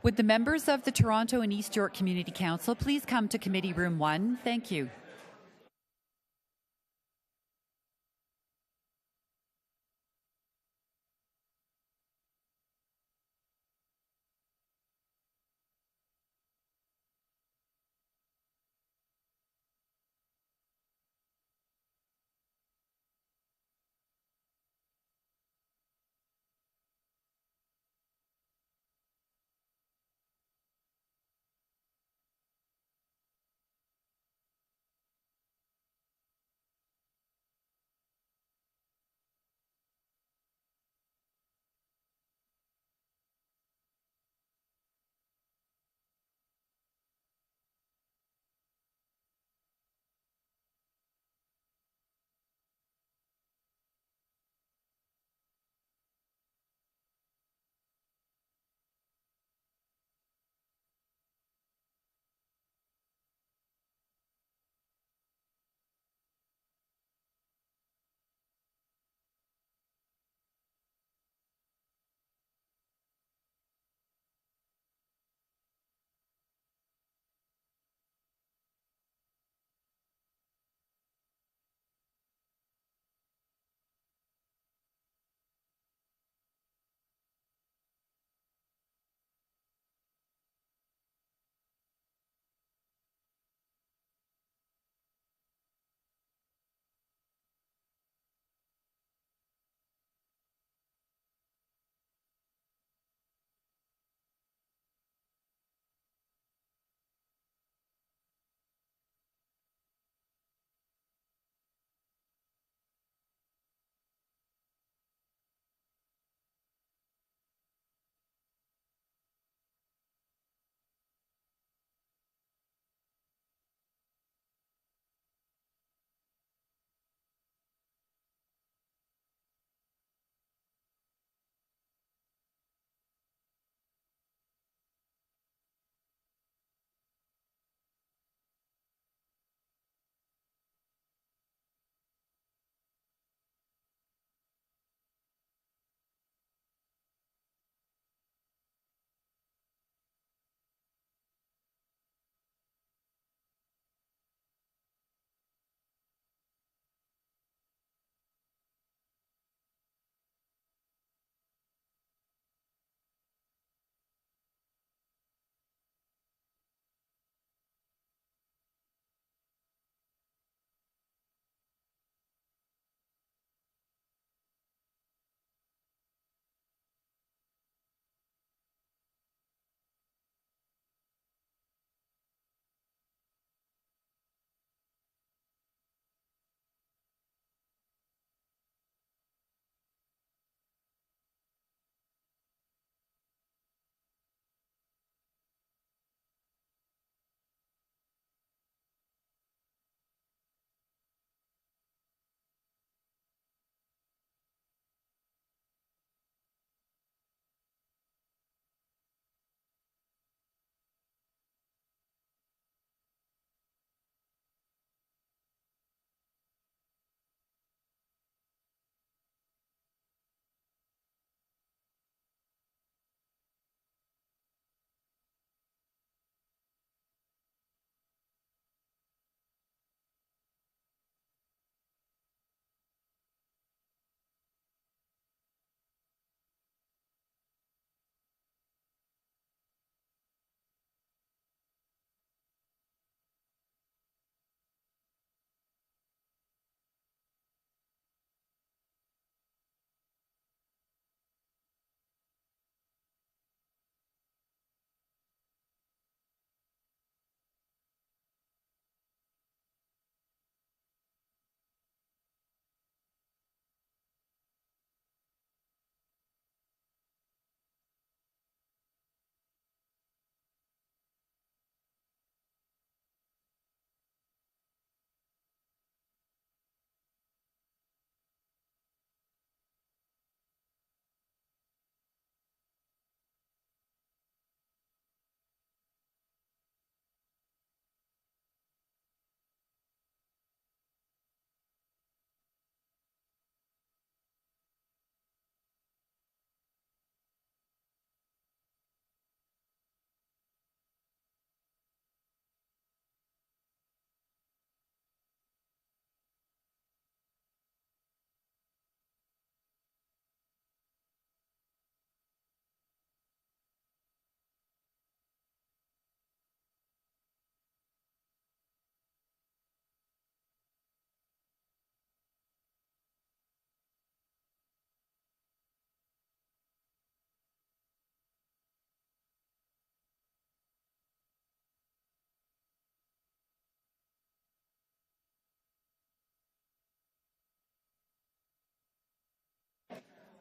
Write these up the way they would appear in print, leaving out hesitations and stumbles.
Would the members of the Toronto and East York Community Council please come to Committee Room 1? Thank you.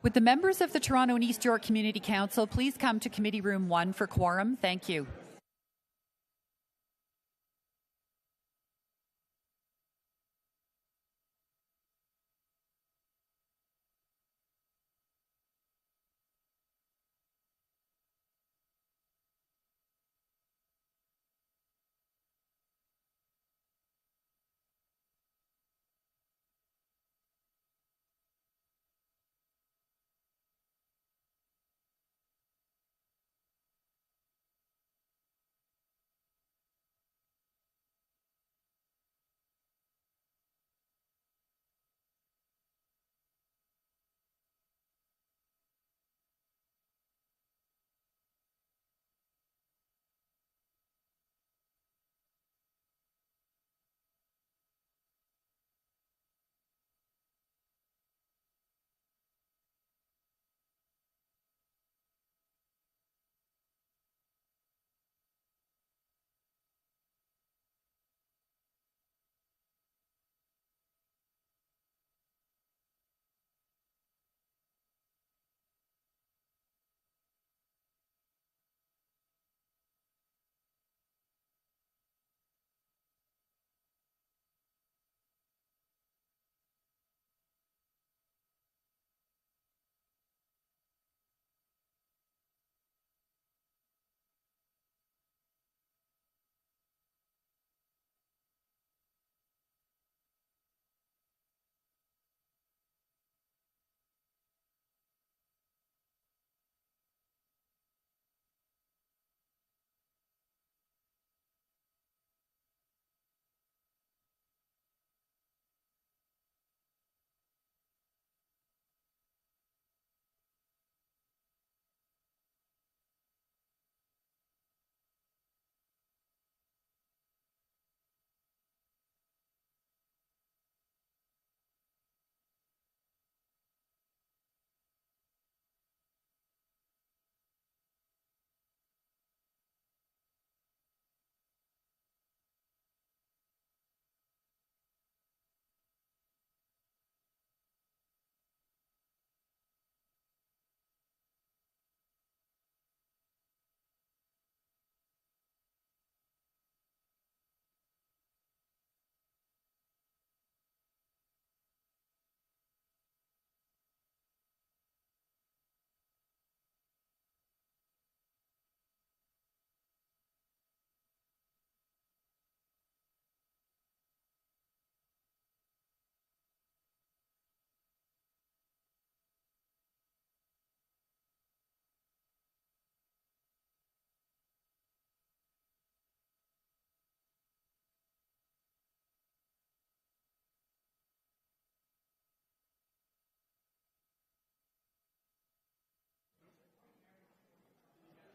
Would the members of the Toronto and East York Community Council please come to Committee Room 1 for quorum? Thank you.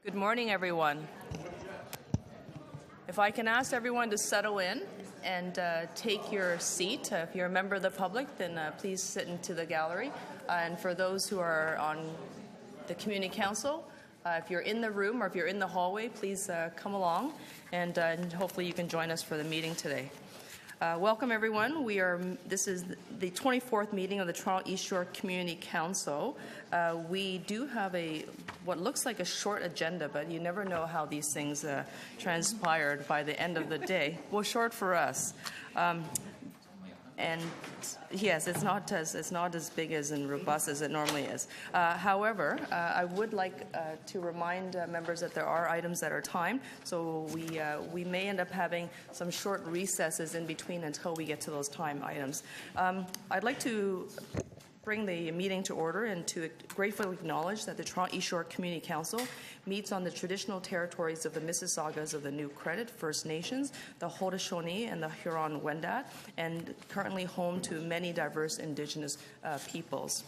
Good morning, everyone. If I can ask everyone to settle in and take your seat. If you're a member of the public, then please sit into the gallery. And for those who are on the Community Council, if you're in the room or if you're in the hallway, please come along and hopefully you can join us for the meeting today. Welcome, everyone. This is the 24th meeting of the Toronto East York Community Council. We do have what looks like a short agenda, but you never know how these things transpired by the end of the day. Well, short for us. And yes, it's not as big as and robust as it normally is. However, I would like to remind members that there are items that are timed, so we may end up having some short recesses in between until we get to those time items. I'd like to bring the meeting to order and to gratefully acknowledge that the Toronto East York Community Council meets on the traditional territories of the Mississaugas of the New Credit First Nations, the Haudenosaunee and the Huron-Wendat, and currently home to many diverse Indigenous peoples.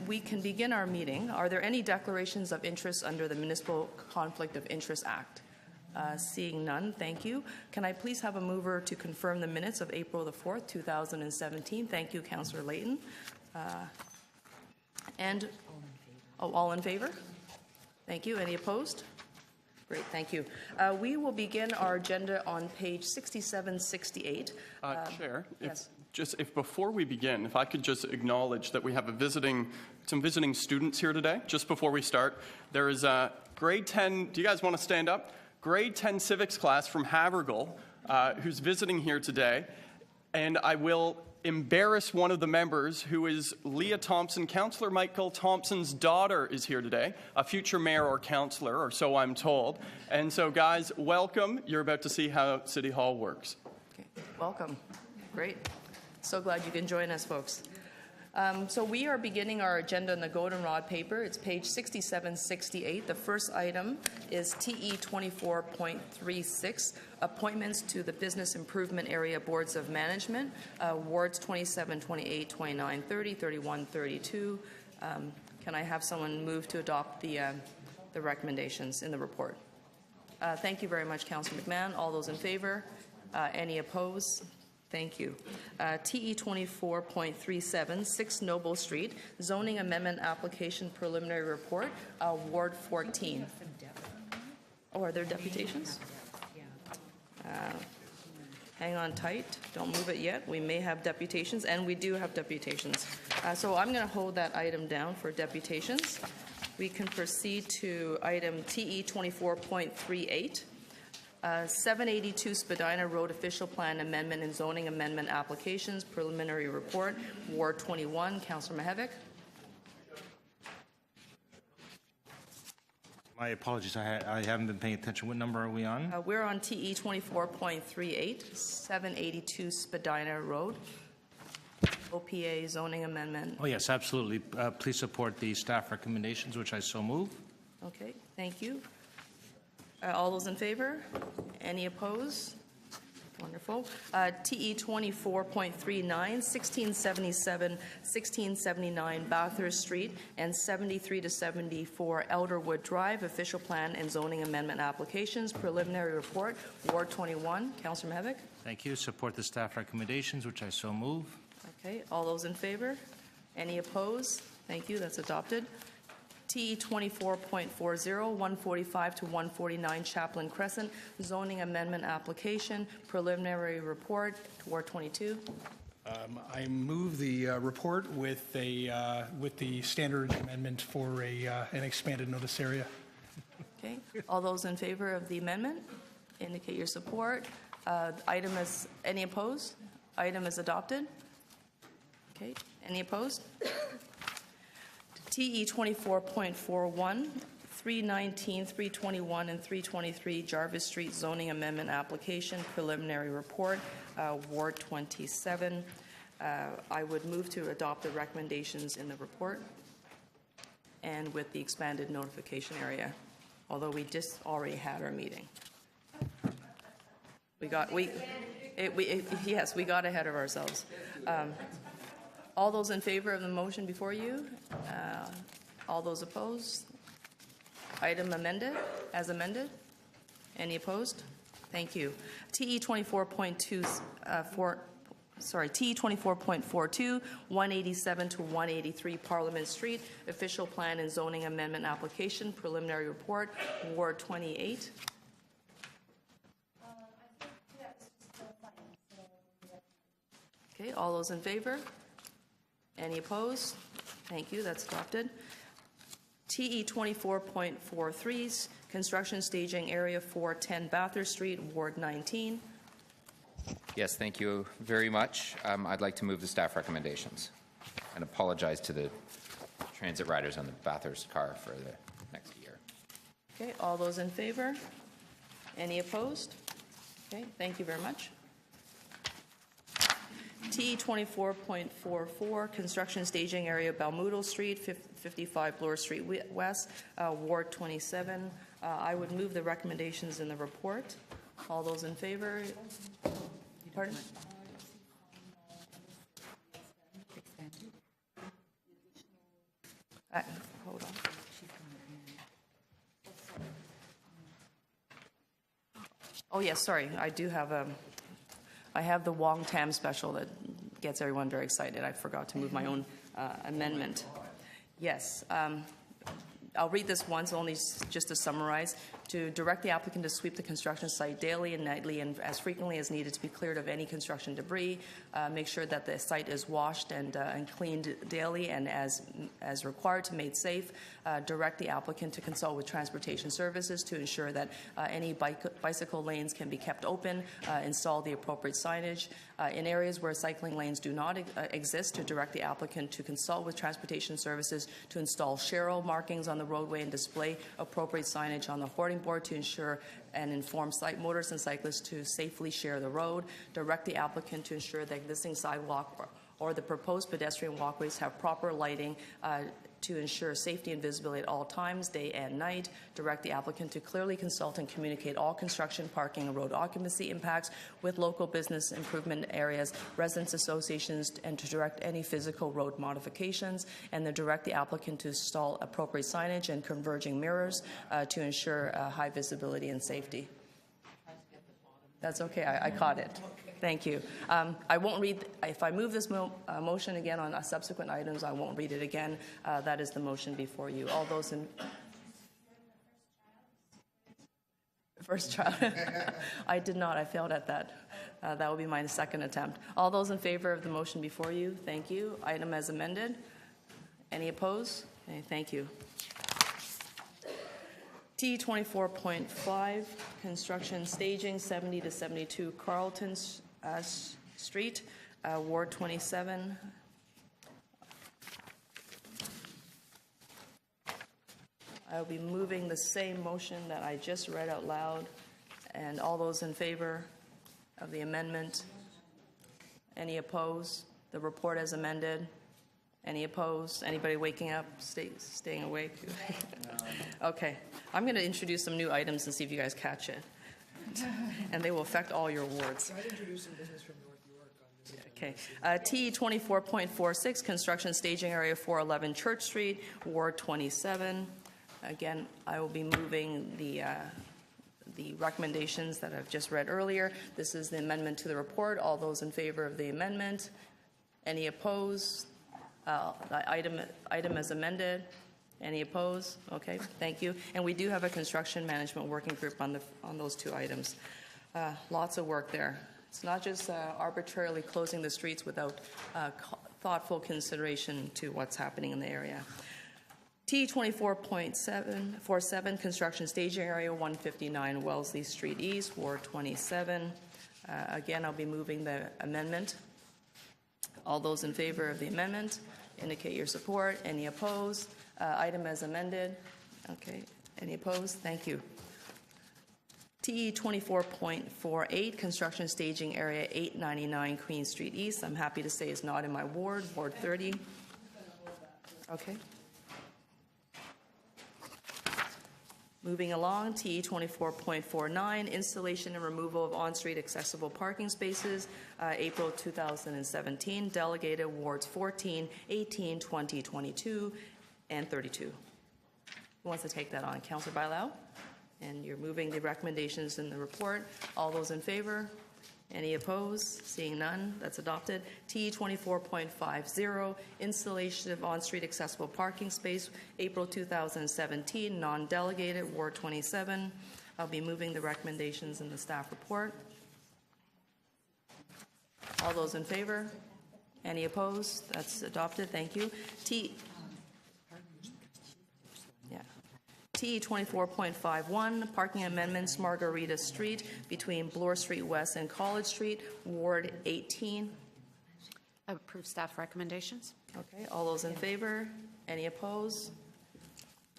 We can begin our meeting. Are there any declarations of interest under the Municipal Conflict of Interest Act? Seeing none, thank you. Can I please have a mover to confirm the minutes of April the 4th, 2017? Thank you, Councillor Layton. All in favor? Thank you. Any opposed? Great, thank you. We will begin our agenda on page 6768. Chair, yes. Just if before we begin, if I could just acknowledge that we have some visiting students here today. Just before we start, there is a grade 10, do you guys want to stand up? Grade 10 civics class from Havergal who's visiting here today. And I will embarrass one of the members who is Leah Thompson. Councillor Michael Thompson's daughter is here today, a future mayor or councillor, or so I'm told. And so guys, welcome. You're about to see how City Hall works. Okay. Welcome. Great. So glad you can join us, folks. So we are beginning our agenda in the goldenrod paper. It's page 6768. The first item is TE 24.36, appointments to the Business Improvement Area Boards of Management, wards 27, 28, 29, 30, 31, 32. Can I have someone move to adopt the recommendations in the report? Thank you very much, Councillor McMahon. All those in favor? Any opposed? Thank you. TE 24.37, 6 Noble Street, zoning amendment application preliminary report, Ward 14. Oh, are there deputations? Hang on tight. Don't move it yet. We may have deputations, and we do have deputations. So I'm going to hold that item down for deputations. We can proceed to item TE 24.38. 782 Spadina Road Official Plan Amendment and Zoning Amendment Applications, Preliminary Report, Ward 21. Councillor Mihevc. My apologies, I haven't been paying attention. What number are we on? We're on TE 24.38, 782 Spadina Road, OPA Zoning Amendment. Oh, yes, absolutely. Please support the staff recommendations, which I so move. Okay, thank you. All those in favor? Any opposed? Wonderful. TE 24.39, 1677, 1679 Bathurst Street, and 73 to 74 Elderwood Drive, official plan and zoning amendment applications, preliminary report, Ward 21. Councillor Mihevc. Thank you. Support the staff recommendations, which I so move. Okay, all those in favor? Any opposed? Thank you, that's adopted. TE 24.40, 145 to 149 Chaplain Crescent, zoning amendment application, preliminary report, Ward 22. I move the report with the standard amendment for an expanded notice area. Okay, all those in favor of the amendment, indicate your support. Item is, any opposed? Item is adopted. Okay, any opposed? TE 24.41, 319, 321, and 323 Jarvis Street zoning amendment application, preliminary report, Ward 27. I would move to adopt the recommendations in the report and with the expanded notification area, although we just already had our meeting. Yes, we got ahead of ourselves. All those in favor of the motion before you? All those opposed? Item amended, as amended? Any opposed? Thank you. TE 24.42, TE 24.42, 187 to 183 Parliament Street, official plan and zoning amendment application, preliminary report, Ward 28. Okay, all those in favor? Any opposed? Thank you, that's adopted. TE 24.43, construction staging area 410 Bathurst Street, Ward 19. Yes, thank you very much. I'd like to move the staff recommendations and apologize to the transit riders on the Bathurst car for the next year. Okay, all those in favor? Any opposed? Okay, thank you very much. TE 24.44, construction staging area Balmoodle Street, 55 Bloor Street West, Ward 27. I would move the recommendations in the report. All those in favor? Pardon? Hold on. Oh yes, sorry. I do have I have the Wong Tam special that gets everyone very excited. I forgot to move my own amendment. Yes. I'll read this once, only just to summarize. to direct the applicant to sweep the construction site daily and nightly and as frequently as needed to be cleared of any construction debris, make sure that the site is washed and cleaned daily and as required to made safe, direct the applicant to consult with transportation services to ensure that any bicycle lanes can be kept open, install the appropriate signage. In areas where cycling lanes do not exist, to direct the applicant to consult with transportation services to install Cheryl markings on the roadway and display appropriate signage on the hoarding board to ensure and inform motorists and cyclists to safely share the road. Direct the applicant to ensure the existing sidewalk or the proposed pedestrian walkways have proper lighting to ensure safety and visibility at all times, day and night. Direct the applicant to clearly consult and communicate all construction, parking, and road occupancy impacts with local business improvement areas, residents associations, and to direct any physical road modifications. And then direct the applicant to install appropriate signage and converging mirrors to ensure high visibility and safety. That's okay, I caught it. Thank you. I won't read, if I move this motion again on subsequent items, I won't read it again. That is the motion before you. All those in... First trial. I did not. I failed at that. That will be my second attempt. All those in favor of the motion before you, thank you. Item as amended. Any opposed? Okay, thank you. T24.5, construction staging, 70 to 72 Carlton Street, Ward 27. I'll be moving the same motion that I just read out loud. And all those in favor of the amendment? Any opposed? The report as amended? Any opposed? Anybody waking up, staying awake? Okay. I'm going to introduce some new items and see if you guys catch it. And they will affect all your wards. I'd introduce some business from North York on this. Okay. T24.46, construction staging area 411 Church Street, Ward 27. Again, I will be moving the recommendations that I've just read earlier. This is the amendment to the report. All those in favor of the amendment? Any opposed? Item as amended. Any opposed? Okay, thank you. And we do have a construction management working group on those two items. Lots of work there. It's not just arbitrarily closing the streets without thoughtful consideration to what's happening in the area. T24.47, construction staging area 159 Wellesley Street East, Ward 27. Again, I'll be moving the amendment. All those in favor of the amendment, indicate your support. Any opposed? Item as amended. Okay. Any opposed? Thank you. T24.48, construction staging area 899 Queen Street East. I'm happy to say is not in my ward, Ward 30. Okay. Moving along, T24.49, installation and removal of on-street accessible parking spaces, April 2017, delegated wards 14, 18, 20, 22, and 32. Who wants to take that on? Councillor Bailão? And you're moving the recommendations in the report. All those in favor? Any opposed? Seeing none, that's adopted. T24.50, installation of on-street accessible parking space, April 2017, non-delegated, Ward 27. I'll be moving the recommendations in the staff report. All those in favor? Any opposed? That's adopted. Thank you. T24.51, parking amendments, Margarita Street between Bloor Street West and College Street, Ward 18. Approve staff recommendations. Okay, all those in favor? Any opposed?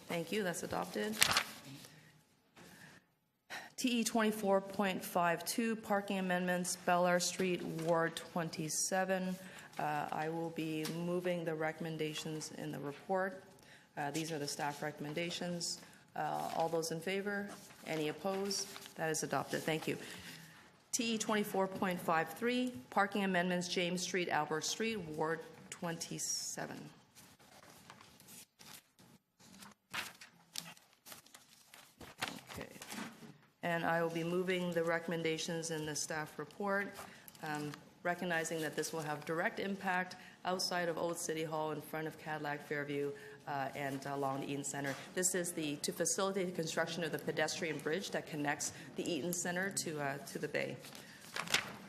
Thank you, that's adopted. TE24.52, parking amendments, Bellar Street, Ward 27. I will be moving the recommendations in the report. These are the staff recommendations. All those in favor? Any opposed? That is adopted. Thank you. TE24.53, parking amendments, James Street, Albert Street, Ward 27. Okay. And I will be moving the recommendations in the staff report, recognizing that this will have direct impact outside of Old City Hall in front of Cadillac Fairview and along the Eaton Center. This is to facilitate the construction of the pedestrian bridge that connects the Eaton Center to the bay.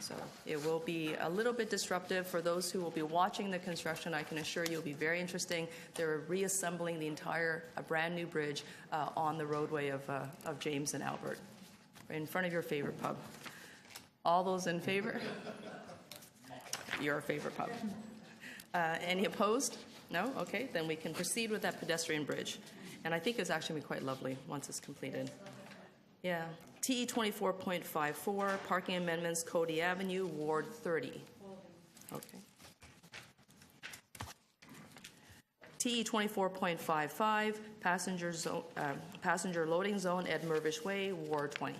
So it will be a little bit disruptive for those who will be watching the construction. I can assure you it will be very interesting. They're reassembling the entire brand new bridge on the roadway of James and Albert, right in front of your favorite pub. All those in favor? Your favorite pub. Any opposed? No? Okay, then we can proceed with that pedestrian bridge. And I think it's actually quite lovely once it's completed. Yeah. TE 24.54, parking amendments, Cody Avenue, Ward 30. Okay. TE 24.55, passenger loading zone, Ed Mirvish Way, Ward 20.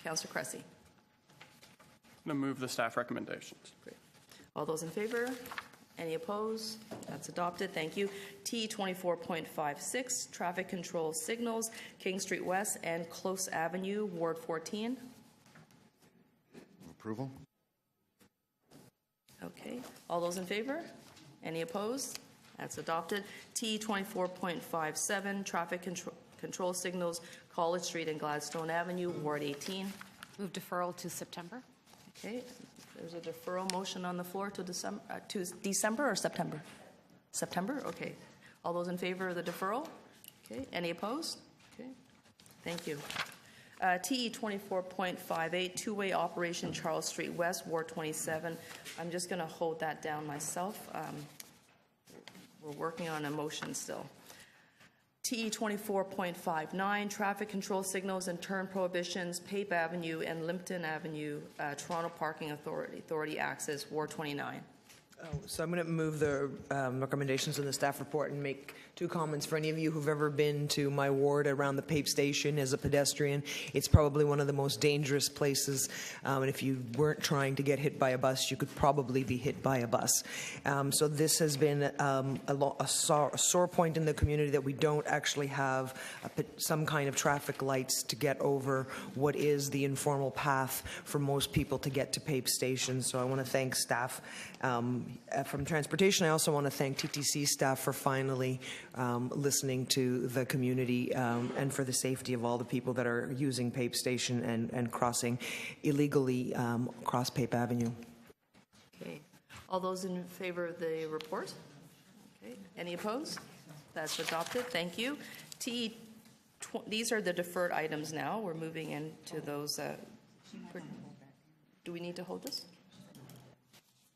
Councillor Cressy. I'm going to move the staff recommendations. Great. All those in favor? Any opposed? That's adopted. Thank you. T 24.56, traffic control signals, King Street West and Close Avenue, Ward 14. Approval? Okay. All those in favor? Any opposed? That's adopted. T 24.57, traffic control signals, College Street and Gladstone Avenue, Ward 18. Move deferral to September. Okay. There's a deferral motion on the floor to December or September? September? Okay. All those in favor of the deferral? Okay. Any opposed? Okay. Thank you. TE 24.58, two-way operation Charles Street West, Ward 27. I'm just going to hold that down myself. We're working on a motion still. TE 24.59, traffic control signals and turn prohibitions, Pape Avenue and Limpton Avenue, Toronto Parking Authority access, Ward 29. So I'm going to move the recommendations in the staff report and make two comments. For any of you who've ever been to my ward around the Pape Station as a pedestrian, it's probably one of the most dangerous places. And if you weren't trying to get hit by a bus, you could probably be hit by a bus. So this has been a sore point in the community that we don't actually have some kind of traffic lights to get over what is the informal path for most people to get to Pape Station. So I want to thank staff from transportation. I also want to thank TTC staff for finally listening to the community and for the safety of all the people that are using Pape Station and crossing illegally across Pape Avenue. Okay. All those in favor of the report? Okay. Any opposed? That's adopted. Thank you. These are the deferred items now. We're moving into those. Do we need to hold this?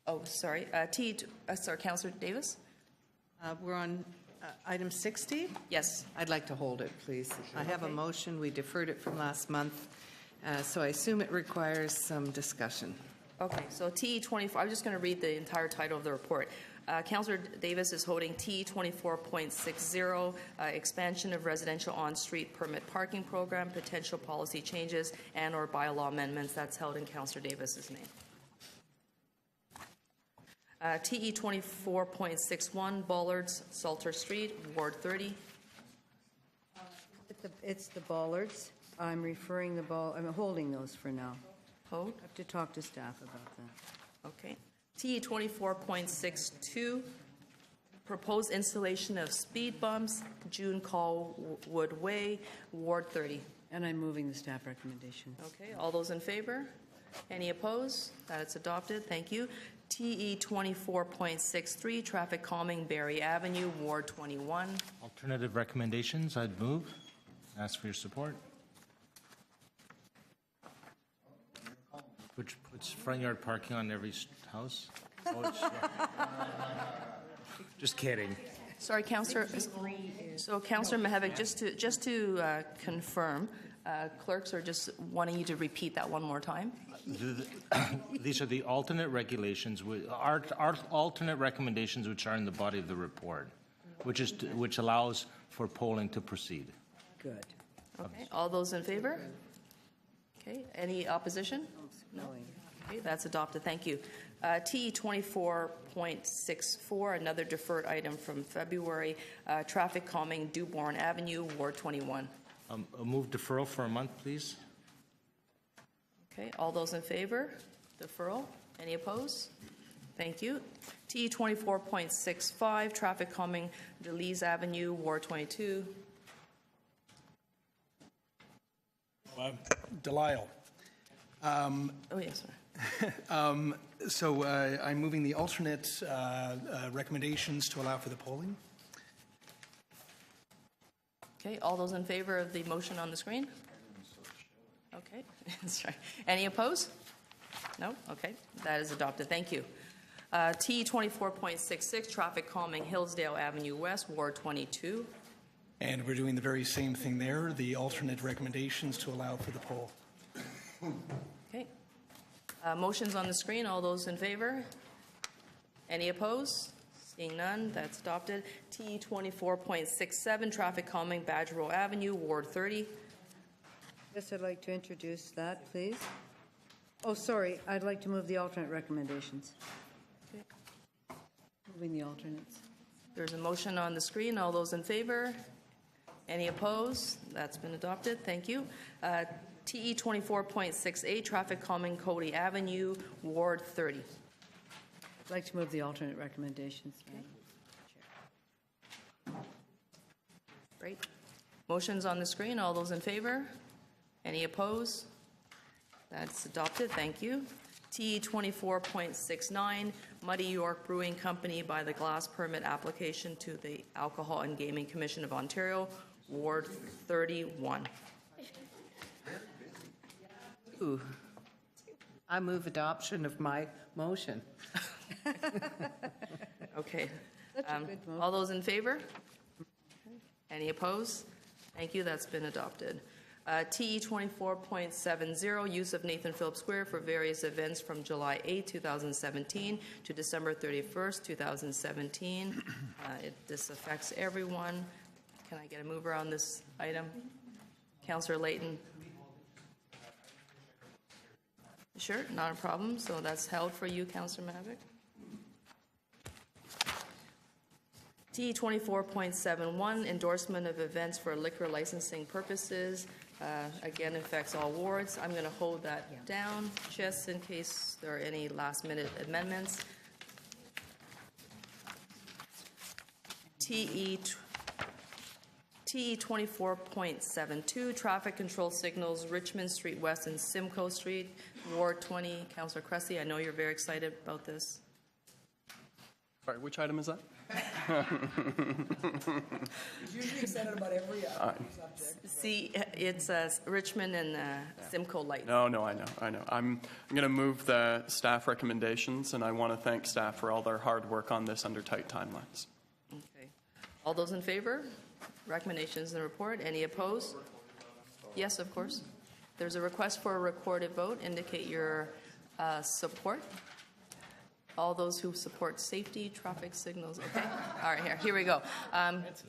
Oh, sorry. Sorry, Councillor Davis? We're on item 60. Yes. I'd like to hold it, please. I have a motion. We deferred it from last month, so I assume it requires some discussion. Okay, so TE 24, I'm just going to read the entire title of the report. Councillor Davis is holding TE 24.60, expansion of residential on-street permit parking program, potential policy changes and or bylaw amendments. That's held in Councillor Davis's name. TE 24.61, Bollards, Salter Street, Ward 30. It's the Bollards. I'm holding those for now. Hold. I have to talk to staff about that. Okay. TE 24.62, proposed installation of speed bumps, June Callwood Way, Ward 30. And I'm moving the staff recommendation. Okay. All those in favor? Any opposed? That's adopted. Thank you. TE 24.63, traffic calming Barry Avenue, Ward 21. Alternative recommendations, I'd move. Ask for your support. Which puts front yard parking on every house? Oh, just kidding. Sorry, Councillor. So, Councillor Mihevik, just to confirm, clerks are just wanting you to repeat that one more time. These are the alternate regulations, our alternate recommendations, which are in the body of the report, which allows for polling to proceed. Good. Okay. All those in favor? Okay. Any opposition? No. Okay. That's adopted. Thank you. TE 24.64, another deferred item from February, traffic calming Dewborn Avenue, Ward 21. A move deferral for a month, please. Okay, all those in favor? Deferral? Any opposed? Thank you. TE 24.65, traffic calming Delise Avenue, Ward 22. Delisle. Oh, yes, sir. So I'm moving the alternate recommendations to allow for the polling. Okay, all those in favor of the motion on the screen? Okay, sorry. Any opposed? No? Okay, that is adopted. Thank you. T 24.66, traffic calming Hillsdale Avenue West, Ward 22. And we're doing the very same thing there, the alternate recommendations to allow for the poll. Okay. Motions on the screen. All those in favor? Any opposed? Seeing none, that's adopted. T 24.67, traffic calming Badgerrow Avenue, Ward 30. Yes, I'd like to introduce that, please. Oh, sorry, I'd like to move the alternate recommendations. Okay. Moving the alternates. There's a motion on the screen. All those in favor? Any opposed? That's been adopted. Thank you. TE 24.68, traffic calming Cody Avenue, Ward 30. I'd like to move the alternate recommendations. Great. Motions on the screen. All those in favor? Any opposed? That's adopted. Thank you. TE 24.69, Muddy York Brewing Company by the glass permit application to the Alcohol and Gaming Commission of Ontario, Ward 31. Ooh. I move adoption of my motion. Okay. Such a good motion. All those in favor? Any opposed? Thank you. That's been adopted. TE 24.70, use of Nathan Phillips Square for various events from July 8, 2017 to December 31st, 2017. This affects everyone. Can I get a mover on this item? Councillor Layton. Sure, not a problem. So that's held for you, Councillor Mavic. TE 24.71, endorsement of events for liquor licensing purposes. Again, affects all wards. I'm going to hold that down just in case there are any last-minute amendments. TE 24.72, traffic control signals Richmond Street West and Simcoe Street, Ward 20. Councillor Cressy, I know you're very excited about this. Sorry, which item is that? He's usually excited about every subject. See, it's Richmond and Simcoe Lights. No, I know. I'm going to move the staff recommendations, and I want to thank staff for all their hard work on this under tight timelines. Okay. All those in favor? Recommendations in the report. Any opposed? Yes, of course. There's a request for a recorded vote. Indicate your support. All those who support safety, traffic signals. Okay. All right, here we go.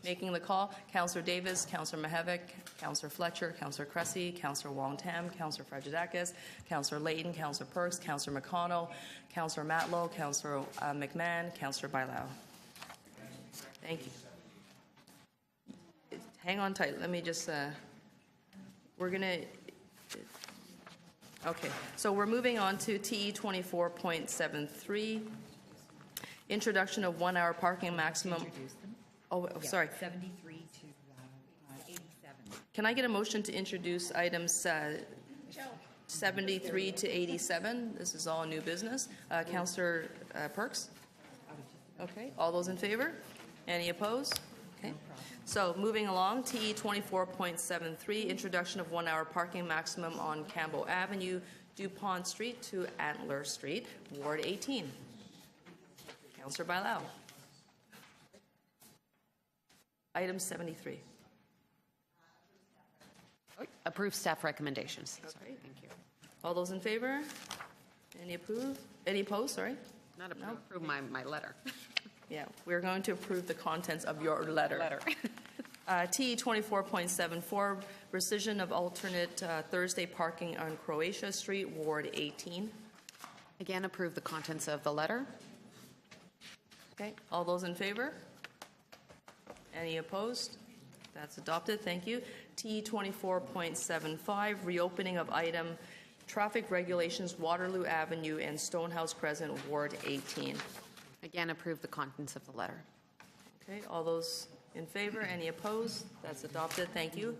Making the call. Councillor Davis, Councillor Mahevic, Councillor Fletcher, Councillor Cressy, Councillor Wong-Tam, Councillor Fragedakis, Councillor Layton, Councillor Perks, Councillor McConnell, Councillor Matlow, Councillor McMahon, Councillor Bailao. Thank you. Hang on tight. Let me just, we're going to, okay. So we're moving on to TE 24.73, introduction of 1 hour parking maximum. Oh, sorry. 73 to 87. Can I get a motion to introduce items 73 to 87? This is all new business. Councillor Perks? Okay. All those in favor? Any opposed? Okay. So moving along, TE 24.73, introduction of 1 hour parking maximum on Campbell Avenue, DuPont Street to Antler Street, Ward 18. Councillor Bailao. Item 73. Approve staff recommendations. Okay. Sorry, thank you. All those in favor? Any approve? Any opposed? Sorry. Not approve my letter. Yeah, we're going to approve the contents of your letter. TE 24.74, rescission of alternate Thursday parking on Croatia Street, Ward 18. Again, approve the contents of the letter. Okay, all those in favor? Any opposed? That's adopted. Thank you. TE 24.75, reopening of item traffic regulations, Waterloo Avenue and Stonehouse Crescent, Ward 18. Again, approve the contents of the letter. Okay, all those in favor? Any opposed? That's adopted. Thank you.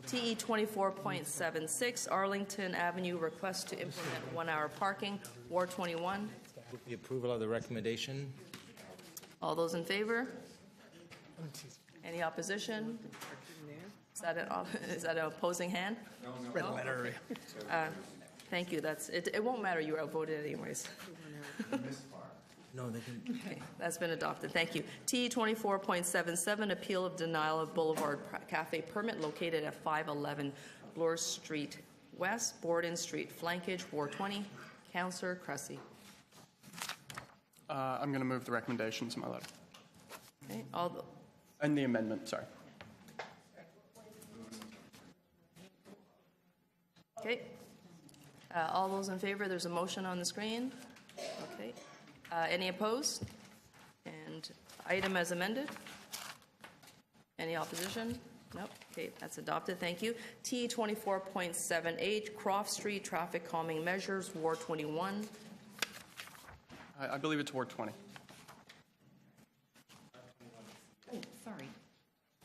TE 24.76, Arlington Avenue, request to implement 1-hour parking, Ward 21. The approval of the recommendation. All those in favor? Any opposition? Is that an opposing hand? Red letter. Thank you. It won't matter. You outvoted anyways. No, they can. Okay, that's been adopted. Thank you. TE 24.77, appeal of denial of Boulevard Cafe permit located at 511 Bloor Street West, Borden Street, Flankage, Ward 20. Councillor Cressy. I'm going to move the recommendations in my letter. Okay, And the amendment, sorry. okay. All those in favor, there's a motion on the screen. Okay. Any opposed? And item as amended? Any opposition? Nope. Okay, that's adopted. Thank you. T 24.78, Croft Street traffic calming measures, Ward 21. I believe it's Ward 20. Oh, sorry.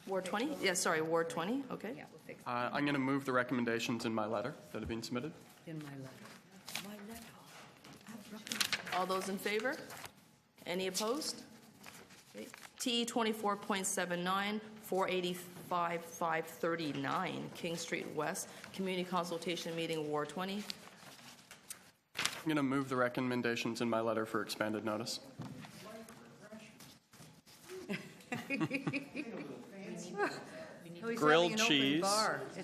Ward 20? Yes, sorry, Ward 20. Okay. Yeah, we'll fix it. I'm going to move the recommendations in my letter that have been submitted. In my letter. My letter. All those in favor? Any opposed? Okay. T 24.79, 485 539 King Street West, community consultation meeting, Ward 20. I'm going to move the recommendations in my letter for expanded notice. Grilled cheese,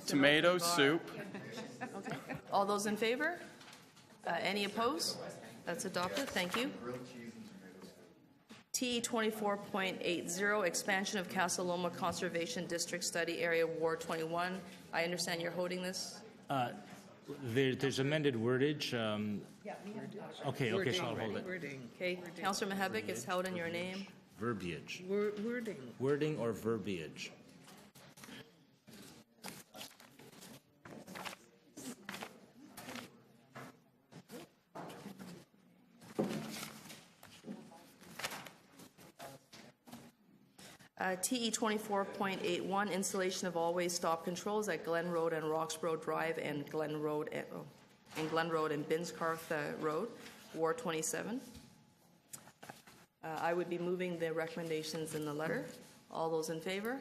tomato soup. All those in favor? Any opposed? That's adopted. Thank you. T 24.80, expansion of Casa Loma Conservation District Study Area, Ward 21. I understand you're holding this. There's amended wordage. Okay, so I'll hold it. Okay, Councillor Mihevik, it's held in your name. Verbiage. Wording. Wording or verbiage. TE 24.81, installation of always stop controls at Glen Road and Roxborough Drive and Glen Road and Binscarth Road, Ward 27. I would be moving the recommendations in the letter. All those in favor?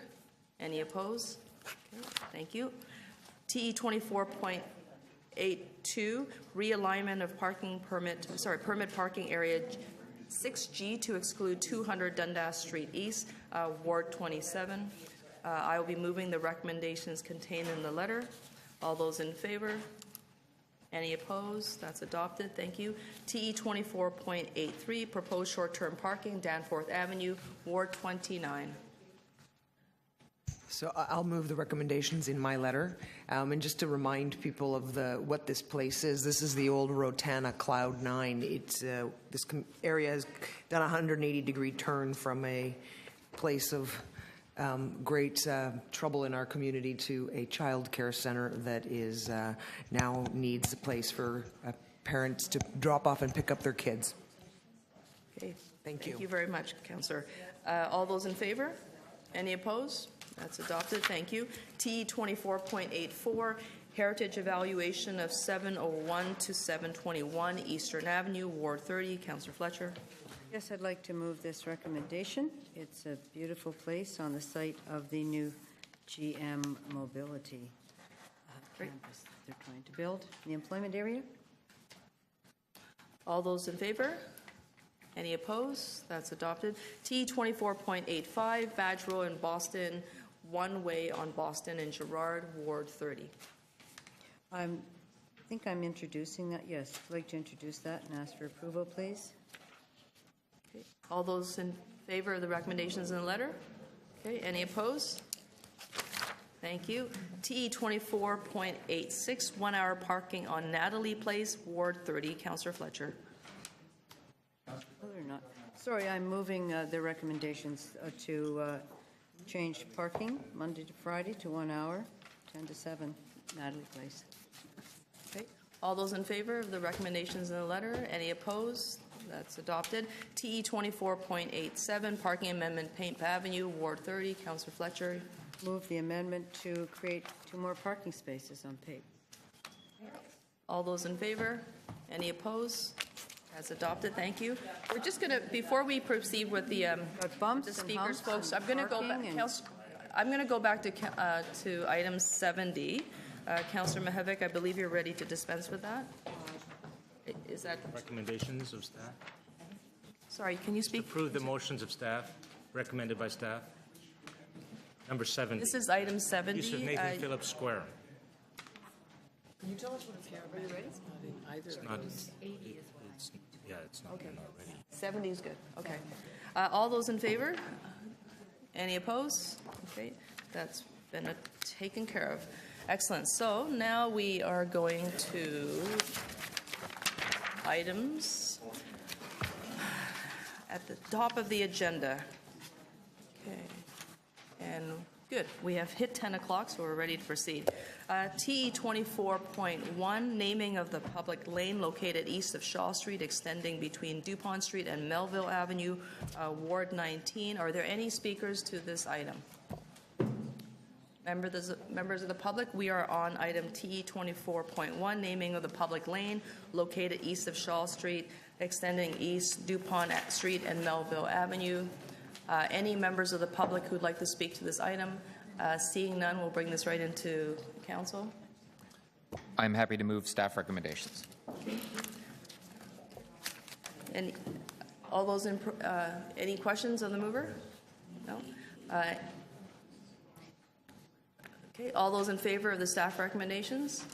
Any opposed? Okay, thank you. TE 24.82, realignment of permit parking area 6G to exclude 200 Dundas Street East, Ward 27. I will be moving the recommendations contained in the letter. All those in favor? Any opposed? That's adopted. Thank you. TE 24.83, proposed short-term parking, Danforth Avenue, Ward 29. So I'll move the recommendations in my letter. And just to remind people of what this place is, this is the old Rotana Cloud 9. It's, this area has done a 180-degree turn from a place of great trouble in our community to a child care center that is now needs a place for parents to drop off and pick up their kids. Okay. Thank you. Thank you very much, Councillor. All those in favor? Any opposed? That's adopted. Thank you. TE 24.84, heritage evaluation of 701 to 721 Eastern Avenue, Ward 30. Councillor Fletcher. Yes, I'd like to move this recommendation. It's a beautiful place on the site of the new GM Mobility campus they're trying to build in the employment area. All those in favor? Any opposed? That's adopted. T 24.85, Badge Road in Boston, one-way on Boston and Gerrard, Ward 30. I think I'm introducing that. Yes, I'd like to introduce that and ask for approval, please. Okay. All those in favor of the recommendations in the letter? Okay. Any opposed? Thank you. TE 24.86, 1-hour parking on Natalie Place, Ward 30. Councillor Fletcher. Whether or not. Sorry, I'm moving the recommendations to change parking Monday to Friday to 1 hour, 10 to 7, Natalie Place. Okay. All those in favor of the recommendations in the letter? Any opposed? That's adopted. TE 24.87, Parking Amendment, Paint Avenue, Ward 30. Councillor Fletcher. Move the amendment to create 2 more parking spaces on Pape. All those in favor? Any opposed? That's adopted. Thank you. We're just going to, before we proceed with the bumps the and speakers, humps folks, and I'm going to go back. parking and- I'm going to go back to item 70. Councillor Mihevik, I believe you're ready to dispense with that. Is that? Recommendations of staff? Sorry, can you speak? Approve the motions of staff, recommended by staff. Number 70. This is item 70. Use of Nathan Phillips Square. Can you tell us what it's for? Are you ready? It's not, it's not Okay. done already. 70 is good. Okay. All those in favor? Any opposed? Okay, that's been taken care of. Excellent. So now we are going to items at the top of the agenda. Okay. And good. We have hit 10 o'clock, so we're ready to proceed. TE 24.1, naming of the public lane located east of Shaw Street, extending between DuPont Street and Melville Avenue, Ward 19. Are there any speakers to this item? Members of the public, we are on item TE 24.1, naming of the public lane located east of Shaw Street, extending east DuPont Street and Melville Avenue. Any members of the public who'd like to speak to this item? Seeing none, we'll bring this right into council. I'm happy to move staff recommendations. And all those in, any questions on the mover? No? Okay, all those in favor of the staff recommendations?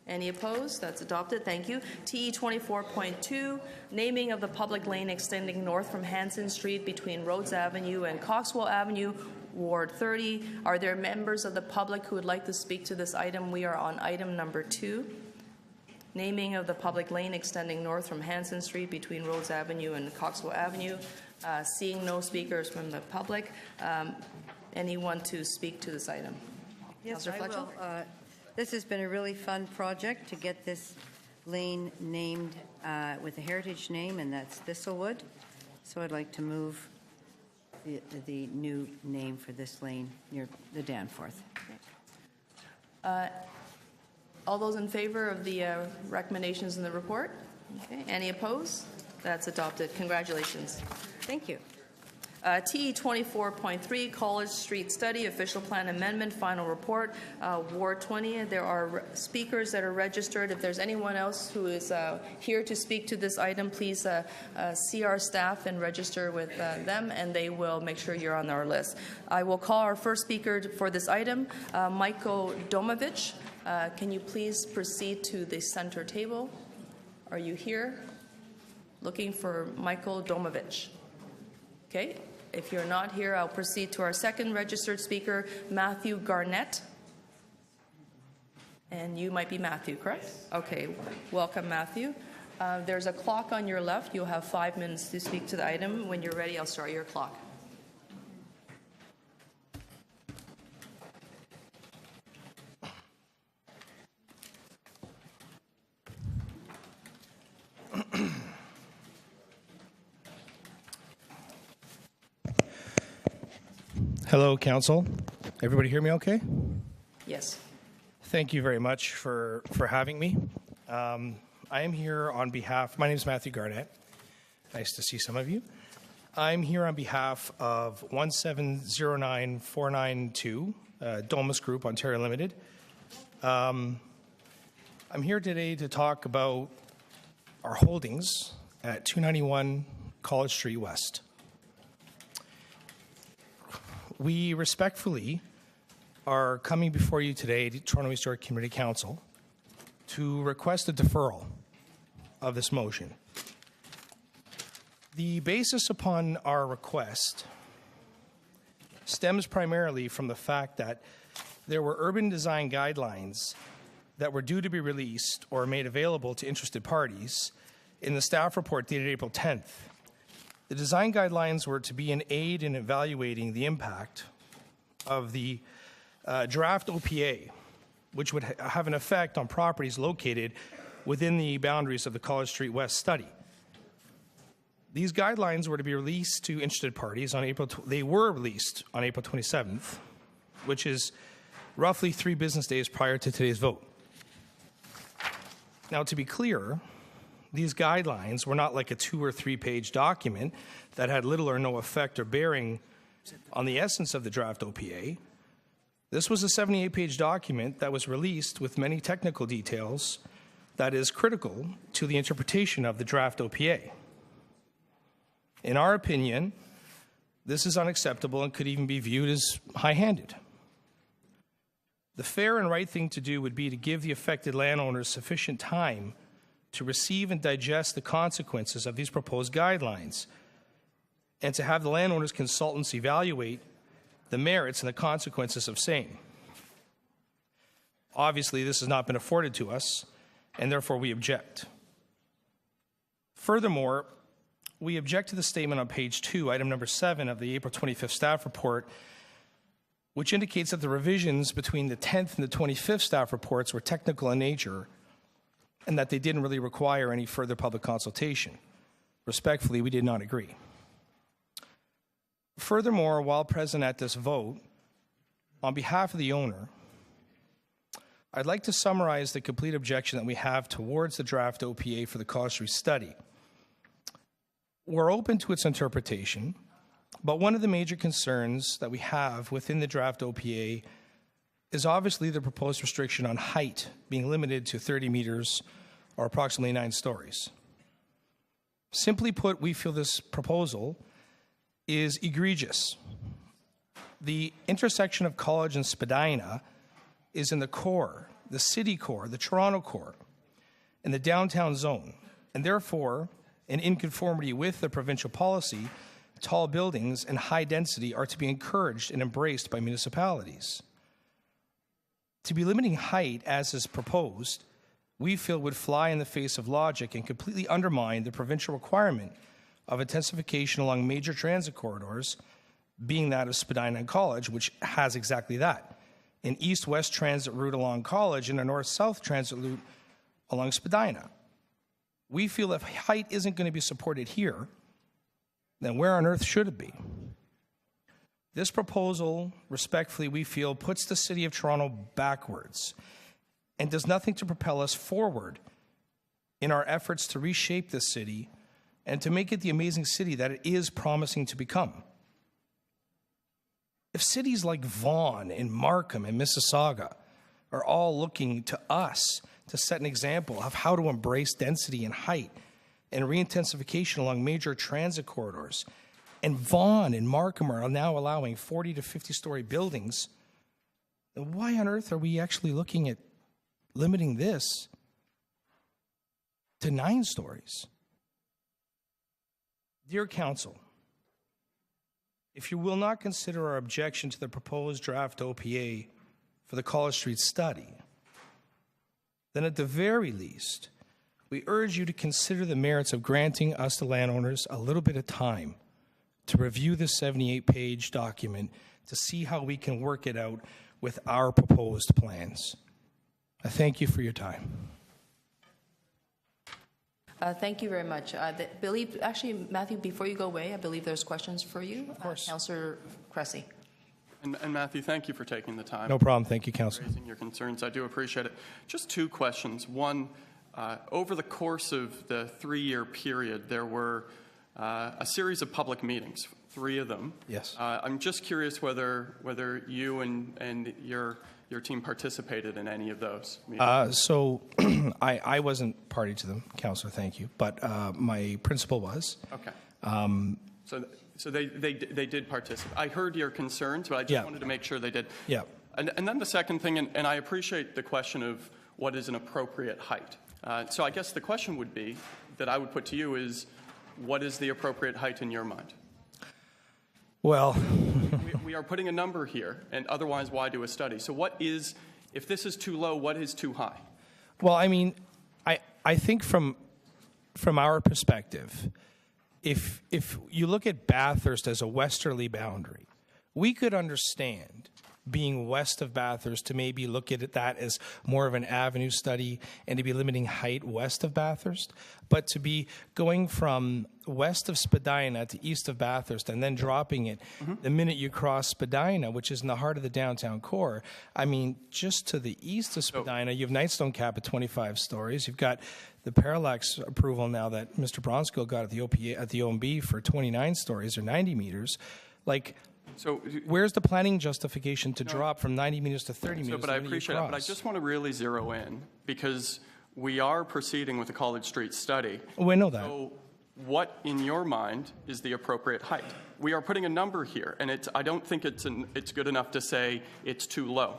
Any opposed? That's adopted. Thank you. TE 24.2, naming of the public lane extending north from Hanson Street between Rhodes Avenue and Coxwell Avenue, Ward 30. Are there members of the public who would like to speak to this item? We are on item number 2. Naming of the public lane extending north from Hanson Street between Rhodes Avenue and Coxwell Avenue. Seeing no speakers from the public, anyone to speak to this item? Yes, Councillor I Fletcher? will. This has been a really fun project to get this lane named with a heritage name, and that's Thistlewood. So I'd like to move the new name for this lane near the Danforth. All those in favor of the recommendations in the report? Okay. Any opposed? That's adopted. Congratulations. Thank you. TE 24.3, College Street Study, Official Plan Amendment, Final Report, Ward 20. There are speakers that are registered. If there's anyone else who is here to speak to this item, please see our staff and register with them, and they will make sure you're on our list. I will call our first speaker for this item, Michael Domovich. Can you please proceed to the center table? Are you here? Looking for Michael Domovich. Okay. If you're not here, I'll proceed to our second registered speaker, Matthew Garnett. And you might be Matthew, correct? Okay. Welcome, Matthew. There's a clock on your left. You'll have 5 minutes to speak to the item. When you're ready, I'll start your clock. Hello, Council. Everybody hear me okay? Yes. Thank you very much for having me. I am here on behalf, my name is Matthew Garnett. Nice to see some of you. I'm here on behalf of 1709492, Domus Group, Ontario Limited. I'm here today to talk about our holdings at 291 College Street West. We respectfully are coming before you today, the Toronto East York Community Council, to request a deferral of this motion. The basis upon our request stems primarily from the fact that there were urban design guidelines that were due to be released or made available to interested parties in the staff report dated April 10th. The design guidelines were to be an aid in evaluating the impact of the draft OPA, which would have an effect on properties located within the boundaries of the College Street West study. These guidelines were to be released to interested parties on they were released on April 27th, which is roughly 3 business days prior to today's vote. Now, to be clear, these guidelines were not like a 2 or 3 page document that had little or no effect or bearing on the essence of the draft OPA. This was a 78-page document that was released with many technical details that is critical to the interpretation of the draft OPA. In our opinion, this is unacceptable and could even be viewed as high-handed. The fair and right thing to do would be to give the affected landowners sufficient time to receive and digest the consequences of these proposed guidelines, and to have the landowners' consultants evaluate the merits and the consequences of same. Obviously, this has not been afforded to us, and therefore we object. Furthermore, we object to the statement on page 2, item number 7 of the April 25th staff report, which indicates that the revisions between the 10th and the 25th staff reports were technical in nature and that they didn't really require any further public consultation. Respectfully, we did not agree. Furthermore, while present at this vote, on behalf of the owner, I'd like to summarize the complete objection that we have towards the draft OPA for the College Street study. We're open to its interpretation, but one of the major concerns that we have within the draft OPA is obviously the proposed restriction on height being limited to 30 meters or approximately 9 stories. Simply put, we feel this proposal is egregious. The intersection of College and Spadina is in the core, the city core, the Toronto core, in the downtown zone, and therefore, in conformity with the provincial policy, tall buildings and high density are to be encouraged and embraced by municipalities. To be limiting height, as is proposed, we feel would fly in the face of logic and completely undermine the provincial requirement of intensification along major transit corridors, being that of Spadina and College, which has exactly that. An east-west transit route along College and a north-south transit route along Spadina. We feel if height isn't going to be supported here, then where on earth should it be? This proposal, respectfully, we feel, puts the City of Toronto backwards and does nothing to propel us forward in our efforts to reshape this city and to make it the amazing city that it is promising to become. If cities like Vaughan and Markham and Mississauga are all looking to us to set an example of how to embrace density and height and re-intensification along major transit corridors, and Vaughan and Markham are now allowing 40 to 50-story buildings, then why on earth are we actually looking at limiting this to 9 stories? Dear Council, if you will not consider our objection to the proposed draft OPA for the College Street study, then at the very least, we urge you to consider the merits of granting us, the landowners, a little bit of time to review this 78-page document to see how we can work it out with our proposed plans. I thank you for your time. Thank you very much. Actually, Matthew, before you go away, I believe there's questions for you. Of course. Councillor Cressy. And Matthew, thank you for taking the time. No problem. Thank you, Councillor. Raising your concerns. I do appreciate it. Just 2 questions. One, over the course of the 3-year period, there were a series of public meetings, 3 of them. Yes. I'm just curious whether you and your team participated in any of those meetings. So I wasn't party to them, Councillor, thank you, but my principal was. Okay. So they did participate. I heard your concerns, but I just wanted to make sure they did. Yeah. And then the second thing, and I appreciate the question of what is an appropriate height. So I guess the question would be, that I would put to you is, what is the appropriate height in your mind? Well, we are putting a number here, and otherwise, why do a study? So what is, if this is too low, what is too high? well, I mean, I think from our perspective, if you look at Bathurst as a westerly boundary, we could understand being west of Bathurst to maybe look at that as more of an avenue study and to be limiting height west of Bathurst. But to be going from west of Spadina to east of Bathurst and then dropping it the minute you cross Spadina, which is in the heart of the downtown core. I mean, just to the east of Spadina, you have Knightstone Cap at 25 stories. You've got the parallax approval now that Mr. Bronskill got at the OMB for 29 stories or 90 meters. Like, so where's the planning justification to drop from 90 meters to 30 meters? But I appreciate it, but I just want to really zero in because we are proceeding with the College Street study. Oh, I know that. So what, in your mind, is the appropriate height? We are putting a number here, and I don't think it's good enough to say it's too low.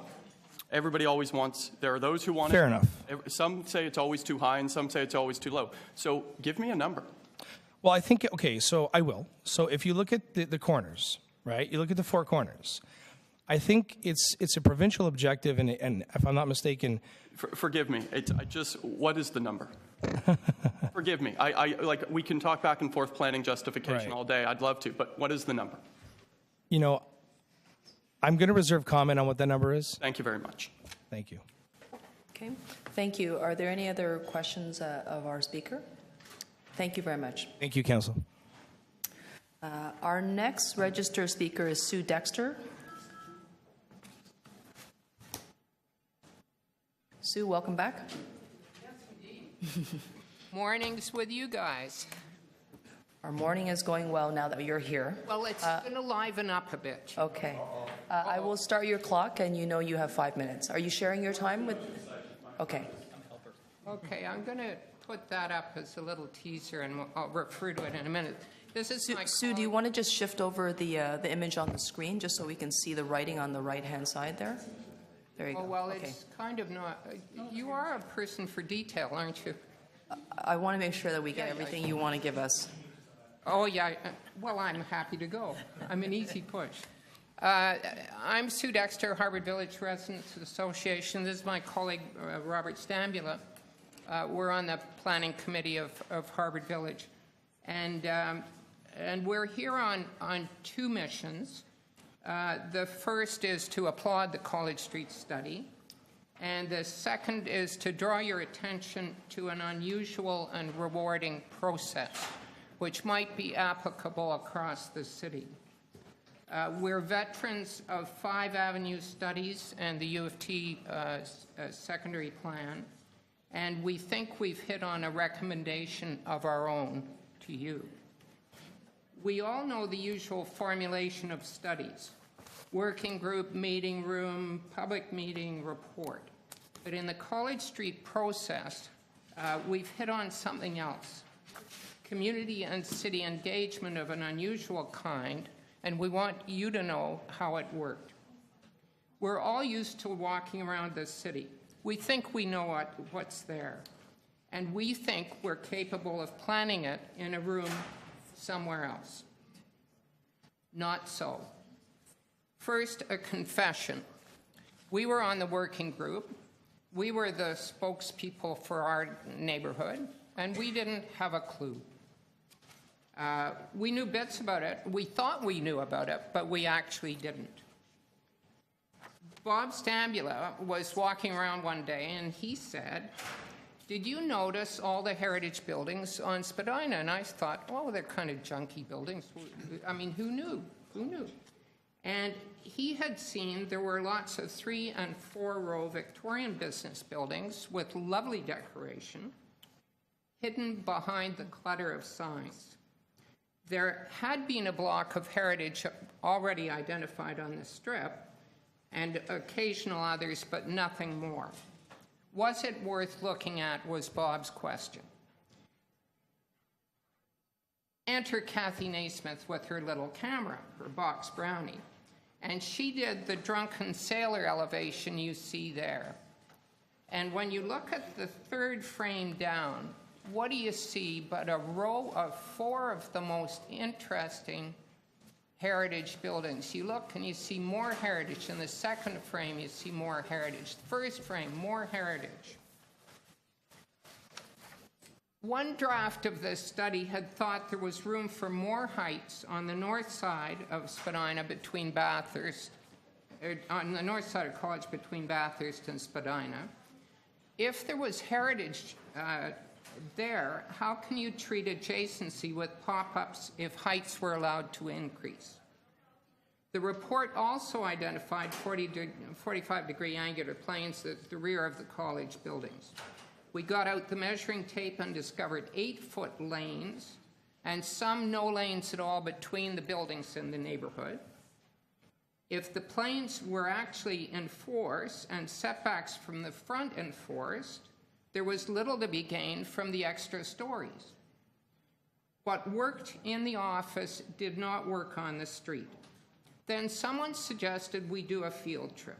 Everybody always wants, there are those who want Fair it. enough. Some say it's always too high, and some say it's always too low. So give me a number. Well, I think, okay, so I will. So if you look at the corners, right, you look at the four corners, I think it's a provincial objective, and if I'm not mistaken... Forgive me. What is the number? Forgive me. Like, we can talk back and forth planning justification all day. I'd love to, but what is the number? You know, I'm going to reserve comment on what that number is. Thank you very much. Thank you. Okay, thank you. Are there any other questions of our speaker? Thank you very much. Thank you, Council. Our next registered speaker is Sue Dexter. Sue, welcome back. Yes, indeed. Mornings with you guys. Our morning is going well now that you're here. Well, it's going to liven up a bit. Okay. I will start your clock, and you know you have 5 minutes. Are you sharing your time with... Okay. Okay, I'm going to put that up as a little teaser, and I'll refer to it in a minute. This is Sue, do you want to just shift over the image on the screen just so we can see the writing on the right-hand side there? There you go. Well, okay. It's kind of not... You are a person for detail, aren't you? I want to make sure that we get everything you want to give us. Oh, yeah. Well, I'm happy to go. I'm an easy push. I'm Sue Dexter, Harvard Village Residents Association. This is my colleague, Robert Stambula. We're on the planning committee of Harvard Village. And we're here on two missions. The first is to applaud the College Street study. And the second is to draw your attention to an unusual and rewarding process which might be applicable across the city. We're veterans of 5 Avenue studies and the U of T secondary plan, and we think we've hit on a recommendation of our own to you. We all know the usual formulation of studies: working group, meeting room, public meeting, report. But in the College Street process, we've hit on something else: community and city engagement of an unusual kind, and we want you to know how it worked. We're all used to walking around the city. We think we know what's there, and we think we're capable of planning it in a room somewhere else. Not so. First, a confession. We were on the working group. We were the spokespeople for our neighborhood, and we didn't have a clue. We knew bits about it. We thought we knew about it, but we actually didn't. Bob Stambula was walking around one day, and he said, "Did you notice all the heritage buildings on Spadina?" And I thought, oh, they're kind of junky buildings. I mean, who knew? Who knew? And he had seen there were lots of 3- and 4-row Victorian business buildings with lovely decoration hidden behind the clutter of signs. There had been a block of heritage already identified on the strip, and occasional others, but nothing more. Was it worth looking at, was Bob's question. Enter Kathy Naismith with her little camera, her box brownie, and she did the drunken sailor elevation you see there. And when you look at the 3rd frame down, what do you see but a row of 4 of the most interesting heritage buildings? You look and you see more heritage. In the 2nd frame, you see more heritage. The 1st frame, more heritage. One draft of this study had thought there was room for more heights on the north side of Spadina between Bathurst on the north side of College between Bathurst and Spadina. If there was heritage there, how can you treat adjacency with pop-ups if heights were allowed to increase? The report also identified 45-degree angular planes at the rear of the college buildings. We got out the measuring tape and discovered 8-foot lanes and some no lanes at all between the buildings in the neighborhood. If the planes were actually enforced and setbacks from the front enforced, there was little to be gained from the extra stories. What worked in the office did not work on the street. Then someone suggested we do a field trip.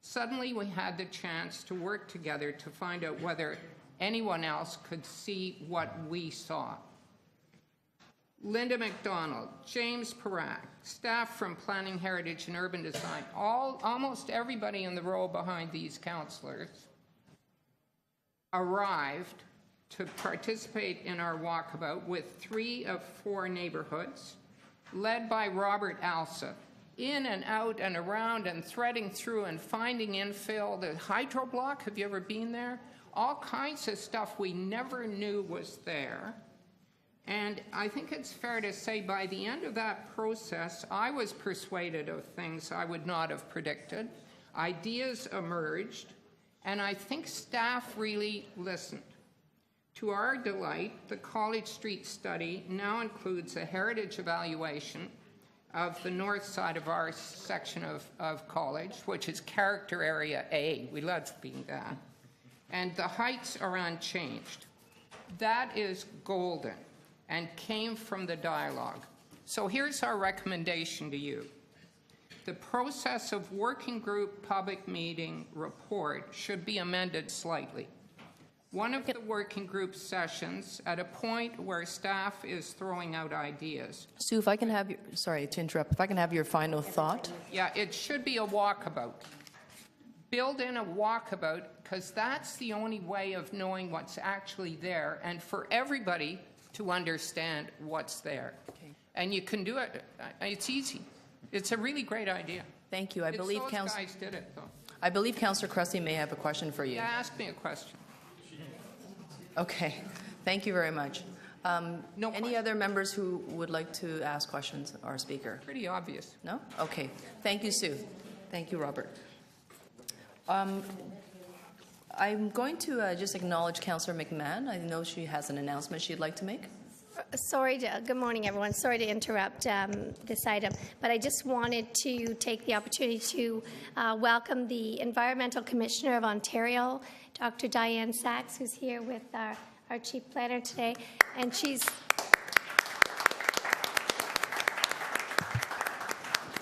Suddenly we had the chance to work together to find out whether anyone else could see what we saw. Linda McDonald, James Parak, staff from Planning, Heritage and Urban Design, almost everybody in the row behind these councillors arrived to participate in our walkabout with 3 of 4 neighborhoods, led by Robert Alsa, in and out and around and threading through and finding infill. The hydro block, have you ever been there? All kinds of stuff we never knew was there. And I think it's fair to say by the end of that process, I was persuaded of things I would not have predicted. Ideas emerged, and I think staff really listened. To our delight, the College Street study now includes a heritage evaluation of the north side of our section of College, which is character area A. We love being that. And the heights are unchanged. That is golden and came from the dialogue. So here's our recommendation to you. The process of working group public meeting report should be amended slightly. One of the working group sessions at a point where staff is throwing out ideas. Sue, if I can have your, sorry to interrupt, if I can have your final thought. Yeah, it should be a walkabout. Build in a walkabout, because that's the only way of knowing what's actually there and for everybody to understand what's there. Okay. And you can do it. It's easy. It's a really great idea. Thank you. I believe those guys did it, though. I believe Councillor Cressy may have a question for you. Yeah, ask me a question. Okay. Thank you very much. Any other members who would like to ask questions of our speaker? Pretty obvious. No? Okay. Thank you, Sue. Thank you, Robert. I'm going to just acknowledge Councillor McMahon. I know she has an announcement she'd like to make. Good morning, everyone. Sorry to interrupt this item, but I just wanted to take the opportunity to welcome the Environmental Commissioner of Ontario, Dr. Diane Sachs, who's here with our Chief Planner today, and she's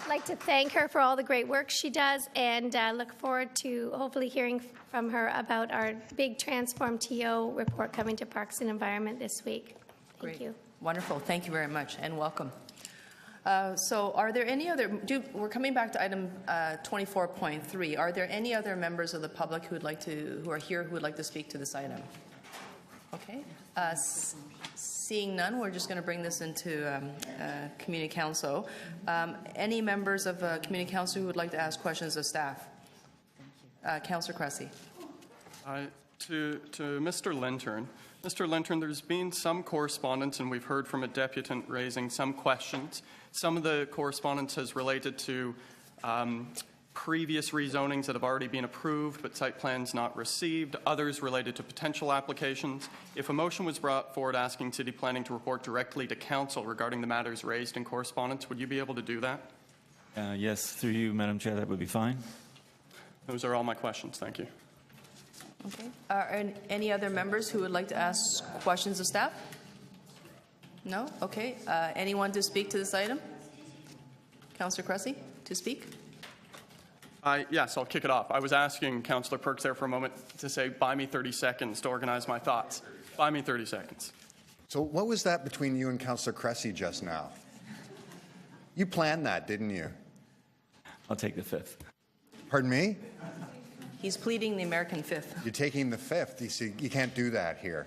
I'd like to thank her for all the great work she does, and look forward to hopefully hearing from her about our big Transform TO report coming to Parks and Environment this week. Thank you. Wonderful. Thank you very much, and welcome. So are there any other, we're coming back to item 24.3. Are there any other members of the public who are here who would like to speak to this item? Okay. Seeing none, we're just going to bring this into Community Council. Any members of Community Council who would like to ask questions of staff? Councillor Cressy. To Mr. Lintern. Mr. Lintern, there's been some correspondence, and we've heard from a deputant raising some questions. Some of the correspondence has related to previous rezonings that have already been approved, but site plans not received. Others related to potential applications. If a motion was brought forward asking City Planning to report directly to Council regarding the matters raised in correspondence, would you be able to do that? Yes, through you, Madam Chair, that would be fine. Those are all my questions. Thank you. Okay. Are any other members who would like to ask questions of staff? No? Okay. Anyone to speak to this item? Councillor Cressy, to speak? Yes, I'll kick it off. I was asking Councillor Perks there for a moment to say, buy me 30 seconds to organize my thoughts. Buy me 30 seconds. So what was that between you and Councillor Cressy just now? You planned that, didn't you? I'll take the fifth. Pardon me? He's pleading the American fifth. You're taking the fifth. You see, you can't do that here.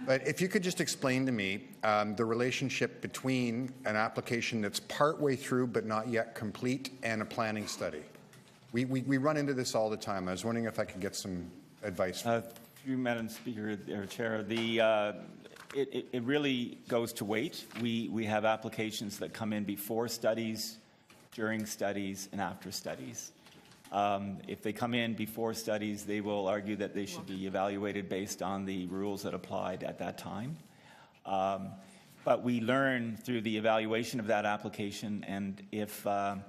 But if you could just explain to me the relationship between an application that's partway through but not yet complete and a planning study. We run into this all the time. I was wondering if I could get some advice. Through Madam Speaker or Chair, it really goes to weight. We have applications that come in before studies, during studies, and after studies. If they come in before studies, they will argue that they should be evaluated based on the rules that applied at that time. But we learn through the evaluation of that application, and if a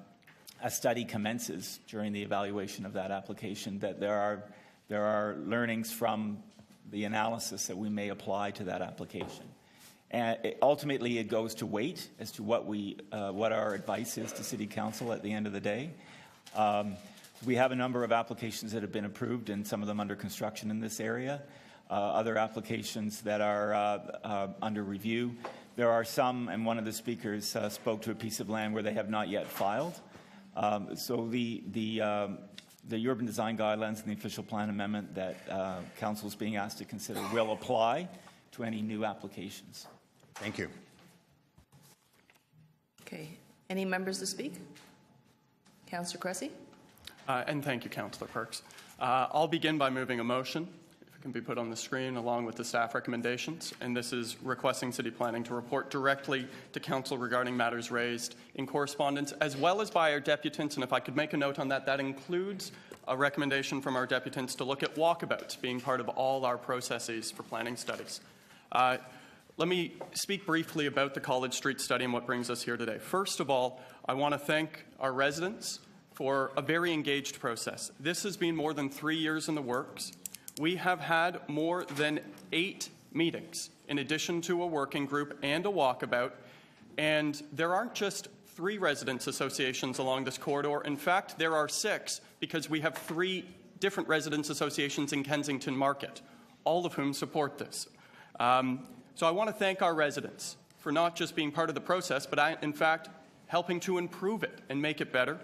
study commences during the evaluation of that application, that there are learnings from the analysis that we may apply to that application. And ultimately, it goes to weight as to what our advice is to City Council at the end of the day. We have a number of applications that have been approved, and some of them under construction in this area. Other applications that are under review. There are some, and one of the speakers spoke to a piece of land where they have not yet filed. So the urban design guidelines and the official plan amendment that Council is being asked to consider will apply to any new applications. Thank you. Okay. Any members to speak? Councillor Cressy? And thank you, Councillor Perks. I'll begin by moving a motion, if it can be put on the screen, along with the staff recommendations. And this is requesting City Planning to report directly to Council regarding matters raised in correspondence, as well as by our deputants. And if I could make a note on that, that includes a recommendation from our deputants to look at walkabouts being part of all our processes for planning studies. Let me speak briefly about the College Street study and what brings us here today. First of all, I want to thank our residents for a very engaged process. This has been more than 3 years in the works. We have had more than 8 meetings, in addition to a working group and a walkabout. And there aren't just 3 residents' associations along this corridor. In fact, there are 6, because we have 3 different residents' associations in Kensington Market, all of whom support this. So I want to thank our residents for not just being part of the process, but in fact, helping to improve it and make it better.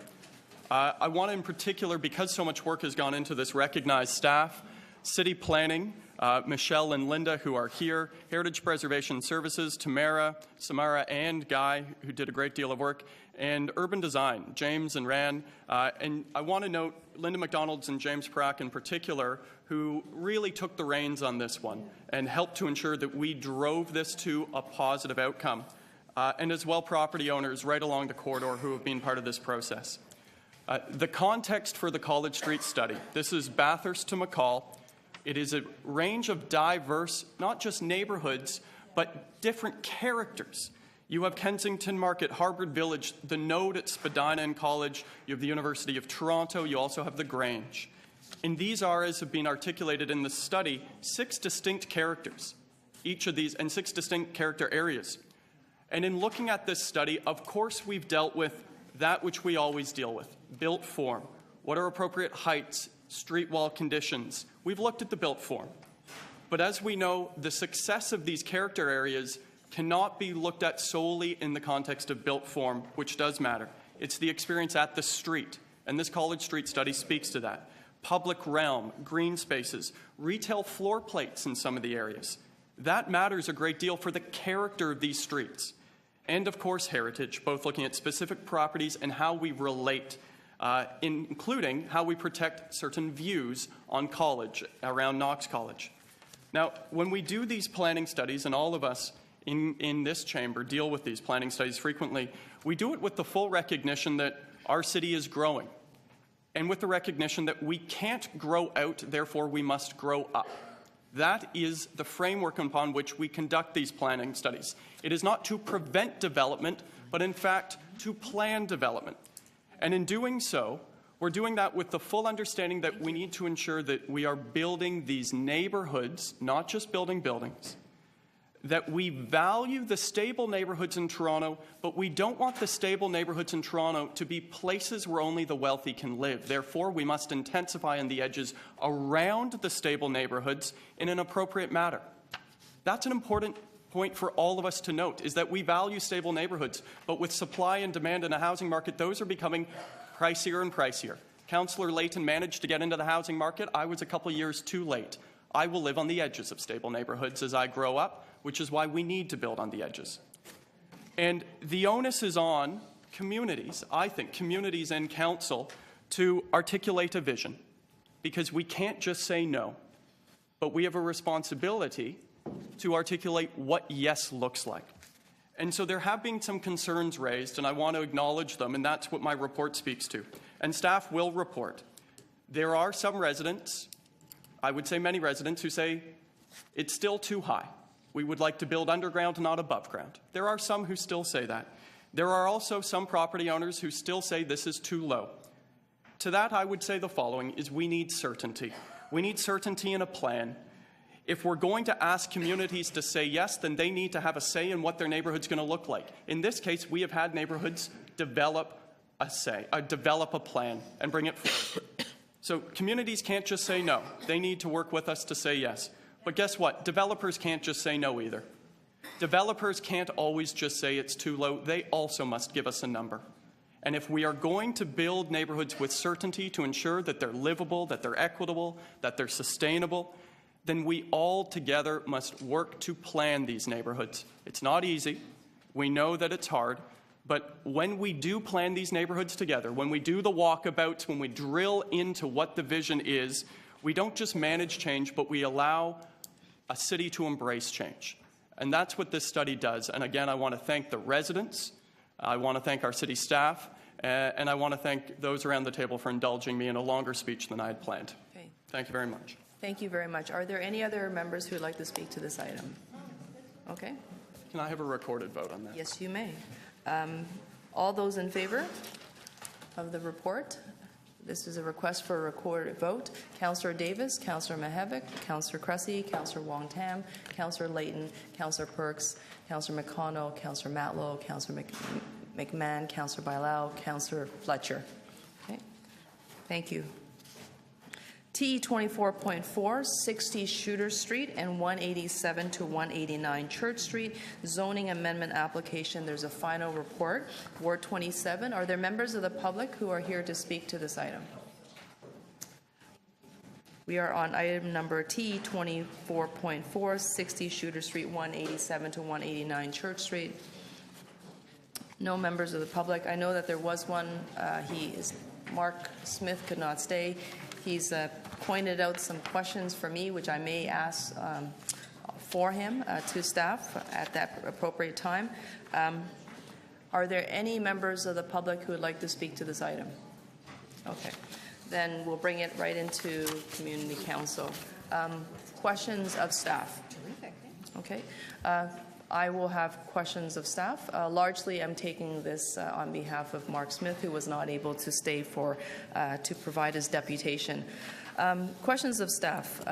I want to, in particular, because so much work has gone into this, recognize staff, City Planning, Michelle and Linda, who are here, Heritage Preservation Services, Tamara, Samara, and Guy, who did a great deal of work, and Urban Design, James and Ran. And I want to note Linda McDonald's and James Prack in particular, who really took the reins on this one and helped to ensure that we drove this to a positive outcome. And as well, property owners right along the corridor who have been part of this process. The context for the College Street study, this is Bathurst to McCall. It is a range of diverse, not just neighbourhoods, but different characters. You have Kensington Market, Harvard Village, the Node at Spadina and College, you have the University of Toronto, you also have the Grange. And these are, as have been articulated in the study, 6 distinct characters, each of these, and 6 distinct character areas. And in looking at this study, of course we've dealt with that which we always deal with, built form. What are appropriate heights, street wall conditions? We've looked at the built form. But as we know, the success of these character areas cannot be looked at solely in the context of built form, which does matter. It's the experience at the street, and this College Street study speaks to that. Public realm, green spaces, retail floor plates in some of the areas. That matters a great deal for the character of these streets. And of course, heritage, both looking at specific properties and how we relate, including how we protect certain views on college, around Knox College. Now, when we do these planning studies, and all of us in this chamber deal with these planning studies frequently, we do it with the full recognition that our city is growing, and with the recognition that we can't grow out, therefore we must grow up. That is the framework upon which we conduct these planning studies. It is not to prevent development, but in fact to plan development. And in doing so, we're doing that with the full understanding that we need to ensure that we are building these neighborhoods, not just building buildings, that we value the stable neighborhoods in Toronto, but we don't want the stable neighborhoods in Toronto to be places where only the wealthy can live. Therefore, we must intensify on the edges around the stable neighborhoods in an appropriate manner. That's an important point for all of us to note, is that we value stable neighborhoods, but with supply and demand in a housing market, those are becoming pricier and pricier. Councillor Layton managed to get into the housing market. I was a couple years too late. I will live on the edges of stable neighborhoods as I grow up, which is why we need to build on the edges. And the onus is on communities, I think, communities and council, to articulate a vision, because we can't just say no, but we have a responsibility to articulate what yes looks like. And so there have been some concerns raised, and I want to acknowledge them, and that's what my report speaks to. And staff will report. There are some residents, I would say many residents, who say it's still too high. We would like to build underground, not above ground. There are some who still say that. There are also some property owners who still say this is too low. To that, I would say the following is we need certainty. We need certainty in a plan. If we're going to ask communities to say yes, then they need to have a say in what their neighborhood's going to look like. In this case, we have had neighborhoods develop a plan and bring it forward. So communities can't just say no. They need to work with us to say yes. But guess what? Developers can't just say no either. Developers can't always just say it's too low. They also must give us a number. And if we are going to build neighborhoods with certainty to ensure that they're livable, that they're equitable, that they're sustainable, then we all together must work to plan these neighborhoods. It's not easy. We know that it's hard. But when we do plan these neighborhoods together, when we do the walkabouts, when we drill into what the vision is, we don't just manage change, but we allow a city to embrace change. And that's what this study does. And again, I want to thank the residents. I want to thank our city staff. And I want to thank those around the table for indulging me in a longer speech than I had planned. Okay. Thank you very much. Thank you very much. Are there any other members who would like to speak to this item? Okay. Can I have a recorded vote on that? Yes, you may. All those in favor of the report? This is a request for a recorded vote. Councillor Davis, Councillor Mihevc, Councillor Cressy, Councillor Wong-Tam, Councillor Layton, Councillor Perks, Councillor McConnell, Councillor Matlow, Councillor McMahon, Councillor Bailao, Councillor Fletcher. Okay. Thank you. T 24.4, 60 Shooter Street and 187 to 189 Church Street, zoning amendment application. There's a final report. Ward 27. Are there members of the public who are here to speak to this item? We are on item number T 24.4, 60 Shooter Street, 187 to 189 Church Street. No members of the public. I know that there was one. Mark Smith could not stay. He's pointed out some questions for me, which I may ask for him to staff at that appropriate time. Are there any members of the public who would like to speak to this item? Okay. Then we'll bring it right into Community Council. Questions of staff? Okay. I will have questions of staff. Largely, I'm taking this on behalf of Mark Smith, who was not able to stay to provide his deputation. Questions of staff.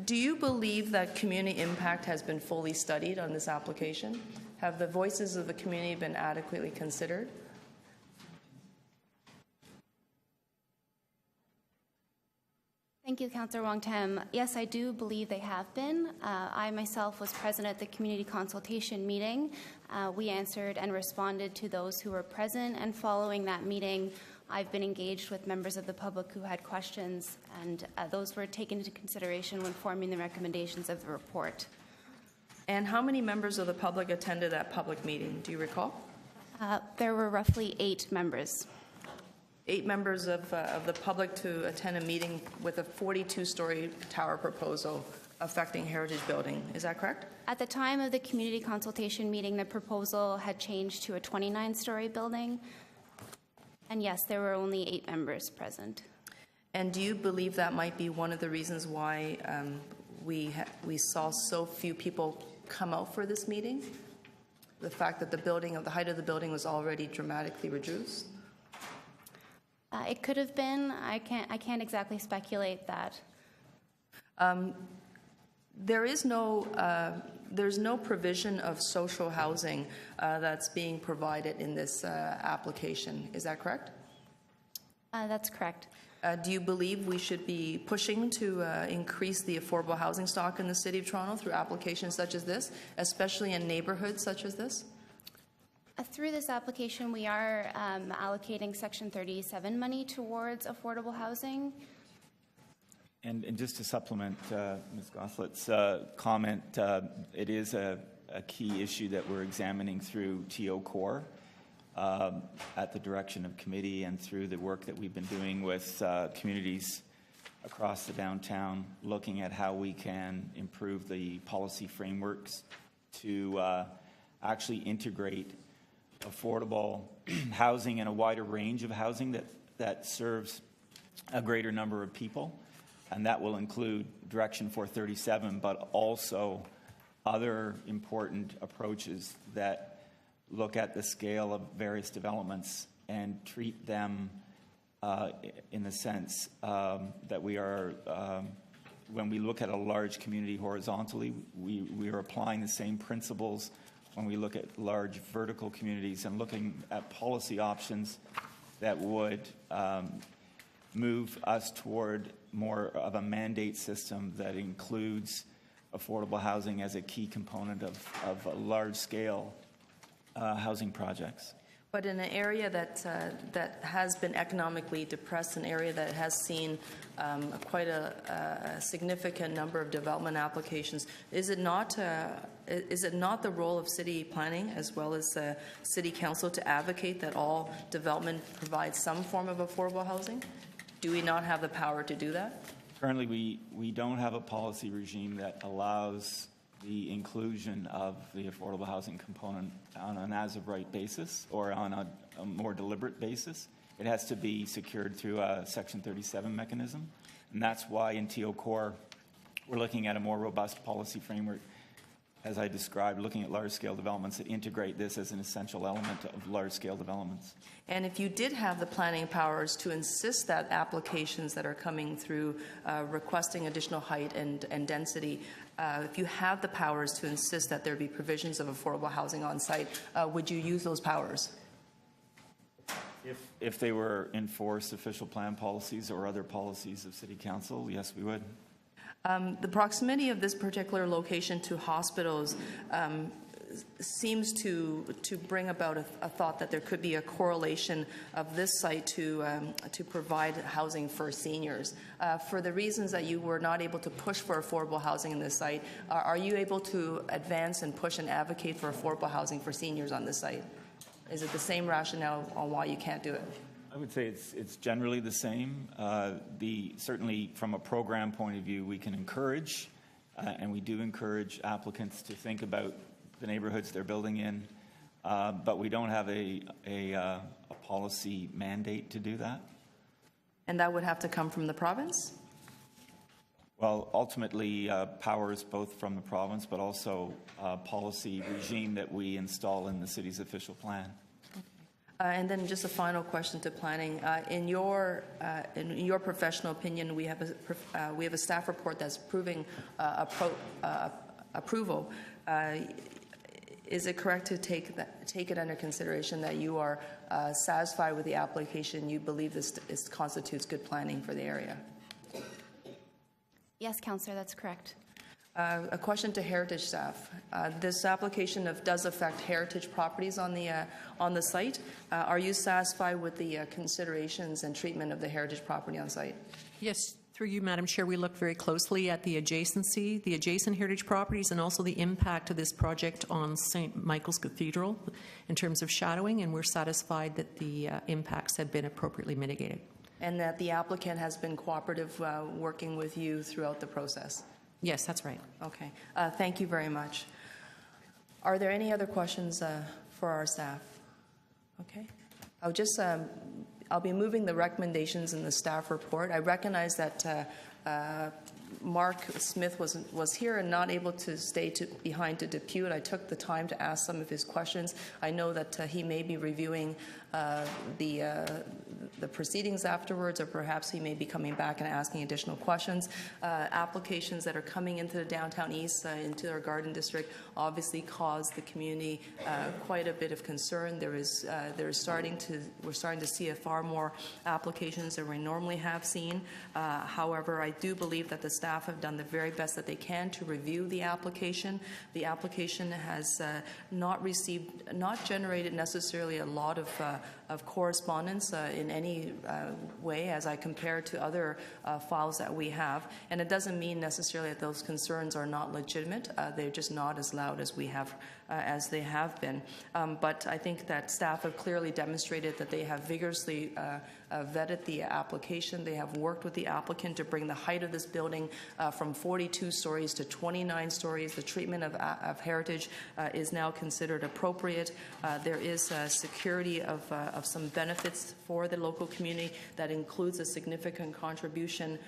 Do you believe that community impact has been fully studied on this application? Have the voices of the community been adequately considered? Thank you, Councillor Wong-Tam. Yes, I do believe they have been. I myself was present at the community consultation meeting. We answered and responded to those who were present, and following that meeting, I've been engaged with members of the public who had questions, and those were taken into consideration when forming the recommendations of the report. And how many members of the public attended that public meeting? Do you recall? There were roughly 8 members. 8 members of the public to attend a meeting with a 42-story tower proposal affecting heritage building. Is that correct? At the time of the community consultation meeting, the proposal had changed to a 29-story building. And yes, there were only 8 members present. And do you believe that might be one of the reasons why we saw so few people come out for this meeting? The fact that the height of the building was already dramatically reduced? It could have been. I can't exactly speculate that. There's no provision of social housing that's being provided in this application. Is that correct? That's correct. Do you believe we should be pushing to increase the affordable housing stock in the City of Toronto through applications such as this, especially in neighborhoods such as this? Through this application, we are allocating Section 37 money towards affordable housing. And just to supplement Ms. Goslett's comment, it is a key issue that we're examining through TO Core. at the direction of committee and through the work that we've been doing with communities across the downtown, looking at how we can improve the policy frameworks to actually integrate affordable housing and a wider range of housing that serves a greater number of people. And that will include Direction 437, but also other important approaches that look at the scale of various developments and treat them in the sense that we are, when we look at a large community horizontally, we are applying the same principles when we look at large vertical communities and looking at policy options that would move us toward more of a mandate system that includes affordable housing as a key component of large-scale housing projects. But in an area that has been economically depressed, an area that has seen quite a significant number of development applications, is it not the role of city planning as well as city council to advocate that all development provides some form of affordable housing? Do we not have the power to do that? Currently, we don't have a policy regime that allows the inclusion of the affordable housing component on an as-of-right basis or on a more deliberate basis. It has to be secured through a Section 37 mechanism. And that's why in TO Core, we're looking at a more robust policy framework, as I described, looking at large-scale developments that integrate this as an essential element of large-scale developments. And if you did have the planning powers to insist that applications that are coming through requesting additional height and density, if you have the powers to insist that there be provisions of affordable housing on site, would you use those powers? If they were enforced official plan policies or other policies of City Council, yes, we would. The proximity of this particular location to hospitals seems to bring about a thought that there could be a correlation of this site to provide housing for seniors. For the reasons that you were not able to push for affordable housing in this site, are you able to advance and push and advocate for affordable housing for seniors on this site? Is it the same rationale on why you can't do it? I would say it's generally the same. Certainly from a program point of view, we can encourage, and we do encourage applicants to think about the neighborhoods they're building in, but we don't have a policy mandate to do that. And that would have to come from the province? Well, ultimately, powers both from the province, but also policy regime that we install in the city's official plan. And then just a final question to planning. In your professional opinion, we have a staff report that's proving approval. Is it correct to take it under consideration that you are satisfied with the application? You believe this constitutes good planning for the area? Yes, Councillor, that's correct. A question to heritage staff. This application does affect heritage properties on the site. Are you satisfied with the considerations and treatment of the heritage property on site? Yes, through you, Madam Chair, we looked very closely at the adjacency, the adjacent heritage properties, and also the impact of this project on St. Michael's Cathedral in terms of shadowing, and we're satisfied that the impacts have been appropriately mitigated. And that the applicant has been cooperative working with you throughout the process? Yes, that's right. Okay. Thank you very much. Are there any other questions for our staff? Okay. I'll be moving the recommendations in the staff report. I recognize that Mark Smith was here and not able to stay behind to depute. I took the time to ask some of his questions. I know that he may be reviewing the proceedings afterwards, or perhaps he may be coming back and asking additional questions. Applications that are coming into the downtown east, into our garden district, obviously cause the community quite a bit of concern. We're starting to see far more applications than we normally have seen. However, I do believe that the staff have done the very best that they can to review the application. The application has not generated necessarily a lot of correspondence in any way as I compare to other files that we have. And it doesn't mean necessarily that those concerns are not legitimate. They're just not as loud as we have, as they have been. But I think that staff have clearly demonstrated that they have vigorously vetted the application. They have worked with the applicant to bring the height of this building from 42 stories to 29 stories. The treatment of heritage is now considered appropriate. There is security of some benefits for the local community that includes a significant contribution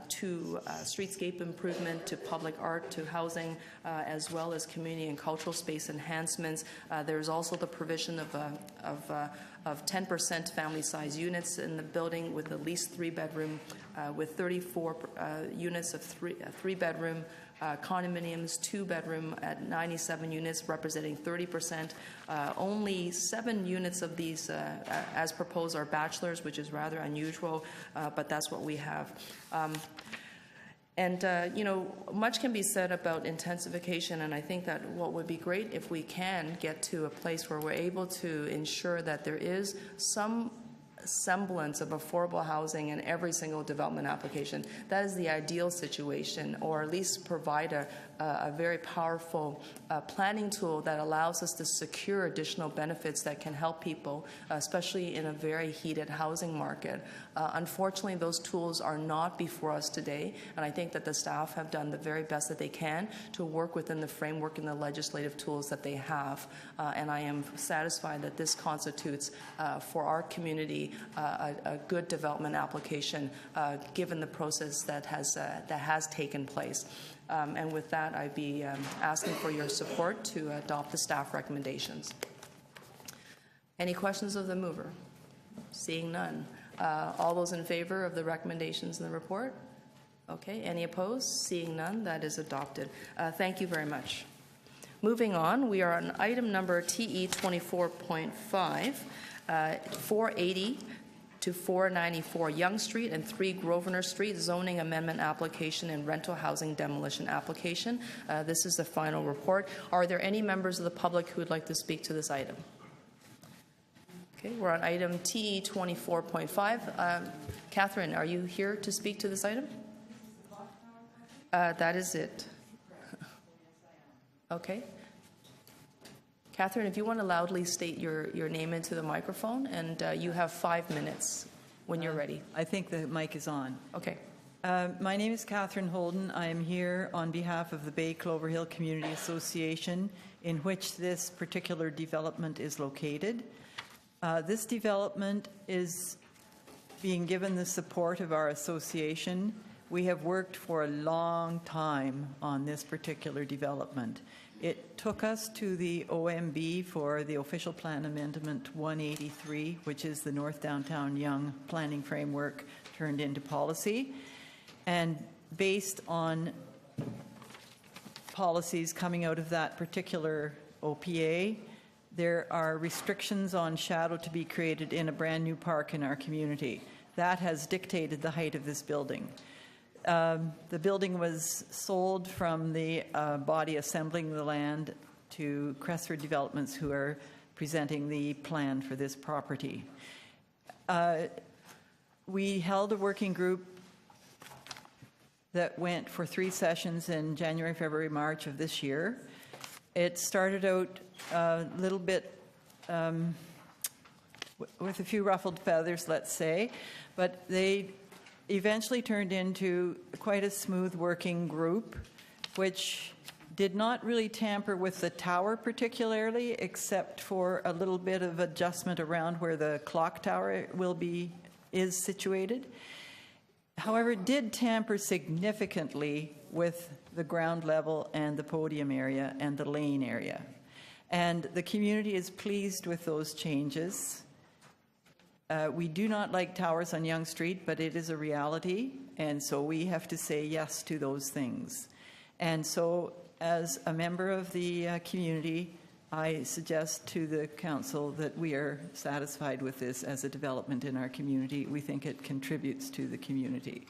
to streetscape improvement, to public art, to housing, as well as community and cultural space enhancements. There's also the provision of 10% family-size units in the building with at least 3-bedroom, with 34 units of three-bedroom condominiums, 2-bedroom at 97 units, representing 30%. Only 7 units of these, as proposed, are bachelors, which is rather unusual, but that's what we have. You know, much can be said about intensification, and I think that what would be great if we can get to a place where we're able to ensure that there is some semblance of affordable housing in every single development application. That is the ideal situation, or at least provide a very powerful planning tool that allows us to secure additional benefits that can help people, especially in a very heated housing market. Unfortunately, those tools are not before us today, and I think that the staff have done the very best that they can to work within the framework and the legislative tools that they have. And I am satisfied that this constitutes, for our community, a good development application, given the process that has taken place. And with that, I'd be asking for your support to adopt the staff recommendations. Any questions of the mover? Seeing none. All those in favor of the recommendations in the report? Okay. Any opposed? Seeing none, that is adopted. Thank you very much. Moving on, we are on item number TE 24.5, 480 to 494 Yonge Street and 3 Grosvenor Street zoning amendment application and rental housing demolition application. This is the final report. Are there any members of the public who would like to speak to this item? Okay, we're on item TE 24.5. Catherine, are you here to speak to this item? That is it. Okay. Catherine, if you want to loudly state your name into the microphone, and you have 5 minutes when you're ready. I think the mic is on. Okay. My name is Catherine Holden. I am here on behalf of the Bay Clover Hill Community Association, in which this particular development is located. This development is being given the support of our association. We have worked for a long time on this particular development. It took us to the OMB for the Official Plan Amendment 183, which is the North Downtown Yonge Planning Framework turned into policy. And based on policies coming out of that particular OPA, there are restrictions on shadow to be created in a brand new park in our community. That has dictated the height of this building. The building was sold from the body assembling the land to Crestford Developments, who are presenting the plan for this property. We held a working group that went for 3 sessions in January, February, March of this year. It started out a little bit with a few ruffled feathers, let's say, but they eventually turned into quite a smooth working group, which did not really tamper with the tower particularly, except for a little bit of adjustment around where the clock tower is situated. However, it did tamper significantly with the ground level and the podium area and the lane area. And the community is pleased with those changes. We do not like towers on Yonge Street, but it is a reality, and so we have to say yes to those things. And so, as a member of the community, I suggest to the council that we are satisfied with this as a development in our community. We think it contributes to the community.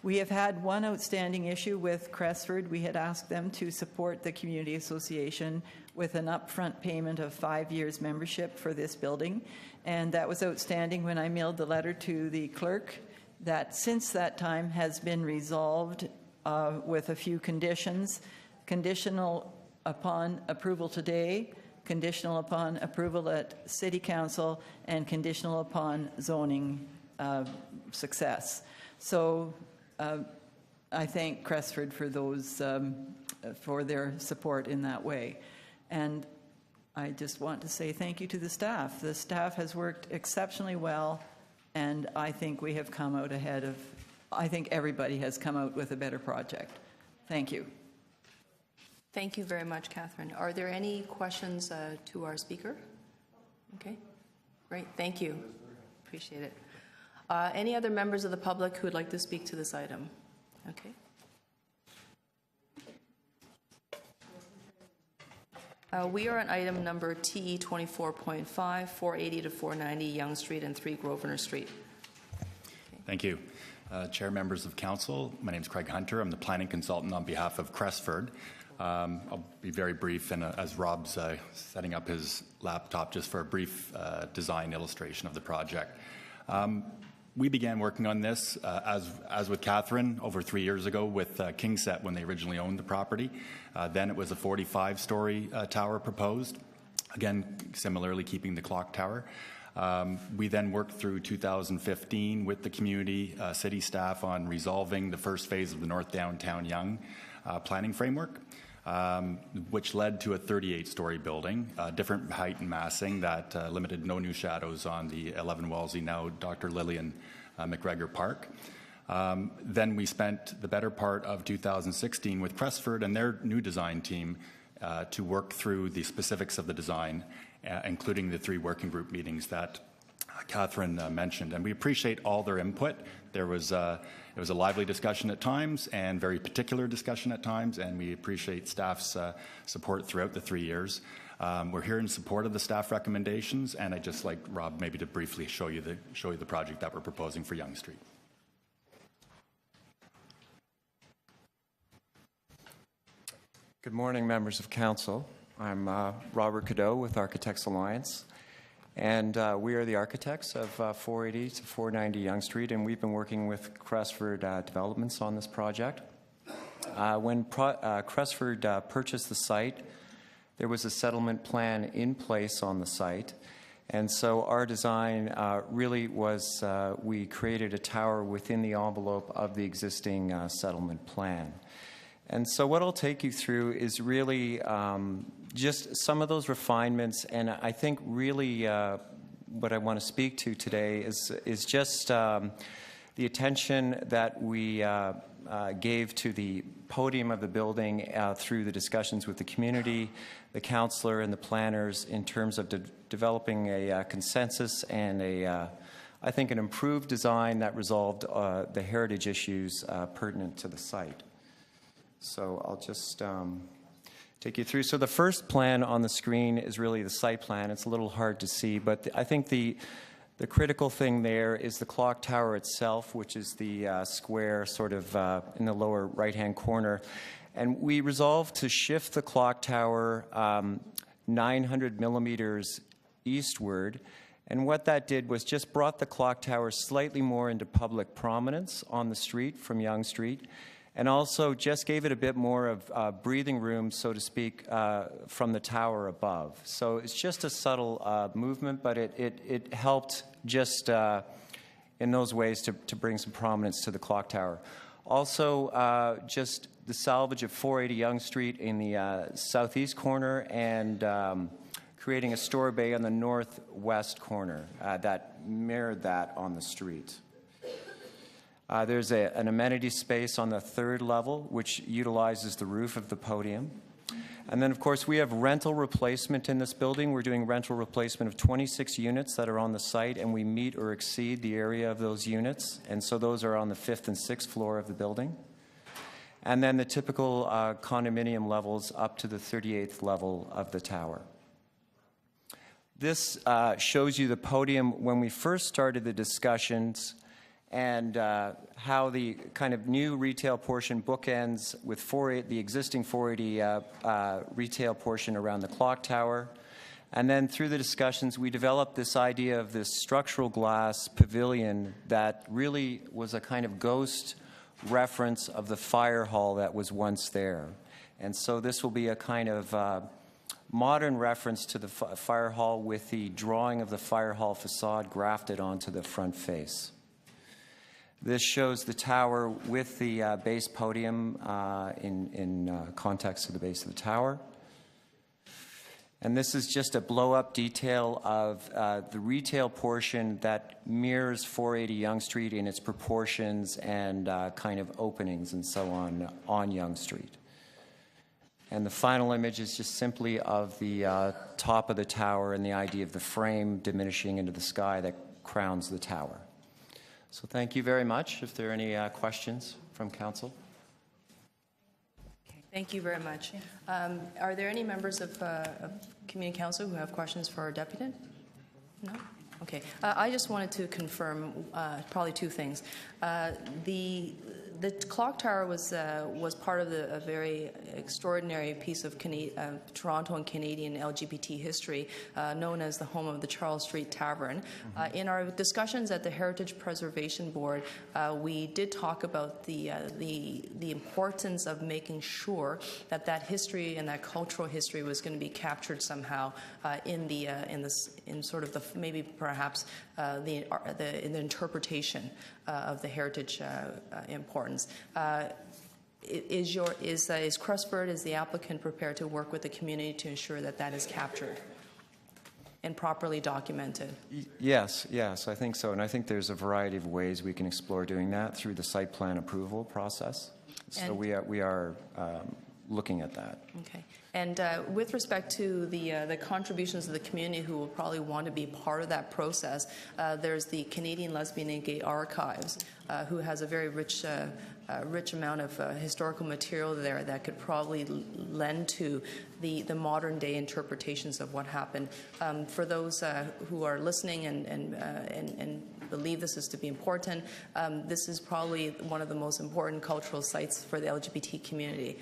We have had one outstanding issue with Crestford. We had asked them to support the community association with an upfront payment of 5 years membership for this building, and that was outstanding when I mailed the letter to the clerk. That since that time has been resolved with a few conditions, conditional upon approval today, conditional upon approval at City Council, and conditional upon zoning success. So I thank Crestford for those, for their support in that way. And I just want to say thank you to the staff. The staff has worked exceptionally well, and I think we have come out ahead of, I think everybody has come out with a better project. Thank you. Thank you very much, Catherine. Are there any questions to our speaker? Okay, great, thank you. Appreciate it. Any other members of the public who would like to speak to this item? Okay. We are on item number TE 24.5, 480 to 490 Yonge Street and 3 Grosvenor Street. Okay. Thank you. Chair, members of council, my name is Craig Hunter. I'm the planning consultant on behalf of Crestford. I'll be very brief, and as Rob's setting up his laptop, just for a brief design illustration of the project. We began working on this, as with Catherine, over 3 years ago with Kingset when they originally owned the property. Then it was a 45-story tower proposed, again, similarly keeping the clock tower. We then worked through 2015 with the community, city staff on resolving the first phase of the North Downtown Yonge planning framework, which led to a 38-story building, different height and massing that limited no new shadows on the 11 Wellesley, now Dr. Lillian McGregor Park. Then we spent the better part of 2016 with Crestford and their new design team to work through the specifics of the design, including the 3 working group meetings that Catherine mentioned. And we appreciate all their input. It was a lively discussion at times and very particular discussion at times, and we appreciate staff's support throughout the 3 years. We're here in support of the staff recommendations, and I'd just like Rob maybe to briefly show you the project that we're proposing for Yonge Street. Good morning, members of council. I'm Robert Cadeau with Architects Alliance, and we are the architects of 480 to 490 Yonge Street, and we've been working with Crestford Developments on this project. When Crestford purchased the site, there was a settlement plan in place on the site, and so our design really was we created a tower within the envelope of the existing settlement plan. And so what I'll take you through is really just some of those refinements, and I think really what I want to speak to today is just the attention that we gave to the podium of the building through the discussions with the community, the councillor, and the planners in terms of developing a consensus and I think an improved design that resolved the heritage issues pertinent to the site. So I'll just take you through. So the first plan on the screen is really the site plan. It's a little hard to see, but I think the critical thing there is the clock tower itself, which is the square sort of in the lower right-hand corner. And we resolved to shift the clock tower 900 millimeters eastward. And what that did was just brought the clock tower slightly more into public prominence on the street from Yonge Street, and also just gave it a bit more of breathing room, so to speak, from the tower above. So it's just a subtle movement, but it helped just in those ways to bring some prominence to the clock tower. Also, just the salvage of 480 Yonge Street in the southeast corner, and creating a store bay on the northwest corner that mirrored that on the street. There's an amenity space on the 3rd level, which utilizes the roof of the podium. And then, of course, we have rental replacement in this building. We're doing rental replacement of 26 units that are on the site, and we meet or exceed the area of those units. And so those are on the 5th and 6th floor of the building. And then the typical condominium levels up to the 38th level of the tower. This shows you the podium when we first started the discussions, and how the kind of new retail portion bookends with the existing 480 retail portion around the clock tower. And then through the discussions, we developed this idea of this structural glass pavilion that really was a kind of ghost reference of the fire hall that was once there. And so this will be a kind of modern reference to the fire hall with the drawing of the fire hall facade grafted onto the front face. This shows the tower with the base podium in context to the base of the tower. And this is just a blow-up detail of the retail portion that mirrors 480 Yonge Street in its proportions and kind of openings and so on Yonge Street. And the final image is just simply of the top of the tower and the idea of the frame diminishing into the sky that crowns the tower. So thank you very much. If there are any questions from council. Okay, thank you very much. Are there any members of Community Council who have questions for our deputant? No? Okay. I just wanted to confirm probably two things. The clock tower was part of a very extraordinary piece of Toronto and Canadian LGBT history, known as the home of the Charles Street Tavern. In our discussions at the Heritage Preservation Board, we did talk about the importance of making sure that that history and that cultural history was going to be captured somehow in sort of the maybe perhaps in the interpretation of the heritage importance. Is Crestford, is the applicant prepared to work with the community to ensure that that is captured and properly documented? Yes, I think so. And I think there's a variety of ways we can explore doing that through the site plan approval process. So we are looking at that. Okay. And with respect to the contributions of the community who will probably want to be part of that process, there's the Canadian Lesbian and Gay Archives, who has a very rich amount of historical material there that could probably lend to the modern day interpretations of what happened. For those who are listening and believe this is to be important, this is probably one of the most important cultural sites for the LGBT community.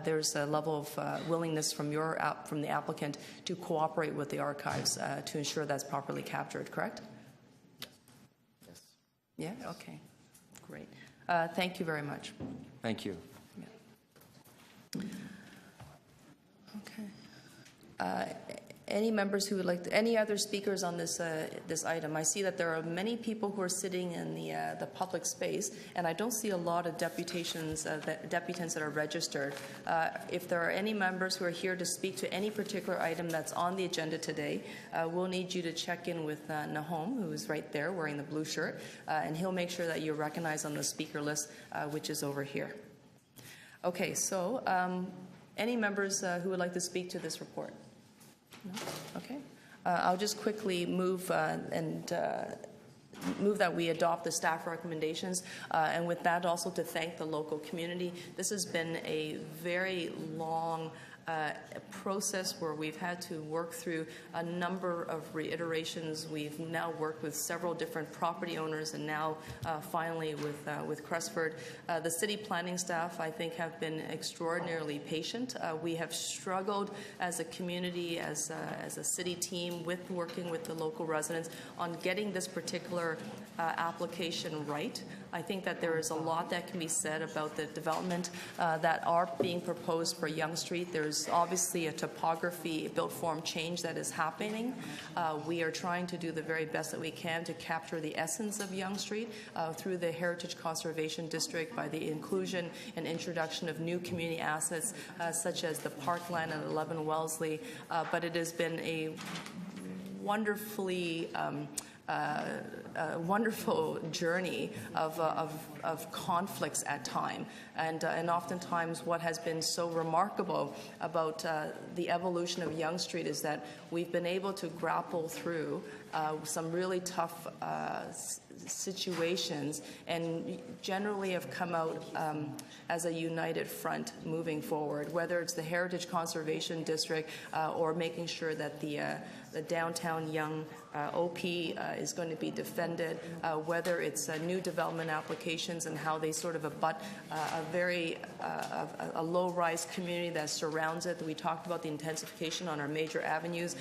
There's a level of willingness from the applicant to cooperate with the archives to ensure that's properly captured, correct? Yes. Yeah? Okay. Great. Thank you very much. Thank you. Yeah. Okay. Any members who would like any other speakers on this item? I see that there are many people who are sitting in the public space, and I don't see a lot of deputants that are registered. If there are any members who are here to speak to any particular item that's on the agenda today, we'll need you to check in with Nahom, who is right there wearing the blue shirt, and he'll make sure that you're recognized on the speaker list, which is over here. Okay, so any members who would like to speak to this report? No? Okay. I'll just quickly move move that we adopt the staff recommendations, and with that also to thank the local community. This has been a very long process where we've had to work through a number of reiterations. We've now worked with several different property owners, and now finally with Crestford. The city planning staff, I think, have been extraordinarily patient. We have struggled as a community, as a city team, with working with the local residents on getting this particular application right. I think that there is a lot that can be said about the development that are being proposed for Yonge Street. There's obviously a topography built form change that is happening. We are trying to do the very best that we can to capture the essence of Yonge Street through the Heritage Conservation District by the inclusion and introduction of new community assets such as the parkland at 11 Wellesley. But it has been a wonderfully a wonderful journey of conflicts at time, and oftentimes what has been so remarkable about the evolution of Yonge Street is that we've been able to grapple through some really tough situations and generally have come out as a united front moving forward, whether it's the Heritage Conservation District or making sure that the downtown Yonge OP is going to be defended, whether it's new development applications and how they sort of abut a low-rise community that surrounds it. We talked about the intensification on our major avenues.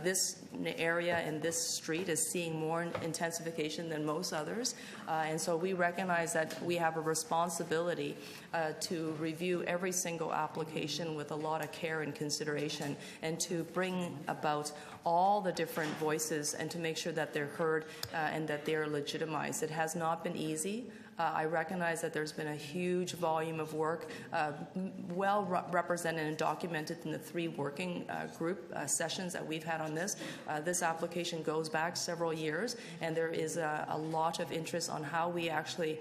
This area and this street is seeing more intensification than most others, and so we recognize that we have a responsibility to review every single application with a lot of care and consideration, and to bring about all the different voices and to make sure that they're heard and that they're legitimized. It has not been easy. I recognize that there's been a huge volume of work, well represented and documented in the 3 working group sessions that we've had on this. This application goes back several years, and there is a lot of interest on how we actually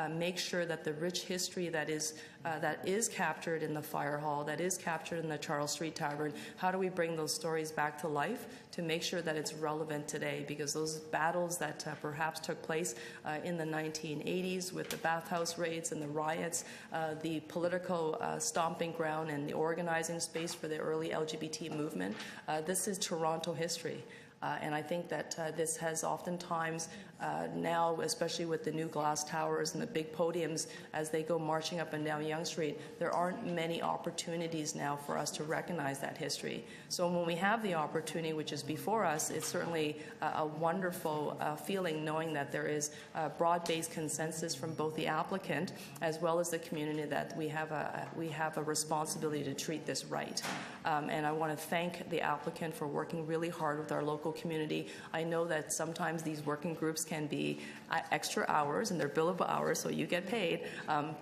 make sure that the rich history that is captured in the fire hall, that is captured in the Charles Street Tavern, how do we bring those stories back to life to make sure that it's relevant today? Because those battles that perhaps took place in the 1980s with the bathhouse raids and the riots, the political stomping ground and the organizing space for the early LGBT movement, this is Toronto history. And I think that this has oftentimes now, especially with the new glass towers and the big podiums as they go marching up and down Yonge Street, there aren't many opportunities now for us to recognize that history. So when we have the opportunity, which is before us, it's certainly a wonderful feeling knowing that there is a broad-based consensus from both the applicant as well as the community that we have a responsibility to treat this right. And I want to thank the applicant for working really hard with our local community. I know that sometimes these working groups can be extra hours, and they're billable hours, so you get paid.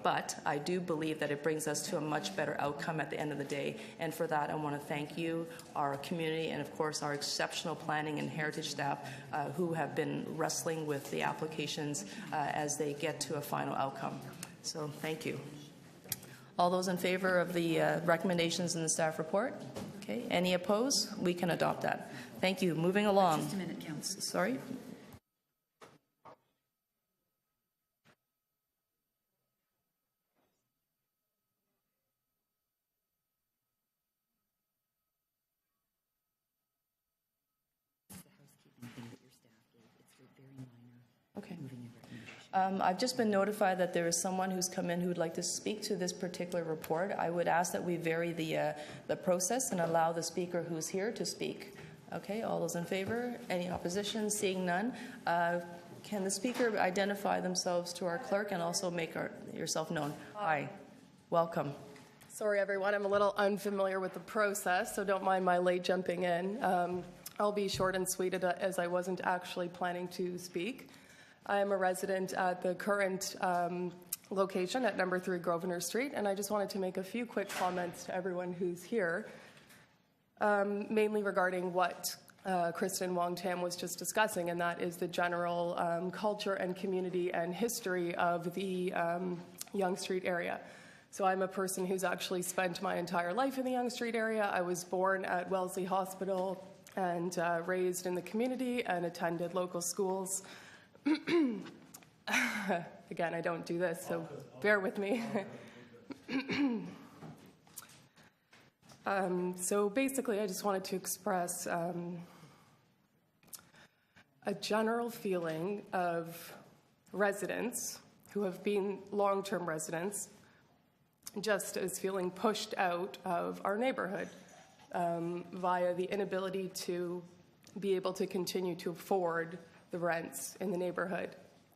But I do believe that it brings us to a much better outcome at the end of the day. And for that, I want to thank you, our community, and of course our exceptional planning and heritage staff who have been wrestling with the applications as they get to a final outcome. So thank you. All those in favor of the recommendations in the staff report? Okay. Any opposed? We can adopt that. Thank you. Moving along. Just a minute, Council. Sorry. Okay. I've just been notified that there is someone who's come in who would like to speak to this particular report. I would ask that we vary the process and allow the speaker who's here to speak. Okay, all those in favor? Any opposition? Seeing none. Can the speaker identify themselves to our clerk and also make yourself known? Hi. Welcome. Sorry, everyone. I'm a little unfamiliar with the process, so don't mind my late jumping in. I'll be short and sweet as I wasn't actually planning to speak. I am a resident at the current location at number 3 Grosvenor Street, and I just wanted to make a few quick comments to everyone who's here, mainly regarding what Kristen Wong-Tam was just discussing, and that is the general culture and community and history of the Yonge Street area. So I'm a person who's actually spent my entire life in the Yonge Street area. I was born at Wellesley Hospital and raised in the community and attended local schools. Again, I don't do this, so bear with me. So basically, I just wanted to express a general feeling of residents who have been long-term residents just as feeling pushed out of our neighborhood via the inability to be able to continue to afford the rents in the neighborhood.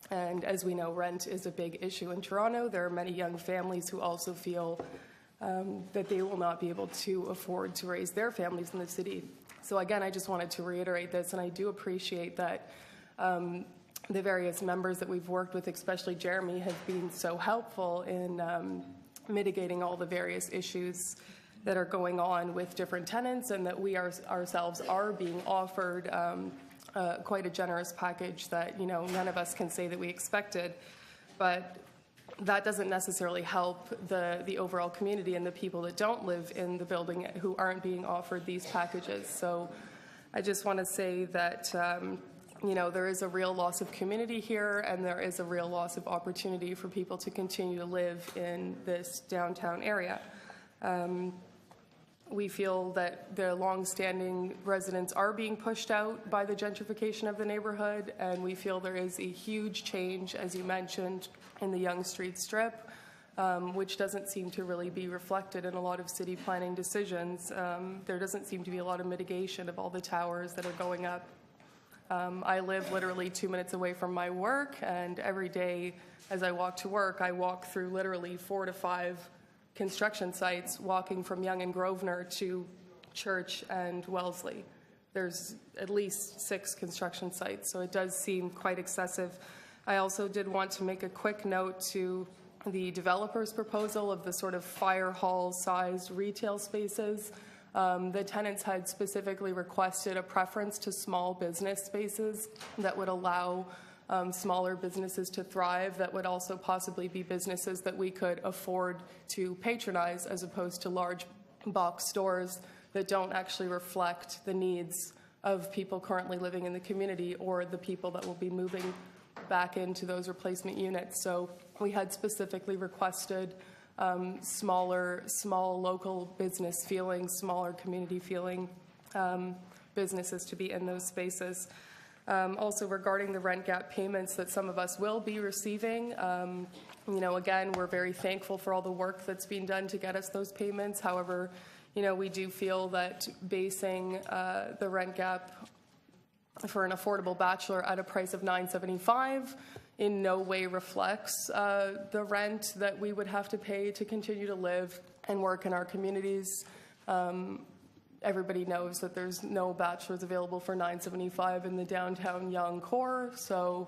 And as we know, rent is a big issue in Toronto. There are many young families who also feel that they will not be able to afford to raise their families in the city. So again, I just wanted to reiterate this, and I do appreciate that the various members that we've worked with, especially Jeremy, have been so helpful in mitigating all the various issues that are going on with different tenants, and that we ourselves are being offered quite a generous package that, you know, none of us can say that we expected, but that doesn't necessarily help the overall community and the people that don't live in the building who aren't being offered these packages. So I just want to say that, you know, there is a real loss of community here, and there is a real loss of opportunity for people to continue to live in this downtown area. We feel that the long-standing residents are being pushed out by the gentrification of the neighborhood, and we feel there is a huge change, as you mentioned, in the Yonge Street Strip, which doesn't seem to really be reflected in a lot of city planning decisions. There doesn't seem to be a lot of mitigation of all the towers that are going up. I live literally 2 minutes away from my work, and every day as I walk to work, I walk through literally 4 to 5 construction sites, walking from Yonge and Grosvenor to Church and Wellesley. There's at least 6 construction sites, so it does seem quite excessive. I also did want to make a quick note to the developer's proposal of the sort of fire hall-sized retail spaces. The tenants had specifically requested a preference to small business spaces that would allow smaller businesses to thrive, that would also possibly be businesses that we could afford to patronize, as opposed to large box stores that don't actually reflect the needs of people currently living in the community or the people that will be moving back into those replacement units. So we had specifically requested small local business feeling, smaller community feeling businesses to be in those spaces. Also regarding the rent gap payments that some of us will be receiving, again, we're very thankful for all the work that's being done to get us those payments. However, we do feel that basing the rent gap for an affordable bachelor at a price of $975 in no way reflects the rent that we would have to pay to continue to live and work in our communities. Everybody knows that there's no bachelors available for $975 in the downtown Yonge core. So,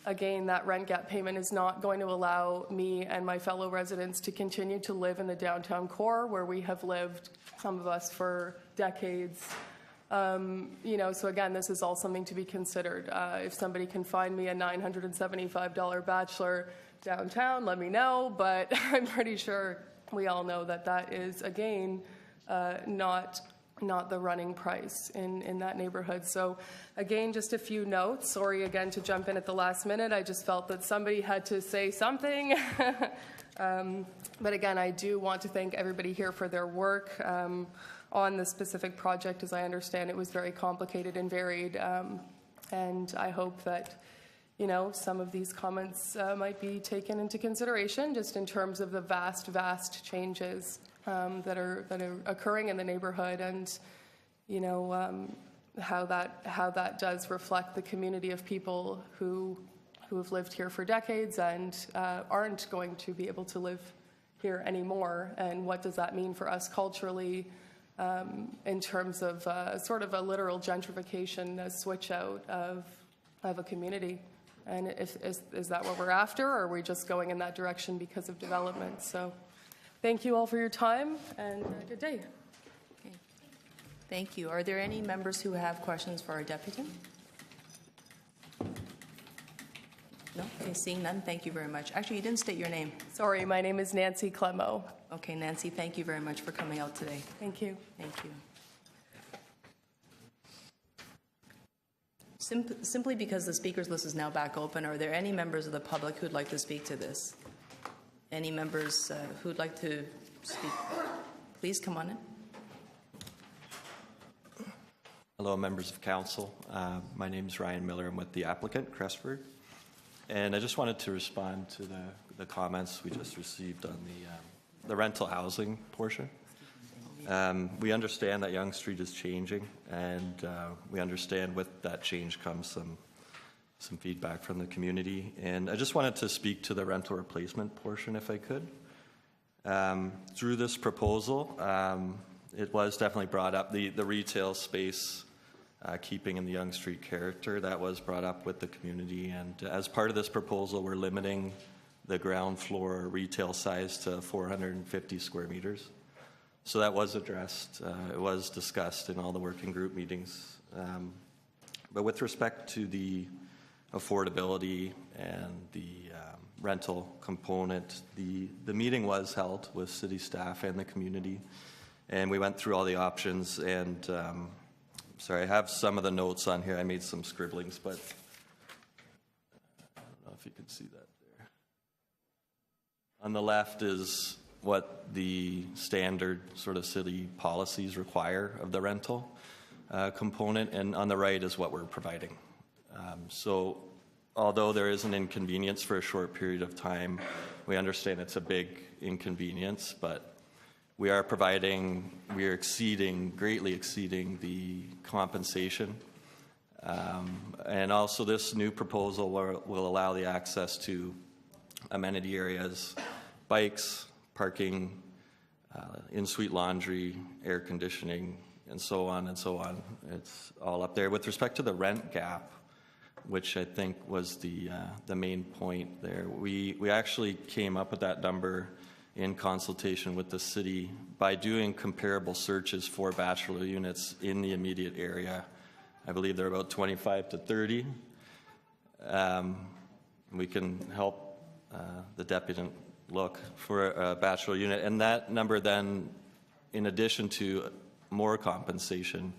again, that rent gap payment is not going to allow me and my fellow residents to continue to live in the downtown core where we have lived, some of us, for decades. So again, this is all something to be considered. If somebody can find me a $975 bachelor downtown, let me know. But I'm pretty sure we all know that that is, again, not the running price in that neighborhood. So again, just a few notes. Sorry again to jump in at the last minute. I just felt that somebody had to say something. But again, I do want to thank everybody here for their work on the specific project. As I understand, it was very complicated and varied. And I hope that some of these comments might be taken into consideration just in terms of the vast changes that are occurring in the neighborhood, and how that does reflect the community of people who have lived here for decades and aren't going to be able to live here anymore. And what does that mean for us culturally in terms of sort of a literal gentrification, a switch out of a community? And is that what we're after, or are we just going in that direction because of development? So thank you all for your time, and good day. Okay. Thank you. Are there any members who have questions for our deputy? No? Okay, seeing none, thank you very much. Actually, you didn't state your name. Sorry, my name is Nancy Clemo. Okay, Nancy, thank you very much for coming out today. Thank you. Thank you. Simply because the speakers list is now back open, are there any members of the public who'd like to speak to this? Any members who'd like to speak? Please come on in. Hello, members of council. My name is Ryan Miller. I'm with the applicant, Crestford. And I just wanted to respond to the comments we just received on the rental housing portion. We understand that Yonge Street is changing, and we understand with that change comes some feedback from the community. And I just wanted to speak to the rental replacement portion, if I could. Through this proposal, it was definitely brought up, the retail space, keeping in the Yonge Street character, that was brought up with the community. And as part of this proposal, we're limiting the ground floor retail size to 450 square meters. So that was addressed. It was discussed in all the working group meetings. But with respect to the affordability and the rental component, the meeting was held with city staff and the community, and we went through all the options. And sorry, I have some of the notes on here. I made some scribblings, but I don't know if you can see that there. On the left is what the standard sort of city policies require of the rental component, and on the right is what we're providing. So although there is an inconvenience for a short period of time, we understand it's a big inconvenience, but we are providing, we are greatly exceeding the compensation. And also this new proposal will allow the access to amenity areas, bikes, parking, in-suite laundry, air conditioning, and so on and so on. It's all up there. With respect to the rent gap, which I think was the main point there, we actually came up with that number in consultation with the city by doing comparable searches for bachelor units in the immediate area. I believe they're about 25 to 30. We can help the deputant look for a bachelor unit, and that number then, in addition to more compensation,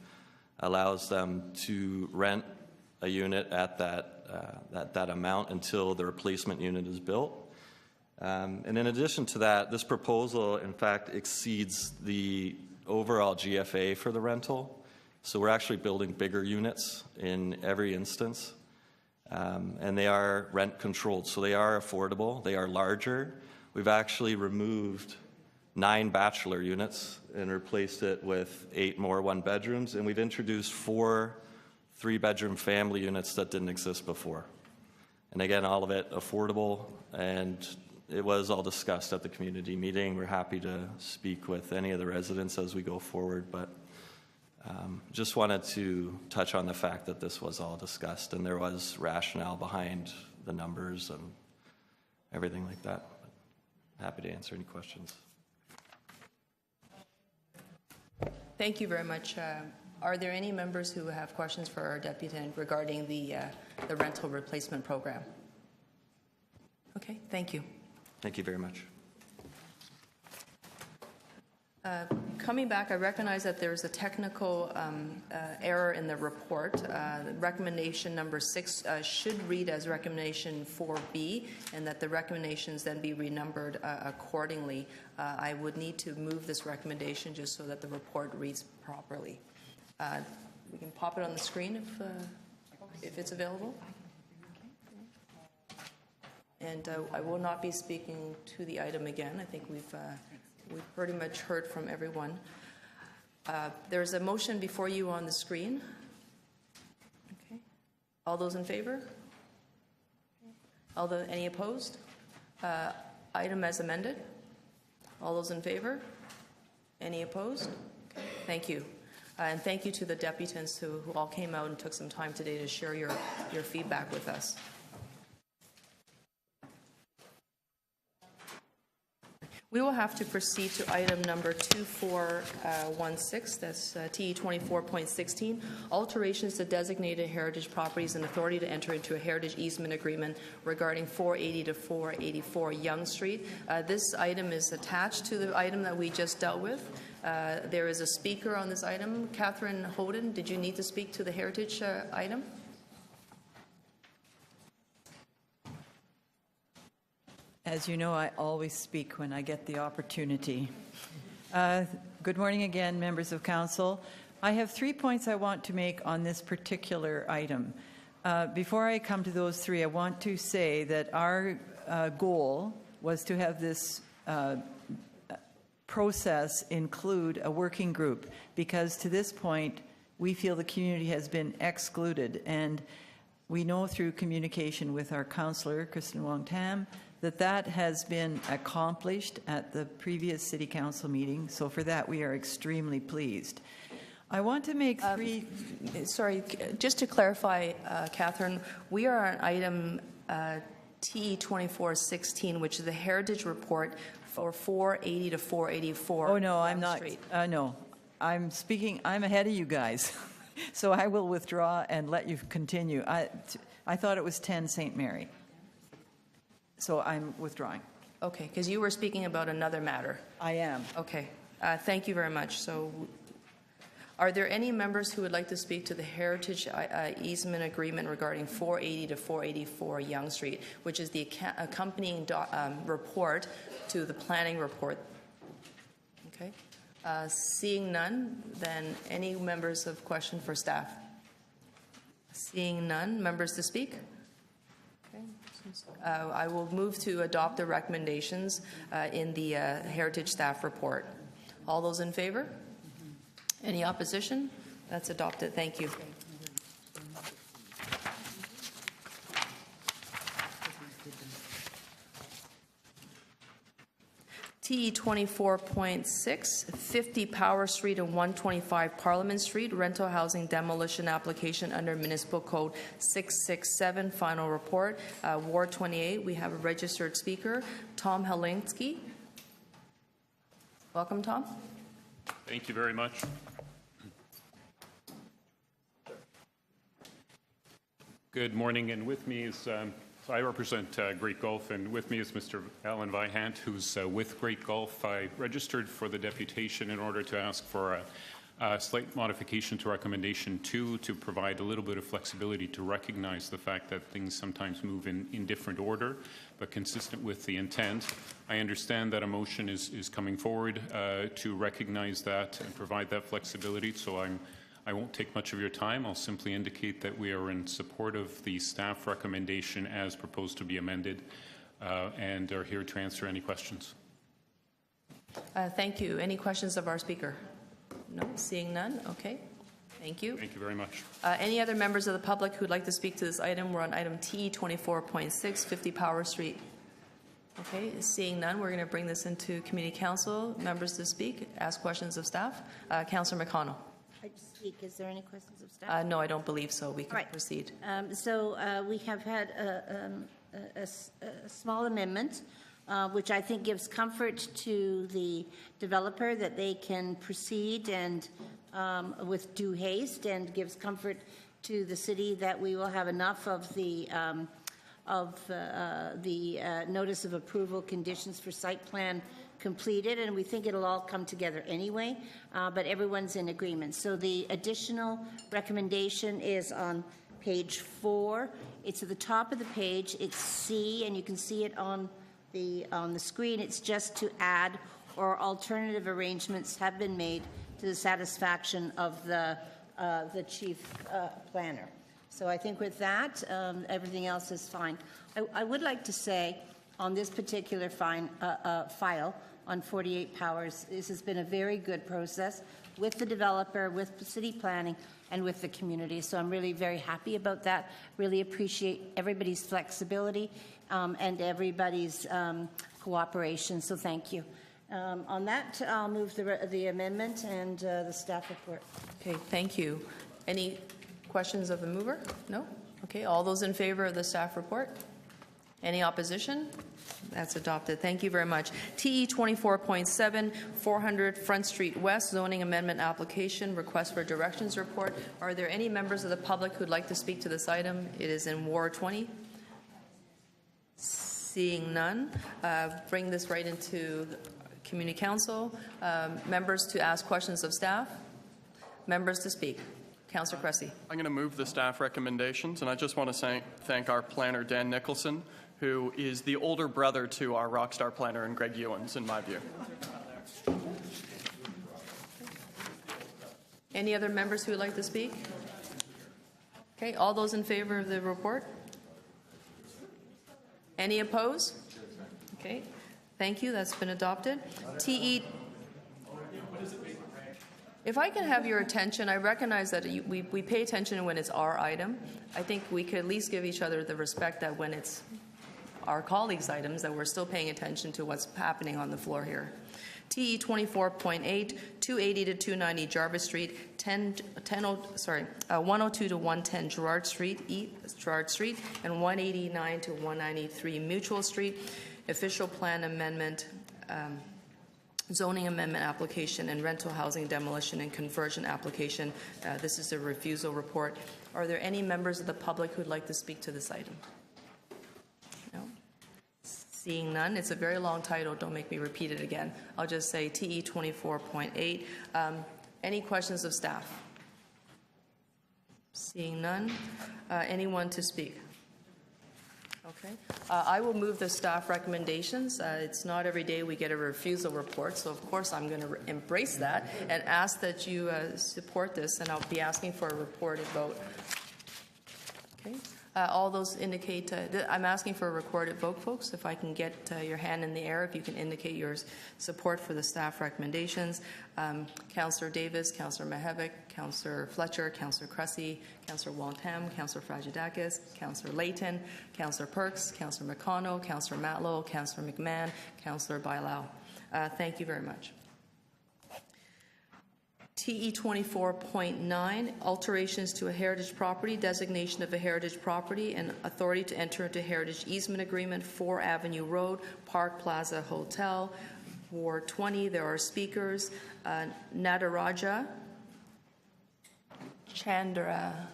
allows them to rent a unit at that amount until the replacement unit is built. And in addition to that, this proposal, in fact, exceeds the overall GFA for the rental. So we're actually building bigger units in every instance. And they are rent controlled, so they are affordable. They are larger. We've actually removed 9 bachelor units and replaced it with 8 more one-bedrooms. And we've introduced 4 3-bedroom family units that didn't exist before. And again, all of it affordable, and it was all discussed at the community meeting. We're happy to speak with any of the residents as we go forward, but just wanted to touch on the fact that this was all discussed and there was rationale behind the numbers and everything like that. But happy to answer any questions. Thank you very much. Are there any members who have questions for our deputant regarding the rental replacement program? Okay, thank you. Thank you very much. Coming back, I recognize that there's a technical error in the report. Recommendation number 6 should read as recommendation 4B, and that the recommendations then be renumbered accordingly. I would need to move this recommendation just so that the report reads properly. We can pop it on the screen if it's available. And I will not be speaking to the item again. I think we've pretty much heard from everyone. There's a motion before you on the screen. Okay. All those in favor? Any opposed? Item as amended. All those in favor? Any opposed? Okay. Thank you. And thank you to the deputants who all came out and took some time today to share your feedback with us. We will have to proceed to item number 2416, that's TE 24.16, alterations to designated heritage properties and authority to enter into a heritage easement agreement regarding 480 to 484 Yonge Street. This item is attached to the item that we just dealt with. There is a speaker on this item. Catherine Hoden, did you need to speak to the heritage item? As you know, I always speak when I get the opportunity. Good morning again, members of council. I have 3 points I want to make on this particular item. Before I come to those 3, I want to say that our goal was to have this process include a working group, because to this point, we feel the community has been excluded, and we know through communication with our councillor, Kristen Wong-Tam, that has been accomplished at the previous City Council meeting. So for that, we are extremely pleased. I want to make 3... Sorry, just to clarify, Catherine, we are on item TE 2416, which is the heritage report for 480 to 484. Oh, no, I'm not. No, I'm speaking, I'm ahead of you guys. So I will withdraw and let you continue. I thought it was 10 St. Mary. So I'm withdrawing. Okay, because you were speaking about another matter. I am. Okay, thank you very much. So Are there any members who would like to speak to the heritage easement agreement regarding 480 to 484 Yonge Street, which is the accompanying report to the planning report? Okay. Seeing none, then any members of question for staff? Seeing none, members to speak? Okay. I will move to adopt the recommendations in the heritage staff report. All those in favor? Any opposition? That's adopted. Thank you. TE 24.6, 50 Power Street and 125 Parliament Street, rental housing demolition application under Municipal Code 667, final report. Ward 28, we have a registered speaker, Tom Helinsky. Welcome, Tom. Thank you very much. Good morning, and with me is, so I represent Great Gulf, and with me is Mr. Alan Vihant, who's with Great Gulf. I registered for the deputation in order to ask for a slight modification to recommendation 2 to provide a little bit of flexibility to recognize the fact that things sometimes move in different order, but consistent with the intent. I understand that a motion is coming forward to recognize that and provide that flexibility, so I won't take much of your time. I'll simply indicate that we are in support of the staff recommendation as proposed to be amended and are here to answer any questions. Thank you. Any questions of our speaker? No, seeing none. Okay. Thank you. Thank you very much. Any other members of the public who'd like to speak to this item? We're on item TE 24.6, 50 Power Street. Okay, seeing none, we're going to bring this into Community Council. Members to speak, ask questions of staff. Councillor McConnell. Speak. Is there any questions of staff? No, I don't believe so. We can proceed. We have had a small amendment, which I think gives comfort to the developer that they can proceed and with due haste, and gives comfort to the city that we will have enough of the notice of approval conditions for site plan completed, and we think it'll all come together anyway, but everyone's in agreement. So the additional recommendation is on page 4. It's at the top of the page. It's C, and you can see it on the screen. It's just to add or alternative arrangements have been made to the satisfaction of the chief planner. So I think with that, everything else is fine. I would like to say on this particular file, on 48 Powers, this has been a very good process with the developer, with the city planning, and with the community. So I'm really very happy about that. Really appreciate everybody's flexibility and everybody's cooperation. So thank you. On that, I'll move the amendment and the staff report. Okay, thank you. Any questions of the mover? No? Okay, all those in favor of the staff report? Any opposition? That's adopted. Thank you very much. TE 24.7, 400 Front Street West, zoning amendment application, request for directions report. Are there any members of the public who'd like to speak to this item? It is in Ward 20. Seeing none, bring this right into Community Council. Members to ask questions of staff. Members to speak. Councillor Cressy. I'm going to move the staff recommendations, and I just want to thank our planner, Dan Nicholson, who is the older brother to our rockstar planner and Greg Ewens, in my view. Any other members who would like to speak? Okay, all those in favor of the report? Any opposed? Okay, thank you. That's been adopted. TE. If I can have your attention, I recognize that we pay attention when it's our item. I think we could at least give each other the respect that when it's our colleagues' items, that we're still paying attention to what's happening on the floor here. TE 24.8, 280 to 290 Jarvis Street, 102 to 110 Gerard Street, and 189 to 193 Mutual Street. Official plan amendment, zoning amendment application, and rental housing demolition and conversion application. This is a refusal report. Are there any members of the public who'd like to speak to this item? No? Seeing none, it's a very long title. Don't make me repeat it again. I'll just say TE 24.8. Any questions of staff? Seeing none. Anyone to speak? Okay. I will move the staff recommendations. It's not every day we get a refusal report, so of course I'm going to embrace that and ask that you support this, and I'll be asking for a recorded vote. Okay. All those indicate, I'm asking for a recorded vote, folks. If I can get your hand in the air, if you can indicate your support for the staff recommendations. Councillor Davis, Councillor Mihevc, Councillor Fletcher, Councillor Cressy, Councillor Wong-Tam, Councillor Fragidakis, Councillor Layton, Councillor Perks, Councillor McConnell, Councillor Matlow, Councillor McMahon, Councillor Bailao. Thank you very much. TE 24.9, alterations to a heritage property, designation of a heritage property, and authority to enter into heritage easement agreement, 4 Avenue Road, Park Plaza Hotel. Ward 20, there are speakers. Nataraja Chandra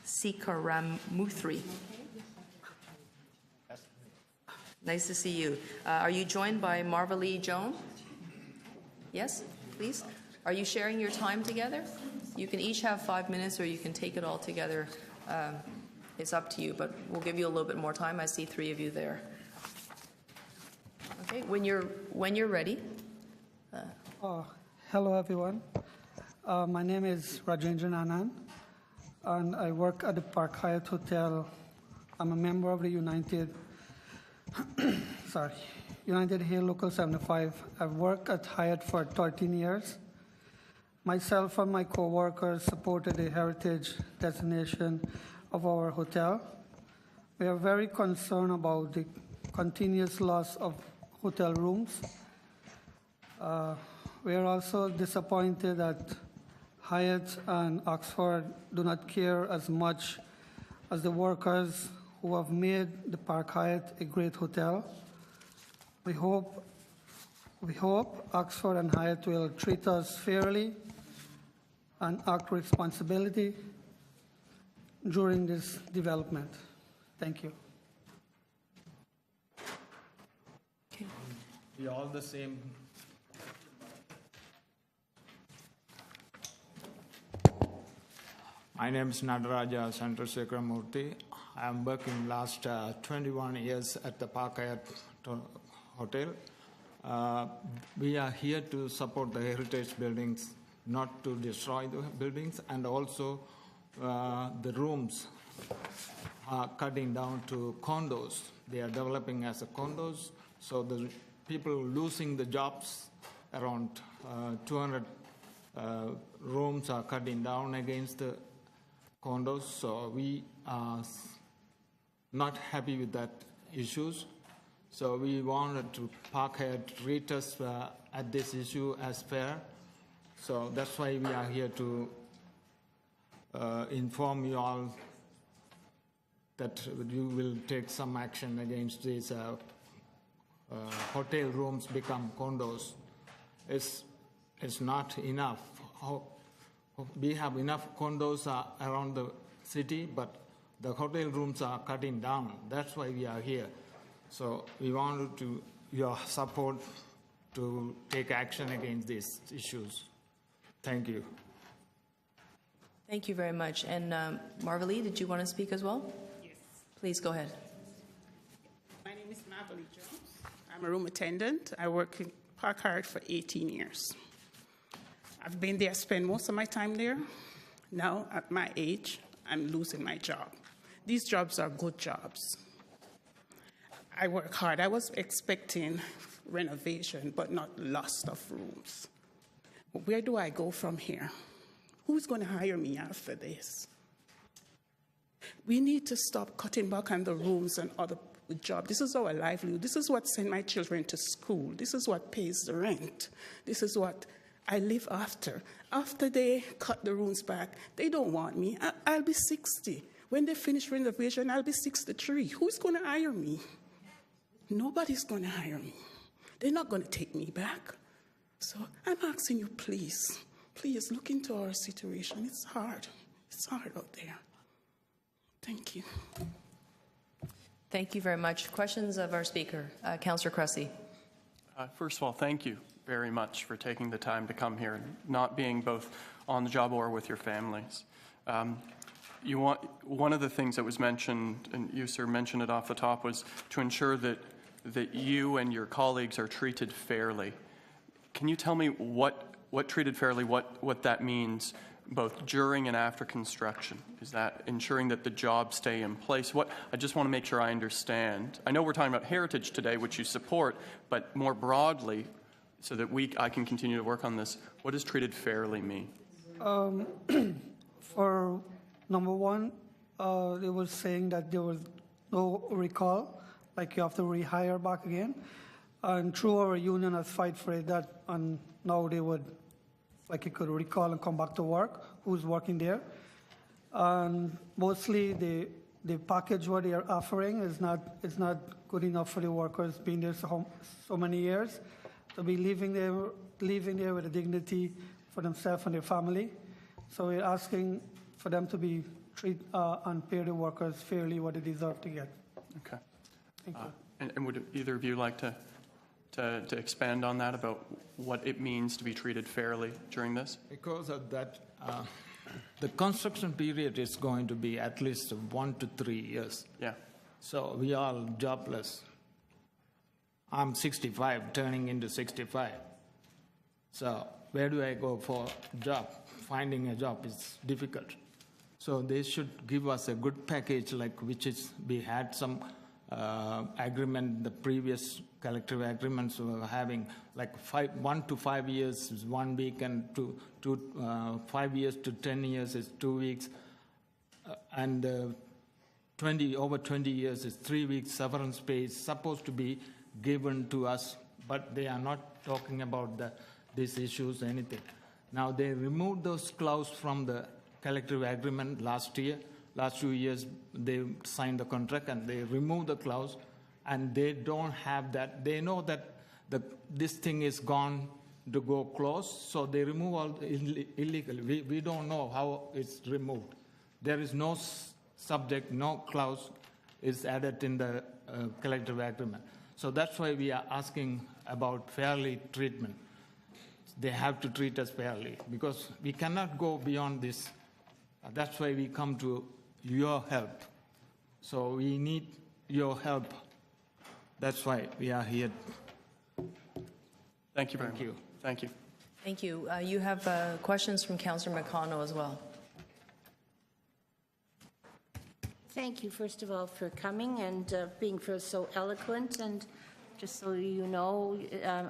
Sikaramuthri. Nice to see you. Are you joined by Marvalee Joan? Yes? Please. Are you sharing your time together? You can each have 5 minutes, or you can take it all together. It's up to you, but we'll give you a little bit more time. I see 3 of you there. Okay, when you're ready. Hello, everyone. My name is Rajendran Anand, and I work at the Park Hyatt Hotel. I'm a member of the United Hill Local 75. I've worked at Hyatt for 13 years. Myself and my co-workers supported the heritage designation of our hotel. We are very concerned about the continuous loss of hotel rooms. We are also disappointed that Hyatt and Oxford do not care as much as the workers who have made the Park Hyatt a great hotel. We hope Oxford and Hyatt will treat us fairly and act responsibility during this development. Thank you. Okay. We are all the same. My name is Nataraja Chandrasekharamurthy. I am working last 21 years at the Park Hyatt Hotel. We are here to support the heritage buildings, not to destroy the buildings, and also the rooms are cutting down to condos. They are developing as a condos, so the people losing the jobs, around 200 rooms are cutting down against the condos, so we are not happy with that issues. So we wanted to Park Hyatt treat us at this issue as fair. So that's why we are here to inform you all that you will take some action against these hotel rooms become condos. It's not enough. We have enough condos around the city, but the hotel rooms are cutting down. That's why we are here. So we wanted to your support to take action against these issues. Thank you. Thank you very much. And Marvalee, did you want to speak as well? Yes. Please go ahead. My name is Marvalee Jones. I'm a room attendant. I work in Park Hyatt for 18 years. I've been there, spent most of my time there. Now, at my age, I'm losing my job. These jobs are good jobs. I work hard. I was expecting renovation, but not loss of rooms. Where do I go from here? Who's going to hire me after this? We need to stop cutting back on the rooms and other jobs. This is our livelihood. This is what sends my children to school. This is what pays the rent. This is what I live after. After they cut the rooms back, they don't want me. I'll be 60. When they finish renovation, I'll be 63. Who's going to hire me? Nobody's going to hire me. They're not going to take me back. So I'm asking you, please, please look into our situation. It's hard. It's hard out there. Thank you. Thank you very much. Questions of our speaker. Councillor Cressy. First of all, thank you. very much for taking the time to come here, not being both on the job or with your families. One of the things that was mentioned, and you, sir, mentioned it off the top, was to ensure that you and your colleagues are treated fairly. Can you tell me what treated fairly, what that means, both during and after construction? Is that ensuring that the jobs stay in place? I just want to make sure I understand. I know we're talking about heritage today, which you support, but more broadly, so that I can continue to work on this, what does treated fairly mean? For number one, they were saying that there was no recall, like you have to rehire back again. And through our union has fight for it, that and now they would, like you could recall and come back to work, who's working there. And mostly the package what they are offering is not good enough for the workers being there so many years, to be living there with a dignity for themselves and their family. So we're asking for them to be treat and pay the workers fairly what they deserve to get. Okay. Thank you. And would either of you like to expand on that, about what it means to be treated fairly during this? Because of that, the construction period is going to be at least 1 to 3 years. Yeah. So we are jobless. I'm 65, turning into 65. So where do I go for a job? Finding a job is difficult. So they should give us a good package, like we had some agreement, the previous collective agreements we were having, like 1 to 5 years is 1 week, and 5 years to 10 years is 2 weeks, and over 20 years is 3 weeks severance pay is supposed to be given to us, but they are not talking about these issues or anything. Now they removed those clauses from the collective agreement last year. Last 2 years, they signed the contract and they removed the clause, and they don't have that. They know that this thing is gone to go close, so they remove all illegal. We don't know how it's removed. There is no subject, no clause is added in the collective agreement. So that's why we are asking about fairly treatment. They have to treat us fairly, because we cannot go beyond this. That's why we come to your help. So we need your help. That's why we are here. Thank you very much. Thank you. Thank you. You have questions from Councillor McConnell as well. Thank you, first of all, for coming and being so eloquent. And just so you know,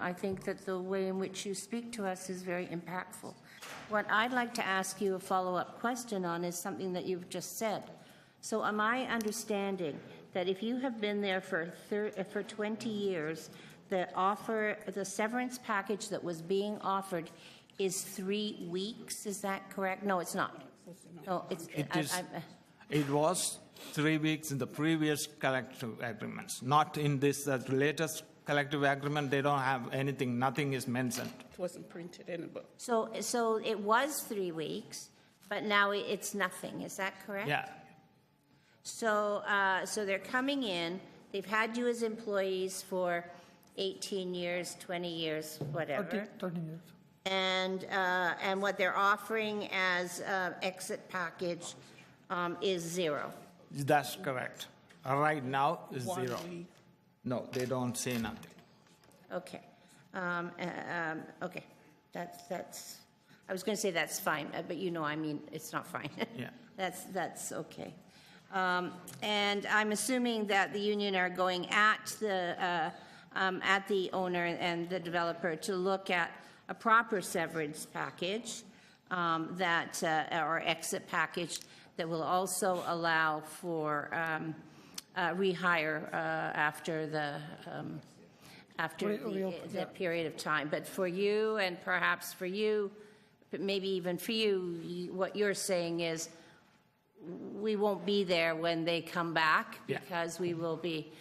I think that the way in which you speak to us is very impactful. What I'd like to ask you a follow-up question on is something that you've just said. So am I understanding that if you have been there for 20 years, the severance package that was being offered is 3 weeks? Is that correct? No, it's not. No, It was 3 weeks in the previous collective agreements, not in this latest collective agreement. They don't have anything. Nothing is mentioned. It wasn't printed in the book. So it was 3 weeks, but now it's nothing. Is that correct? Yeah. So they're coming in. They've had you as employees for 18 years, 20 years, whatever. 30 years. And what they're offering as exit package is 0. That's correct. Right now is 0. Week. No, they don't say nothing. Okay. Okay. That's. I was going to say that's fine, but I mean, it's not fine. Yeah. That's okay. And I'm assuming that the union are going at the owner and the developer to look at a proper severance package or exit package that will also allow for rehire after the period of time. But for you, and perhaps for you, but maybe even for you, what you're saying is we won't be there when they come back, because we will be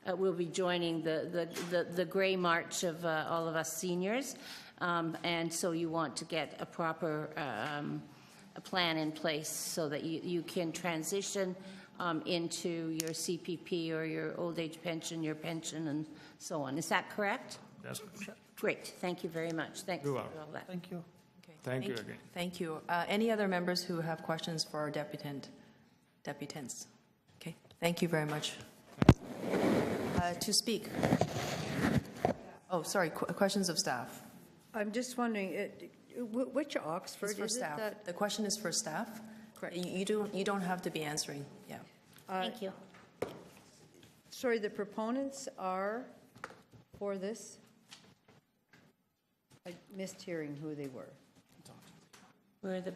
we'll be joining the gray march of all of us seniors, and so you want to get a proper a plan in place so that you can transition into your CPP or your old age pension, your pension, and so on. Is that correct? That's Great, thank you very much. Thanks You're for welcome. all that. Thank you. Thank you again. Thank you. Any other members who have questions for our deputants? Okay, thank you very much. To speak. Oh, sorry, questions of staff. I'm just wondering, which Oxford It's for is staff. it that? The question is for staff. Correct. You don't have to be answering. Yeah. Thank you. Sorry, the proponents are for this? I missed hearing who they were. Where are the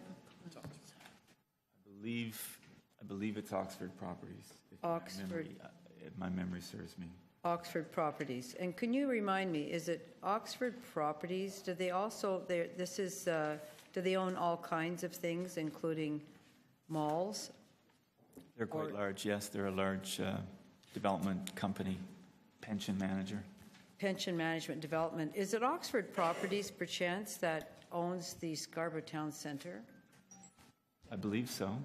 I believe it's Oxford Properties. Oxford. If my memory serves me. Oxford Properties. And can you remind me, is it Oxford Properties? Do they also, do they own all kinds of things, including malls? They're quite large, yes. They're a large development company, pension manager. Pension Management Development. Is it Oxford Properties, perchance, that owns the Scarborough Town Centre? I believe so,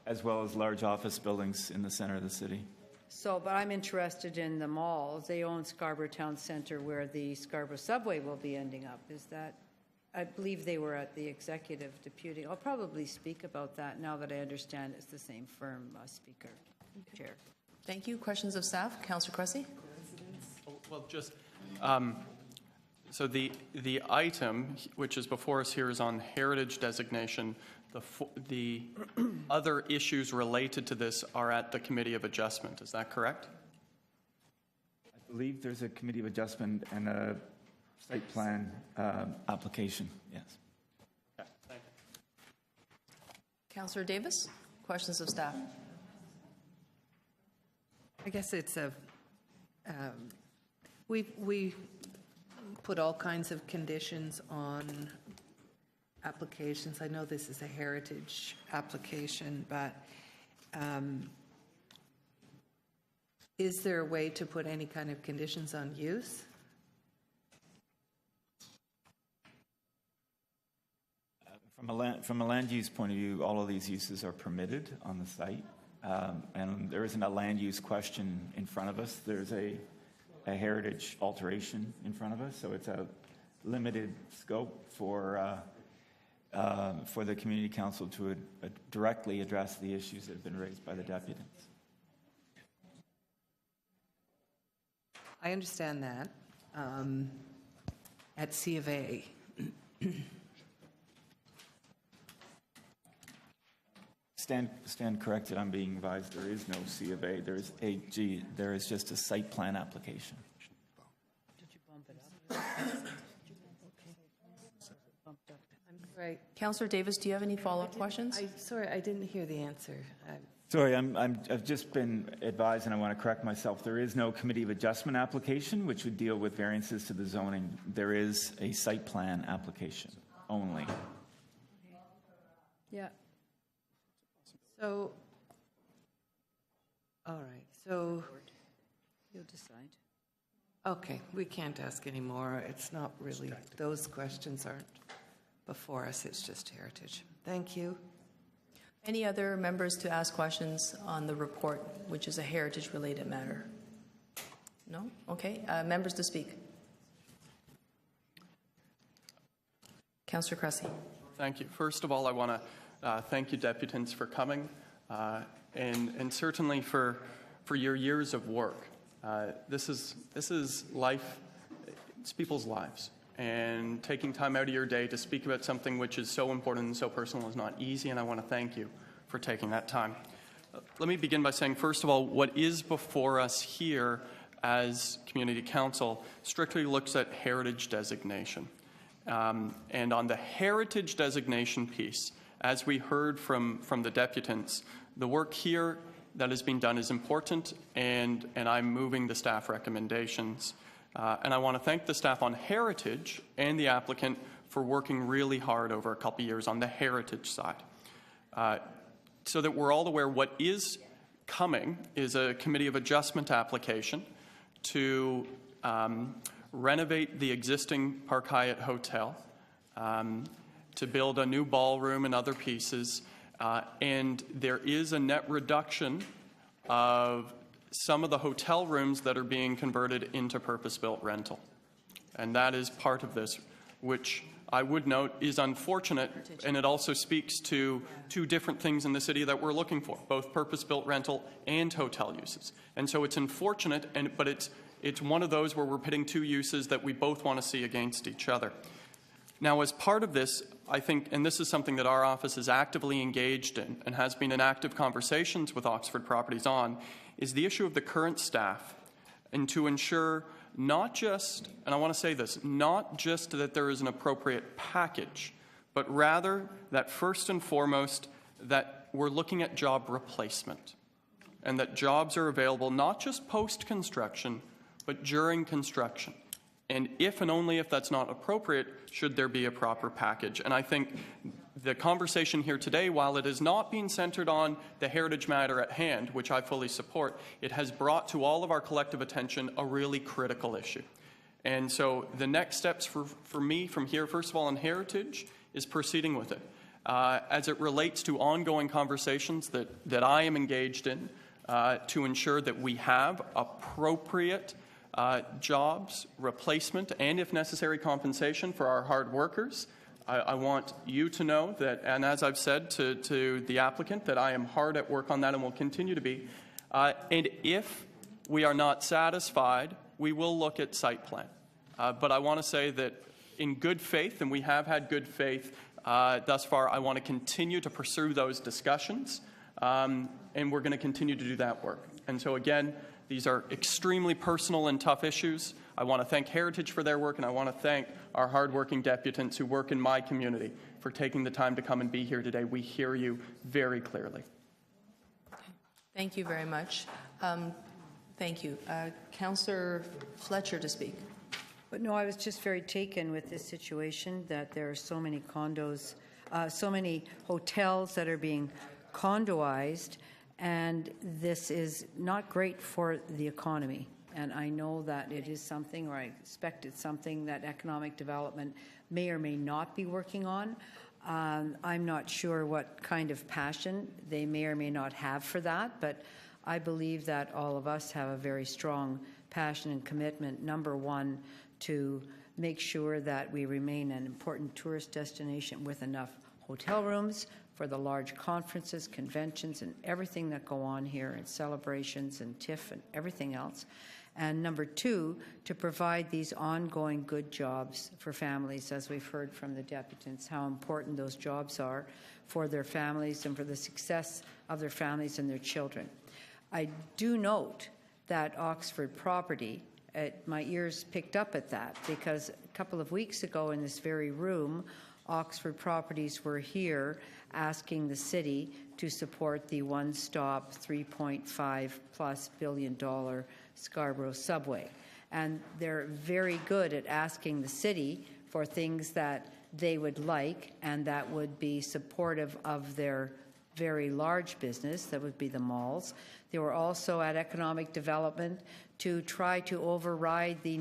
as well as large office buildings in the center of the city. So, but I'm interested in the malls. They own Scarborough Town Centre, where the Scarborough subway will be ending up. Is that, I believe they were at the executive deputy. I'll probably speak about that now that I understand it's the same firm, speaker, chair. Thank you. Questions of staff? Councillor Cressy? Well, just, so the item which is before us here is on heritage designation. The other issues related to this are at the Committee of Adjustment. Is that correct? I believe there's a Committee of Adjustment and a site plan application, yes. Okay, thank you. Councillor Davis? Questions of staff? I guess it's a, we put all kinds of conditions on applications. I know this is a heritage application, but is there a way to put any kind of conditions on use? From a land use point of view, all of these uses are permitted on the site. And there isn't a land use question in front of us. There's a heritage alteration in front of us, so it's a limited scope for the Community Council to directly address the issues that have been raised by the deputants. I understand that. At C of A. Stand corrected. I'm being advised there is no C of A. There is AG. There is just a site plan application. Did you bump it up? Right. Councillor Davis, do you have any follow-up questions? Sorry, I didn't hear the answer. Sorry, I've just been advised, and I want to correct myself. There is no Committee of Adjustment application, which would deal with variances to the zoning. There is a site plan application only. Yeah. So, all right, so. You'll decide. Okay, we can't ask anymore. It's not really, those questions aren't before us, it's just heritage. Thank you. Any other members to ask questions on the report, which is a heritage-related matter? No? Okay. Members to speak. Councillor Cressy. Thank you. First of all, I want to thank you, deputants, for coming, and certainly for your years of work. This is life. It's people's lives. And taking time out of your day to speak about something which is so important and so personal is not easy, and I want to thank you for taking that time. Let me begin by saying, first of all, what is before us here as Community Council strictly looks at heritage designation. And on the heritage designation piece, as we heard from the deputants, the work here that is being done is important, and I'm moving the staff recommendations. And I want to thank the staff on heritage and the applicant for working really hard over a couple years on the heritage side. So that we're all aware, what is coming is a Committee of Adjustment application to renovate the existing Park Hyatt Hotel, to build a new ballroom and other pieces, and there is a net reduction of some of the hotel rooms that are being converted into purpose-built rental. And that is part of this, which I would note is unfortunate, and it also speaks to two different things in the city that we're looking for, both purpose-built rental and hotel uses. And so it's unfortunate, but it's one of those where we're pitting two uses that we both want to see against each other. Now, as part of this, I think, and this is something that our office is actively engaged in and has been in active conversations with Oxford Properties on, is the issue of the current staff, and to ensure not just, and I want to say this, not just that there is an appropriate package, but rather that first and foremost that we're looking at job replacement and that jobs are available not just post-construction, but during construction. And if and only if that's not appropriate, should there be a proper package. And I think the conversation here today, while it is not being centered on the heritage matter at hand, which I fully support, it has brought to all of our collective attention a really critical issue. And so the next steps for me from here, first of all, on heritage, is proceeding with it. As it relates to ongoing conversations that I am engaged in to ensure that we have appropriate jobs, replacement, and if necessary, compensation for our hard workers. I want you to know that, and as I've said to the applicant, that I am hard at work on that and will continue to be. And if we are not satisfied, we will look at site plan. But I want to say that in good faith, and we have had good faith thus far, I want to continue to pursue those discussions, and we're going to continue to do that work. And so again, these are extremely personal and tough issues. I want to thank Heritage for their work, and I want to thank our hardworking deputants who work in my community for taking the time to come and be here today. We hear you very clearly. Thank you very much. Thank you. Councillor Fletcher to speak. But no, I was just very taken with this situation that there are so many condos, so many hotels that are being condoized, and this is not great for the economy. And I know that it is something, or I expect it's something that economic development may or may not be working on. I'm not sure what kind of passion they may or may not have for that, but I believe that all of us have a very strong passion and commitment, number one, to make sure that we remain an important tourist destination with enough hotel rooms for the large conferences, conventions, and everything that go on here, and celebrations and TIFF and everything else. And number two, to provide these ongoing good jobs for families, as we've heard from the deputants, how important those jobs are for their families and for the success of their families and their children. I do note that Oxford Property, my ears picked up at that, because a couple of weeks ago in this very room, Oxford Properties were here asking the city to support the one-stop $3.5+ billion Scarborough subway. And they're very good at asking the city for things that they would like and that would be supportive of their very large business, that would be the malls. They were also at economic development to try to override the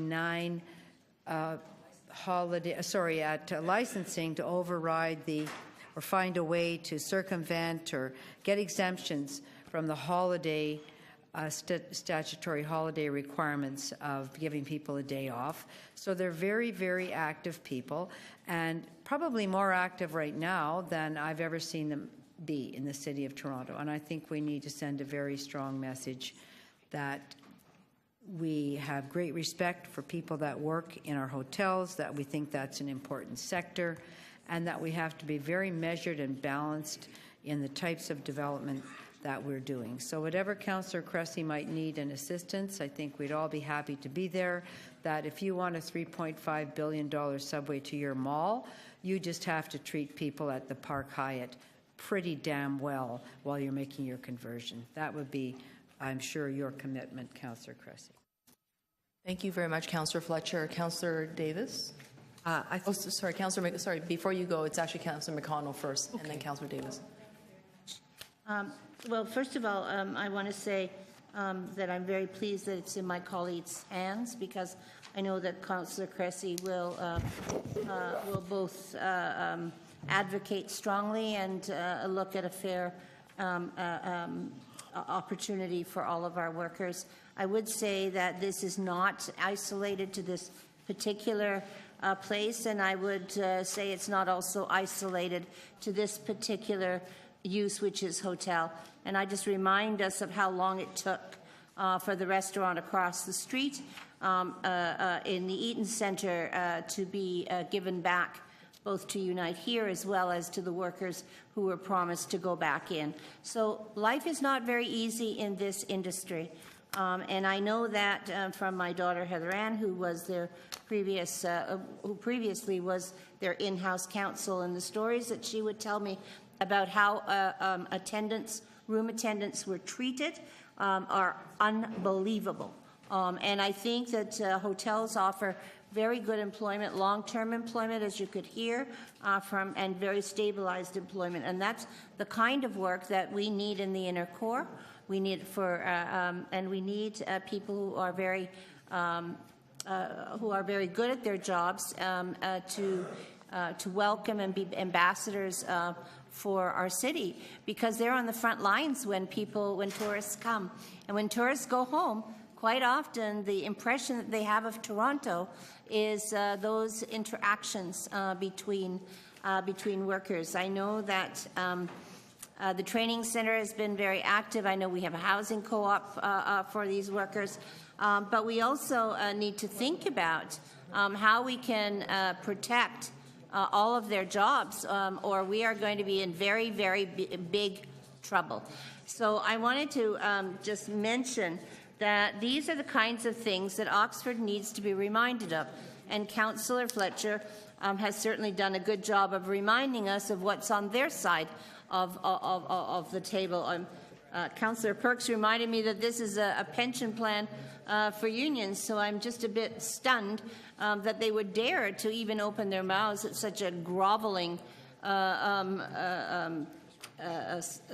licensing to override or find a way to circumvent or get exemptions from the holiday statutory holiday requirements of giving people a day off. So they're very, very active people, and probably more active right now than I've ever seen them be in the City of Toronto. And I think we need to send a very strong message that we have great respect for people that work in our hotels, that we think that's an important sector, and that we have to be very measured and balanced in the types of development that we're doing. So whatever Councillor Cressy might need in assistance, I think we'd all be happy to be there. That if you want a $3.5 billion subway to your mall, you just have to treat people at the Park Hyatt pretty damn well while you're making your conversion. That would be, I'm sure, your commitment, Councillor Cressy. Thank you very much, Councillor Fletcher. Councillor Davis? Sorry, before you go, it's actually Councillor McConnell first, and then Councillor Davis. Well, first of all, I want to say that I'm very pleased that it's in my colleagues' hands, because I know that Councillor Cressy will both advocate strongly and look at a fair opportunity for all of our workers. I would say that this is not isolated to this particular place, and I would say it's not also isolated to this particular use, which is hotel. And I just remind us of how long it took for the restaurant across the street in the Eaton Centre to be given back, both to Unite Here as well as to the workers who were promised to go back in. So life is not very easy in this industry. And I know that from my daughter Heather Ann, who was their previous, who previously was their in-house counsel, and the stories that she would tell me about how room attendants were treated are unbelievable. And I think that hotels offer very good employment, long-term employment, as you could hear from, and very stabilized employment. And that's the kind of work that we need in the inner core. We need and we need people who are very good at their jobs to welcome and be ambassadors for our city, because they're on the front lines when tourists come. And when tourists go home, quite often the impression that they have of Toronto is those interactions between workers. I know that the training center has been very active. I know we have a housing co-op for these workers. But we also need to think about how we can protect all of their jobs, or we are going to be in very, very big trouble. So I wanted to just mention that these are the kinds of things that Oxford needs to be reminded of. And Councillor Fletcher has certainly done a good job of reminding us of what's on their side of the table. Councillor Perks reminded me that this is a pension plan for unions, so I'm just a bit stunned that they would dare to even open their mouths at such a groveling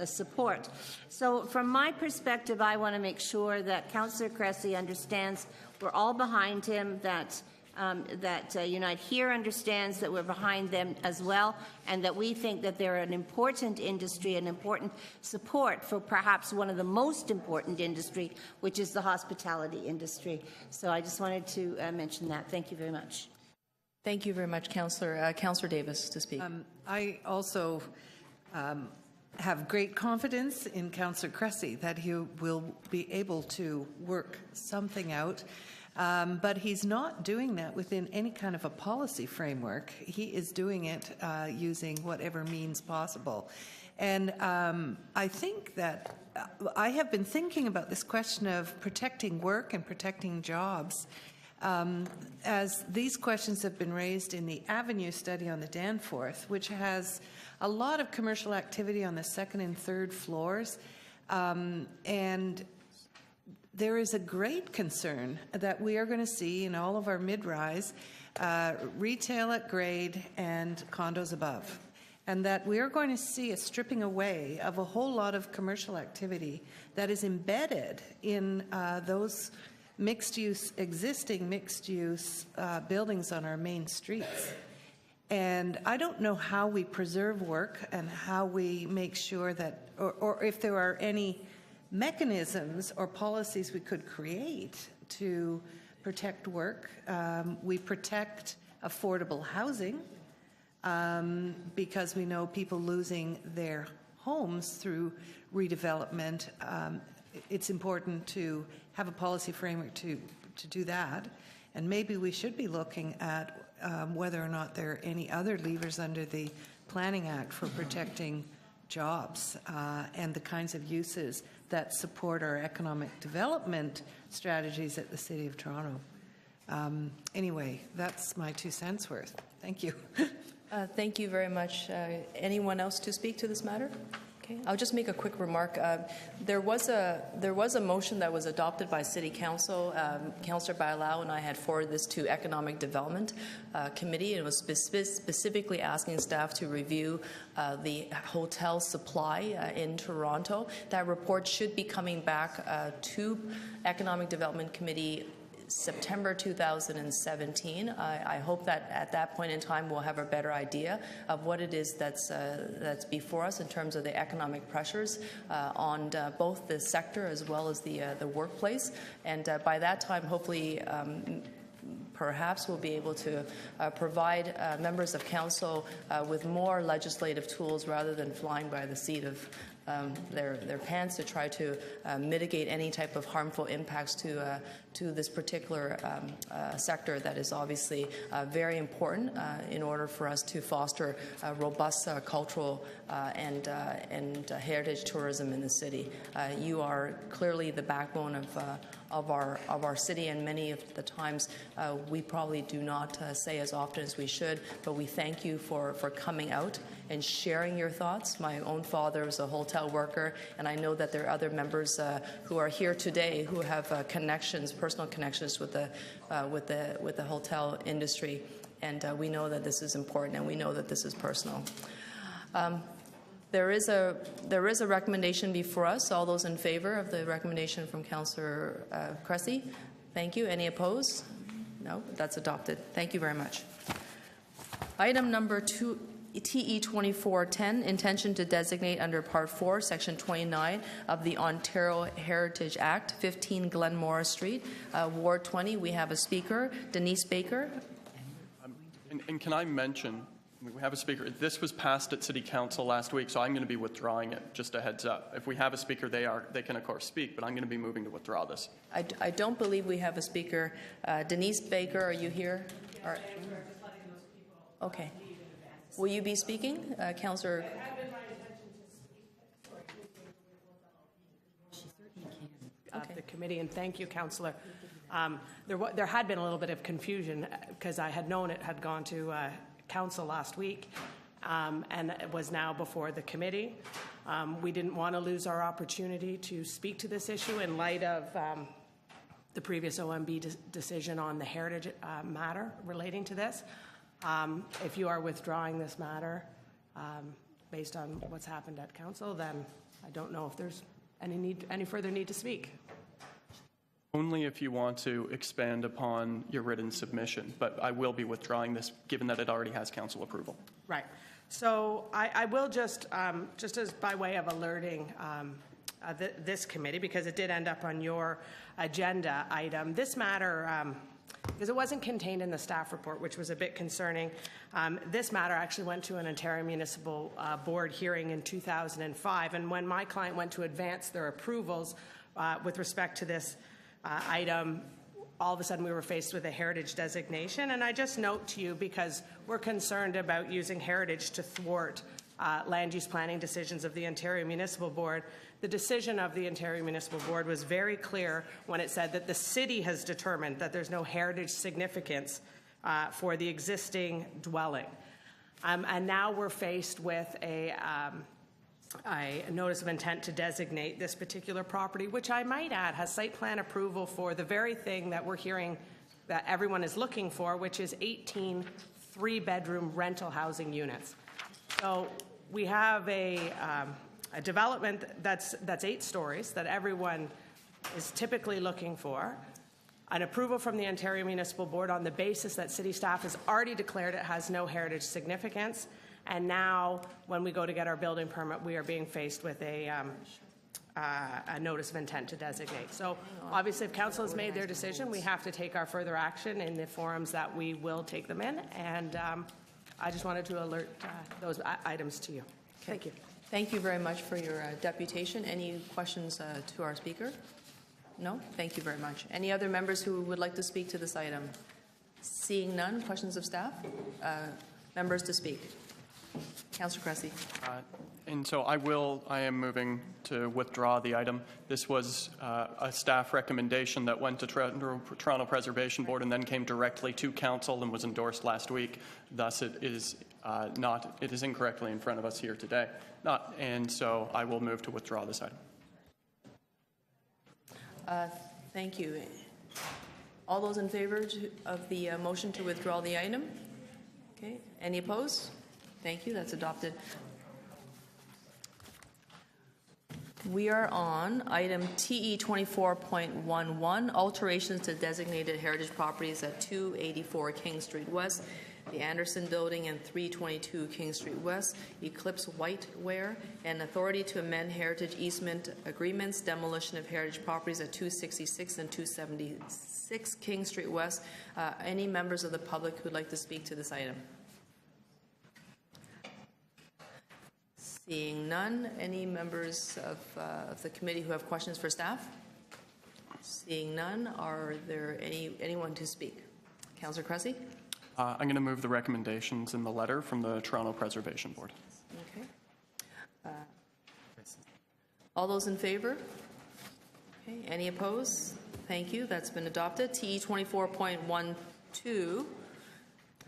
support. So from my perspective, I want to make sure that Councillor Cressy understands we're all behind him, that Unite Here understands that we're behind them as well, and that we think that they're an important industry, an important support for perhaps one of the most important industry, which is the hospitality industry. So I just wanted to mention that. Thank you very much. Thank you very much, Councillor. Councillor Davis to speak. I also have great confidence in Councillor Cressy that he will be able to work something out. But he's not doing that within any kind of a policy framework. He is doing it using whatever means possible. And I think that I have been thinking about this question of protecting work and protecting jobs as these questions have been raised in the Avenue study on the Danforth, which has a lot of commercial activity on the second and third floors. And there is a great concern that we are going to see in all of our mid-rise retail at grade and condos above, and that we are going to see a stripping away of a whole lot of commercial activity that is embedded in those existing mixed-use buildings on our main streets. And I don't know how we preserve work and how we make sure that, or if there are any mechanisms or policies we could create to protect work. We protect affordable housing because we know people losing their homes through redevelopment. It's important to have a policy framework to do that. And maybe we should be looking at whether or not there are any other levers under the Planning Act for protecting jobs and the kinds of uses that support our economic development strategies at the City of Toronto. Anyway, that's my 2 cents worth. Thank you. Thank you very much. Anyone else to speak to this matter? Okay, I'll just make a quick remark. There was a motion that was adopted by City Council. Councillor Bailao and I had forwarded this to Economic Development Committee, and it was specifically asking staff to review the hotel supply in Toronto. That report should be coming back to Economic Development Committee September 2017. I hope that at that point in time we'll have a better idea of what it is that's before us in terms of the economic pressures on both the sector as well as the workplace. And by that time, hopefully, perhaps we'll be able to provide members of council with more legislative tools rather than flying by the seat of their pants to try to mitigate any type of harmful impacts to this particular sector that is obviously very important in order for us to foster robust cultural and heritage tourism in the city. You are clearly the backbone of our city, and many of the times we probably do not say as often as we should, but we thank you for coming out and sharing your thoughts. My own father was a hotel worker, and I know that there are other members who are here today who have connections, personal connections with the hotel industry, and we know that this is important, and we know that this is personal. There is a recommendation before us. All those in favor of the recommendation from Councillor Cressy? Thank you. Any opposed? No, that's adopted. Thank you very much. Item number 2. TE 2410, intention to designate under Part 4, Section 29 of the Ontario Heritage Act, 15 Glenmore Street, Ward 20. We have a speaker, Denise Baker. And can I mention, we have a speaker. This was passed at City Council last week, so I'm going to be withdrawing it, just a heads up. If we have a speaker, they can, of course, speak, but I'm going to be moving to withdraw this. I don't believe we have a speaker. Denise Baker, are you here? Or, okay. Will you be speaking, Councillor? Of the committee, and thank you, Councillor. There had been a little bit of confusion because I had known it had gone to Council last week, and it was now before the committee. We didn't want to lose our opportunity to speak to this issue in light of the previous OMB decision on the heritage matter relating to this. If you are withdrawing this matter based on what's happened at Council, then I don't know if there's any further need to speak. Only if you want to expand upon your written submission, but I will be withdrawing this given that it already has Council approval. Right. So I will just as by way of alerting this committee, because it did end up on your agenda item, this matter, because it wasn't contained in the staff report, which was a bit concerning. This matter actually went to an Ontario Municipal Board hearing in 2005, and when my client went to advance their approvals with respect to this item, all of a sudden we were faced with a heritage designation. And I just note to you, because we're concerned about using heritage to thwart land use planning decisions of the Ontario Municipal Board, the decision of the Ontario Municipal Board was very clear when it said that the city has determined that there's no heritage significance for the existing dwelling. And now we're faced with a notice of intent to designate this particular property, which I might add has site plan approval for the very thing that we're hearing that everyone is looking for, which is 18 three-bedroom rental housing units. So we have a development that's 8 stories that everyone is typically looking for, an approval from the Ontario Municipal Board on the basis that city staff has already declared it has no heritage significance, and now when we go to get our building permit, we are being faced with a notice of intent to designate. So obviously if Council has made their decision, we have to take our further action in the forums that we will take them in, and I just wanted to alert those items to you. Thank you. Thank you very much for your deputation. Any questions to our speaker? No? Thank you very much. Any other members who would like to speak to this item? Seeing none, questions of staff? Members to speak. Councillor Cressy. And so I am moving to withdraw the item. This was a staff recommendation that went to Toronto Preservation Board and then came directly to Council and was endorsed last week. Thus, it is incorrectly in front of us here today. And so I will move to withdraw this item. Thank you. All those in favor of the motion to withdraw the item? Okay. Any opposed? Thank you. That's adopted. We are on item TE 24.11, alterations to designated heritage properties at 284 King Street West. the Anderson Building and 322 King Street West, Eclipse Whiteware, and authority to amend heritage easement agreements, demolition of heritage properties at 266 and 276 King Street West. Any members of the public who'd like to speak to this item? Seeing none, any members of the committee who have questions for staff? Seeing none, are there anyone to speak? Councillor Cressy? I'm going to move the recommendations in the letter from the Toronto Preservation Board. Okay. All those in favor? Okay. Any opposed? Thank you. That's been adopted. TE 24.12.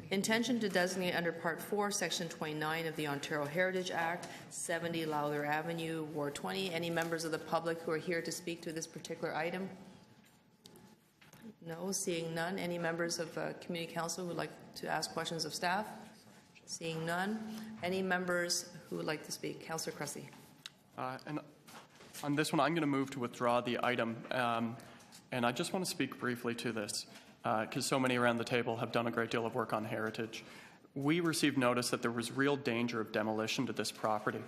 Intention to designate under Part 4, Section 29 of the Ontario Heritage Act, 70 Lowther Avenue, Ward 20. Any members of the public who are here to speak to this particular item? No. Seeing none. Any members of Community Council who would like to ask questions of staff? Seeing none. Any members who would like to speak? Councillor Cressy. And on this one, I'm going to move to withdraw the item. And I just want to speak briefly to this, because so many around the table have done a great deal of work on heritage. We received notice that there was real danger of demolition to this property.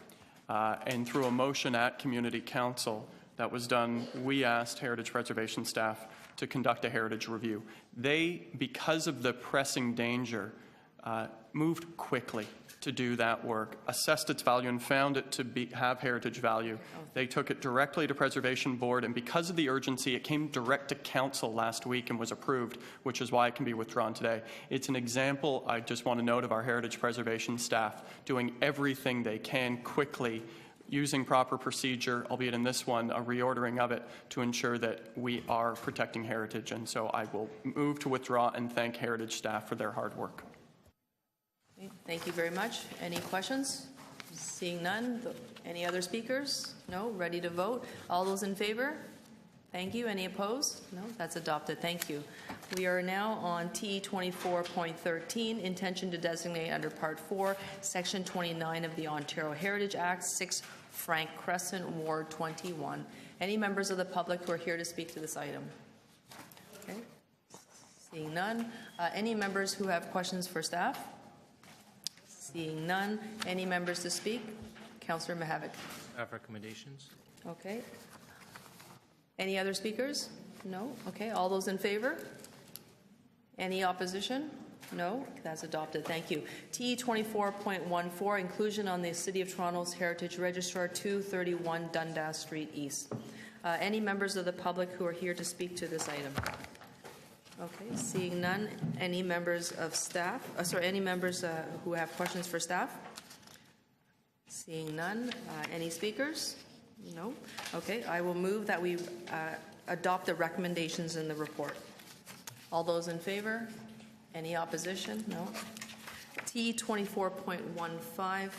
And through a motion at Community Council that was done, we asked heritage preservation staff to conduct a heritage review. They, because of the pressing danger, moved quickly to do that work, assessed its value, and found it to have heritage value. They took it directly to Preservation Board, and because of the urgency, it came direct to Council last week and was approved, which is why it can be withdrawn today. It's an example, I just want to note, of our heritage preservation staff doing everything they can quickly, using proper procedure, albeit in this one, a reordering of it to ensure that we are protecting heritage. And so I will move to withdraw and thank heritage staff for their hard work. Okay, thank you very much. Any questions? Seeing none. Any other speakers? No. Ready to vote? All those in favor? Thank you. Any opposed? No. That's adopted. Thank you. We are now on TE 24.13, intention to designate under Part 4, Section 29 of the Ontario Heritage Act, 6 Frank Crescent, Ward 21. Any members of the public who are here to speak to this item? Okay. Seeing none. Any members who have questions for staff? Seeing none. Any members to speak? Councillor Mihevc. I have recommendations. Okay. Any other speakers? No? Okay. All those in favor? Any opposition? No? That's adopted. Thank you. TE 24.14, inclusion on the City of Toronto's Heritage Register, 231 Dundas Street East. Any members of the public who are here to speak to this item? Okay. Seeing none. Any members of staff? Any members who have questions for staff? Seeing none. Any speakers? No? Okay. I will move that we adopt the recommendations in the report. All those in favor? Any opposition? No? T 24.15,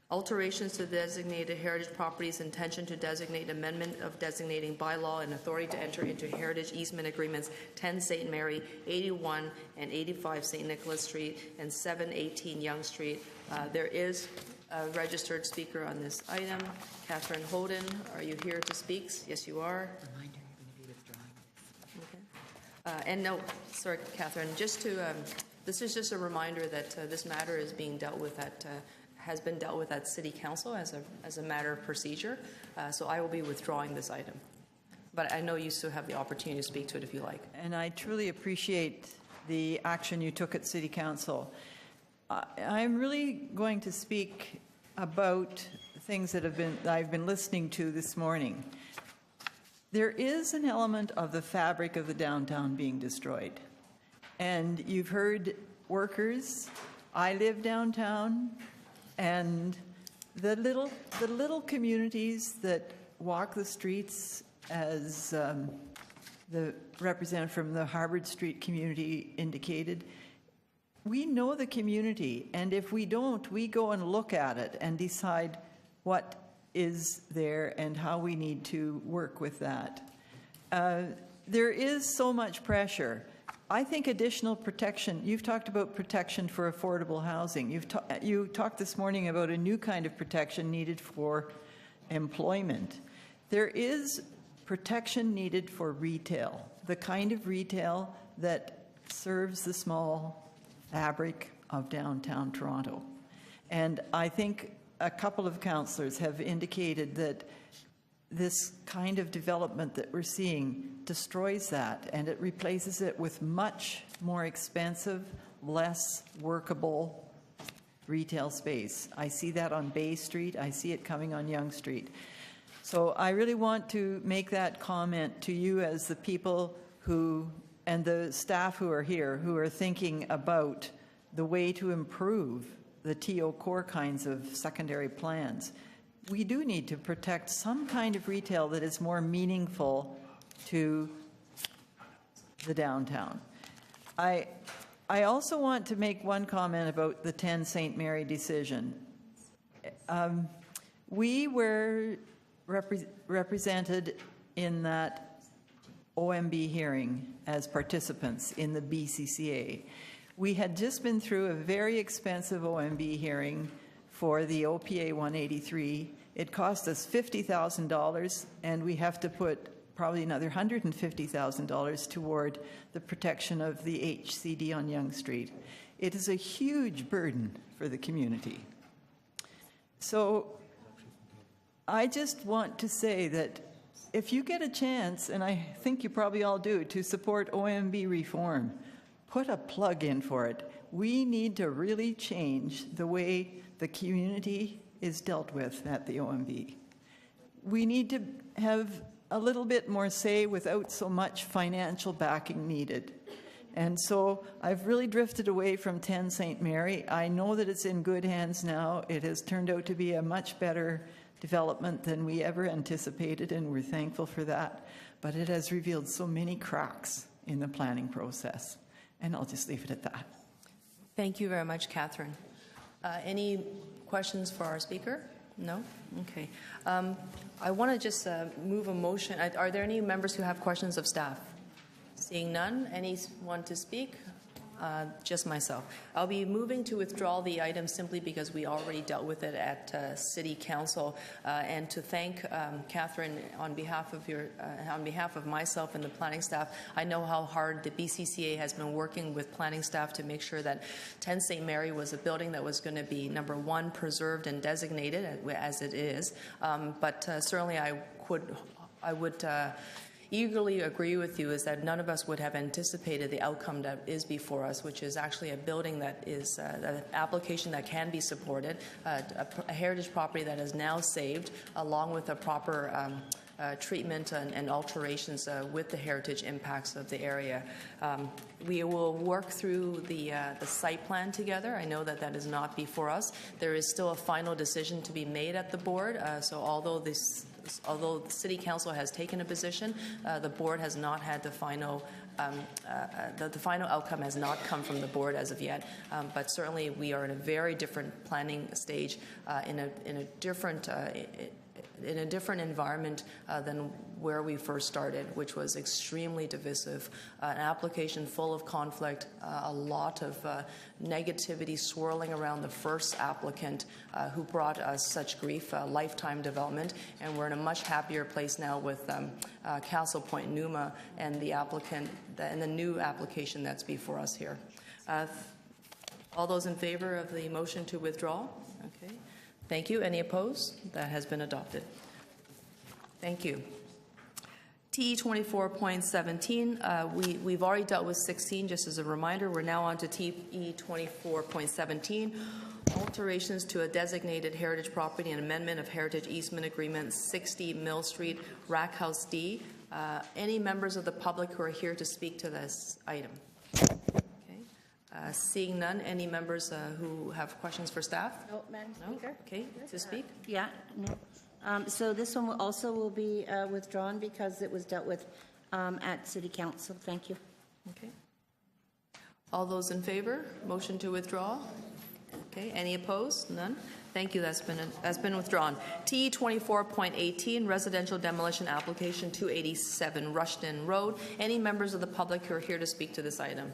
alterations to designated heritage properties, intention to designate, amendment of designating bylaw and authority to enter into heritage easement agreements, 10 St. Mary, 81 and 85 St. Nicholas Street, and 718 Yonge Street. There is a registered speaker on this item. Catherine Holden, are you here to speak? Yes, you are. And no, sorry, Catherine, just to, this is just a reminder that this matter is being dealt with at, has been dealt with at City Council as a matter of procedure. So I will be withdrawing this item. But I know you still have the opportunity to speak to it if you like. And I truly appreciate the action you took at City Council. I'm really going to speak about things that I've been listening to this morning. There is an element of the fabric of the downtown being destroyed. And you've heard workers. I live downtown, and the little communities that walk the streets, as the representative from the Harvard Street community indicated, we know the community, and if we don't, we go and look at it and decide what is there and how we need to work with that. There is so much pressure. I think additional protection, you've talked about protection for affordable housing. You talked this morning about a new kind of protection needed for employment. There is protection needed for retail, the kind of retail that serves the small fabric of downtown Toronto. And I think a couple of councillors have indicated that this kind of development that we're seeing destroys that, and it replaces it with much more expensive, less workable retail space. I see that on Bay Street. I see it coming on Yonge Street. So I really want to make that comment to you as the people who, and the staff who are here, who are thinking about the way to improve the TO core kinds of secondary plans. We do need to protect some kind of retail that is more meaningful to the downtown. I also want to make one comment about the 10 St. Mary decision. We were represented in that OMB hearing as participants in the BCCA. We had just been through a very expensive OMB hearing for the OPA 183. It cost us $50,000, and we have to put probably another $150,000 toward the protection of the HCD on Yonge Street. It is a huge burden for the community. So I just want to say that if you get a chance, and I think you probably all do, to support OMB reform, put a plug in for it. We need to really change the way the community is dealt with at the OMB. We need to have a little bit more say without so much financial backing needed. And so I've really drifted away from 10 St. Mary. I know that it's in good hands now. It has turned out to be a much better development than we ever anticipated, and we're thankful for that. But it has revealed so many cracks in the planning process. And I'll just leave it at that. Thank you very much, Catherine. Any questions for our speaker? No? Okay. I want to just move a motion. Are there any members who have questions of staff? Seeing none, anyone to speak? Just myself. I'll be moving to withdraw the item simply because we already dealt with it at City Council, and to thank Catherine on behalf of myself and the planning staff. I know how hard the BCCA has been working with planning staff to make sure that 10 St. Mary was a building that was going to be, number one, preserved and designated as it is, but certainly I would eagerly agree with you is that none of us would have anticipated the outcome that is before us, which is actually a building that is an application that can be supported, a heritage property that is now saved, along with a proper treatment and alterations with the heritage impacts of the area. We will work through the site plan together. I know that that is not before us. There is still a final decision to be made at the board, so although the City Council has taken a position, the board has not had the final the final outcome has not come from the board as of yet, but certainly we are in a very different planning stage, in a different environment than where we first started, which was extremely divisive, an application full of conflict, a lot of negativity swirling around the first applicant who brought us such grief, lifetime development, and we're in a much happier place now with Castle Point Numa and the applicant and the new application that's before us here. All those in favor of the motion to withdraw? Okay. Thank you. Any opposed? That has been adopted. Thank you. TE 24.17, we've already dealt with 16, just as a reminder. We're now on to TE 24.17, alterations to a designated heritage property and amendment of heritage easement agreement 60 Mill Street, Rack House D. Any members of the public who are here to speak to this item? Okay. Seeing none, any members who have questions for staff? No, Madam Speaker. Okay, to speak? Yeah, no. So this one also will be withdrawn because it was dealt with at City Council. Thank you. Okay. All those in favor? Motion to withdraw? Okay. Any opposed? None? Thank you. That's been withdrawn. TE 24.18, residential demolition application 287 Rushton Road. Any members of the public who are here to speak to this item?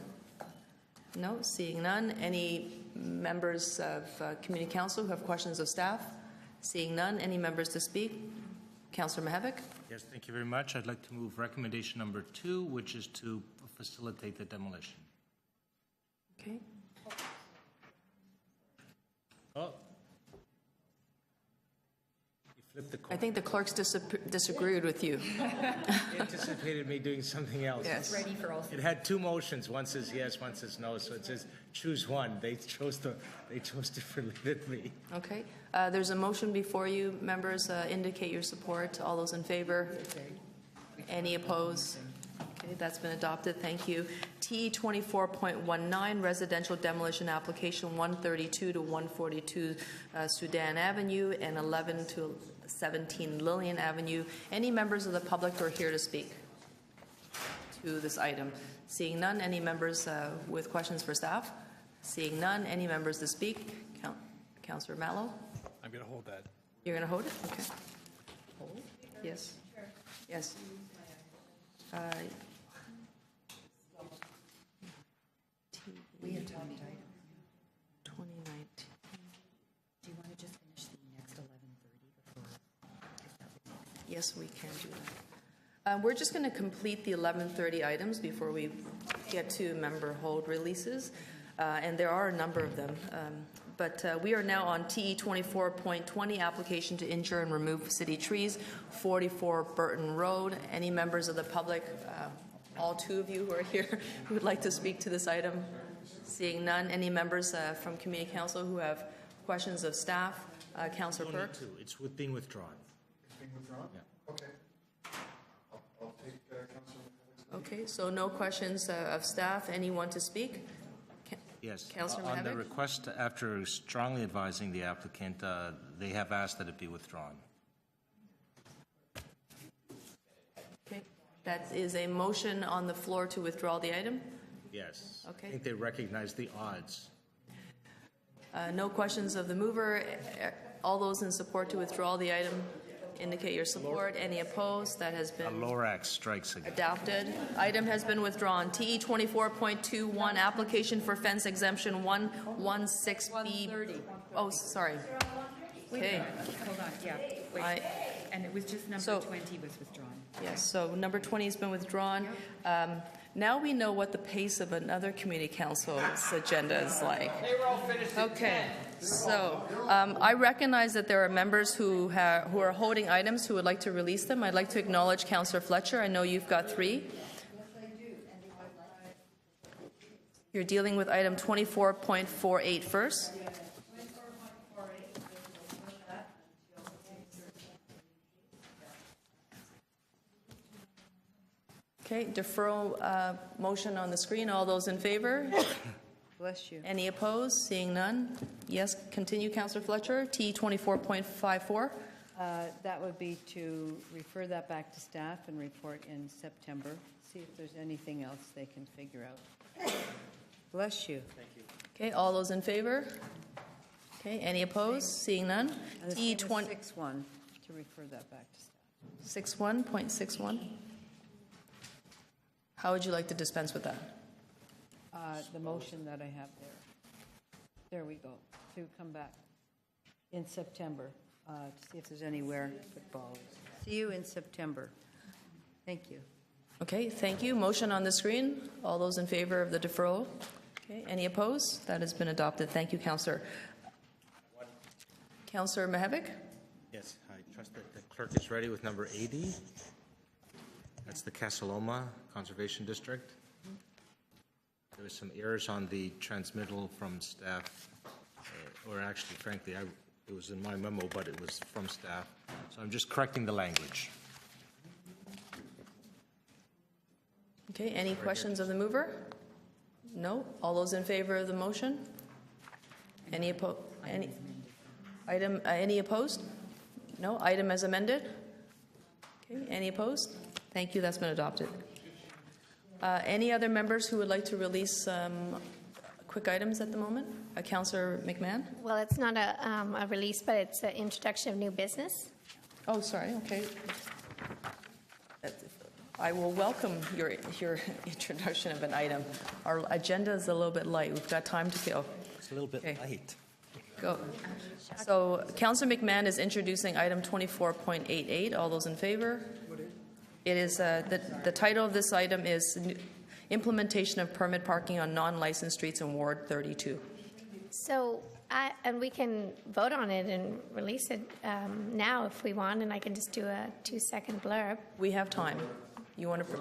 No? Seeing none. Any members of Community Council who have questions of staff? Seeing none, any members to speak? Councillor Mihevc? Yes, thank you very much. I'd like to move recommendation number 2, which is to facilitate the demolition. Okay. Flip the coin. I think the clerks disagreed with you. Anticipated me doing something else. Yes. Ready for all. It had two motions. One says yes, one says no. So it says choose one. They chose differently than me. Okay. There's a motion before you. Members, indicate your support. All those in favor? Any opposed? Okay, that's been adopted. Thank you. TE 24.19, residential demolition application 132 to 142 Sudan Avenue and 11 to 17 Lillian Avenue. Any members of the public who are here to speak to this item? Seeing none, any members with questions for staff? Seeing none, any members to speak? Councillor Matlow? I'm going to hold that. You're going to hold it? Okay. Hold? Yes. Yes. 2019. Do you want to just finish the next 11:30 before? Yes, we can do that. We're just going to complete the 11:30 items before we get to member hold releases, and there are a number of them. But we are now on TE 24.20, application to injure and remove city trees, 44 Burton Road. Any members of the public, all two of you who are here, who would like to speak to this item? Seeing none. Any members from Community Council who have questions of staff? Councillor Only Burke? two. It's being withdrawn. It's being withdrawn? Yeah. Okay. I'll take Councilor. Okay, so no questions of staff. Anyone to speak? Yes. Councillor On the Mihevc? request, after strongly advising the applicant, they have asked that it be withdrawn. Okay, that is a motion on the floor to withdraw the item. Yes. Okay. I think they recognize the odds. No questions of the mover. All those in support to withdraw the item, indicate your support. Any opposed? That has A been Lorax strikes again. adopted. Item has been withdrawn. TE 24.21, application for fence exemption 116B. 130. Oh, sorry. Okay. Hold on, yeah, wait. And it was just number 20 was withdrawn. Yes, so number 20 has been withdrawn. Now we know what the pace of another community council's agenda is like. Okay, so I recognize that there are members who are holding items who would like to release them. I'd like to acknowledge Councillor Fletcher. I know you've got 3. You're dealing with item 24.48 first. Okay, deferral motion on the screen. All those in favor? Bless you. Any opposed? Seeing none. Yes, continue, Councillor Fletcher. T 24.54. That would be to refer that back to staff and report in September. See if there's anything else they can figure out. Bless you. Thank you. Okay, all those in favor? Okay, any opposed? Seeing none. T 20. 6-1 to refer that back to staff. 61.61. How would you like to dispense with that? The motion that I have there. There we go. To come back in September to see if there's anywhere football. See you in September. Thank you. Okay, thank you. Motion on the screen. All those in favor of the deferral? Okay, any opposed? That has been adopted. Thank you, Councillor. Councillor Mihevc? Yes, I trust that the clerk is ready with number 80. That's the Casaloma Conservation District. There was some errors on the transmittal from staff, or actually, frankly, it was in my memo, but it was from staff. So I'm just correcting the language. Okay, any questions of the mover? No? All those in favor of the motion? Any opposed? Any opposed? No? Item as amended? Okay, any opposed? Thank you, that's been adopted. Any other members who would like to release quick items at the moment? Councillor McMahon? Well, it's not a release, but it's an introduction of new business. Oh, sorry, okay. I will welcome your introduction of an item. Our agenda is a little bit light. We've got time to kill. It's a little bit light. Go. So Councillor McMahon is introducing item 24.88. All those in favor? It is the title of this item is Implementation of Permit Parking on Non-Licensed Streets in Ward 32. So And we can vote on it and release it now if we want, and I can just do a 2-second blurb. We have time. You want to?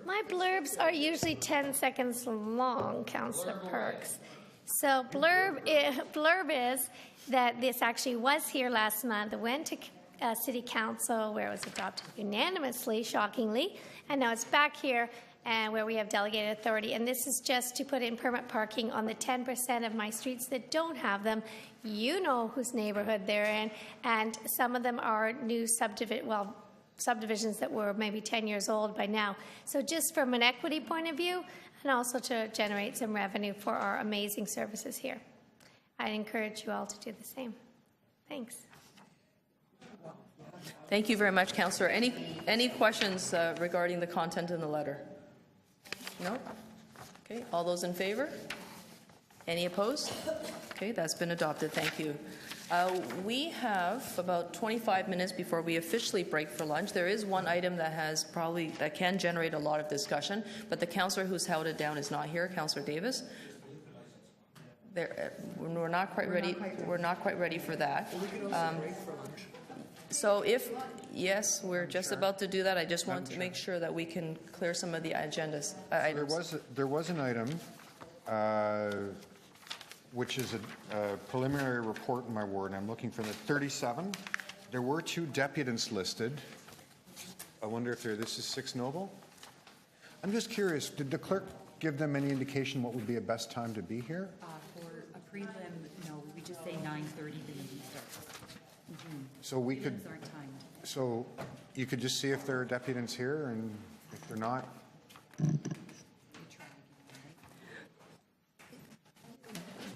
My blurbs are usually 10 seconds long, Councillor Perks. So blurb is that this actually was here last month. It went to City Council where it was adopted unanimously, shockingly, and now it's back here and where we have delegated authority. And this is just to put in permit parking on the 10% of my streets that don't have them. You know whose neighborhood they're in, and some of them are new subdivisions that were maybe 10 years old by now. So just from an equity point of view, and also to generate some revenue for our amazing services here. I encourage you all to do the same. Thanks. Thank you very much, Councillor. Any questions regarding the content in the letter? No? Okay, all those in favor? Any opposed? Okay, that's been adopted. Thank you. We have about 25 minutes before we officially break for lunch. There is one item that can generate a lot of discussion, but the councillor who's held it down is not here, Councillor Davis. We're not quite ready. We're not quite ready for that. So yes, we're just about to do that. I just want to make sure that we can clear some of the agendas items. There was an item which is a preliminary report in my ward, and I'm looking for the 37. There were 2 deputants listed. I wonder if this is 6 Noble? I'm just curious, did the clerk give them any indication what would be a best time to be here? For a prelim, no, we just say 9:30 the meeting starts. So we could, Prelims aren't timed. so you could just see if there are deputants here, and if they're not,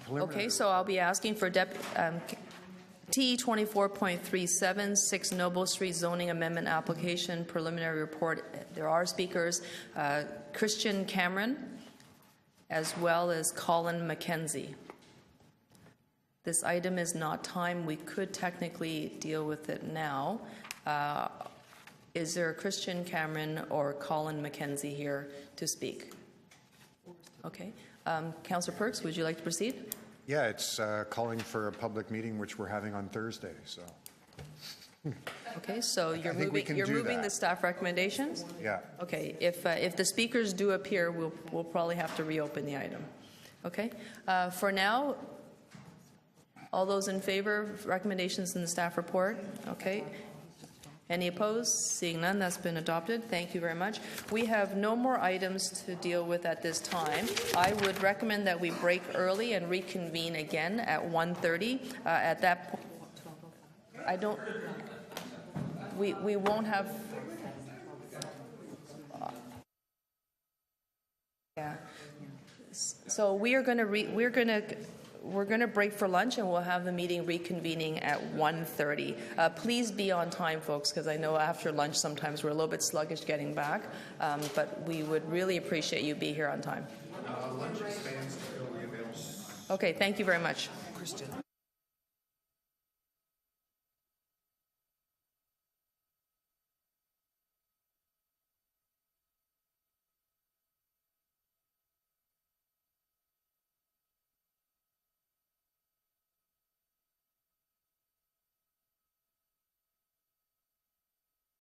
Okay, so I'll be asking for T 24.37, 6 Noble Street zoning amendment application preliminary report. There are speakers, Christian Cameron, as well as Colin McKenzie. This item is not timed. We could technically deal with it now. Is there a Christian Cameron or Colin McKenzie here to speak? Okay. Councillor Perks, would you like to proceed? yeah, it's calling for a public meeting, which we're having on Thursday, so. Okay, so you're think we can do moving that. the staff recommendations? Yeah. Okay, if the speakers do appear, we'll probably have to reopen the item. Okay, for now, all those in favor of recommendations in the staff report? Okay. Any opposed? Seeing none, that's been adopted. Thank you very much. We have no more items to deal with at this time. I would recommend that we break early and reconvene again at 1:30. At that point, I don't. We won't have. Yeah. So we're going to break for lunch, and we'll have the meeting reconvening at 1:30. Please be on time, folks, because I know after lunch sometimes we're a little bit sluggish getting back, but we would really appreciate you be here on time. Lunch expands to fill the available. Okay, thank you very much. Christian.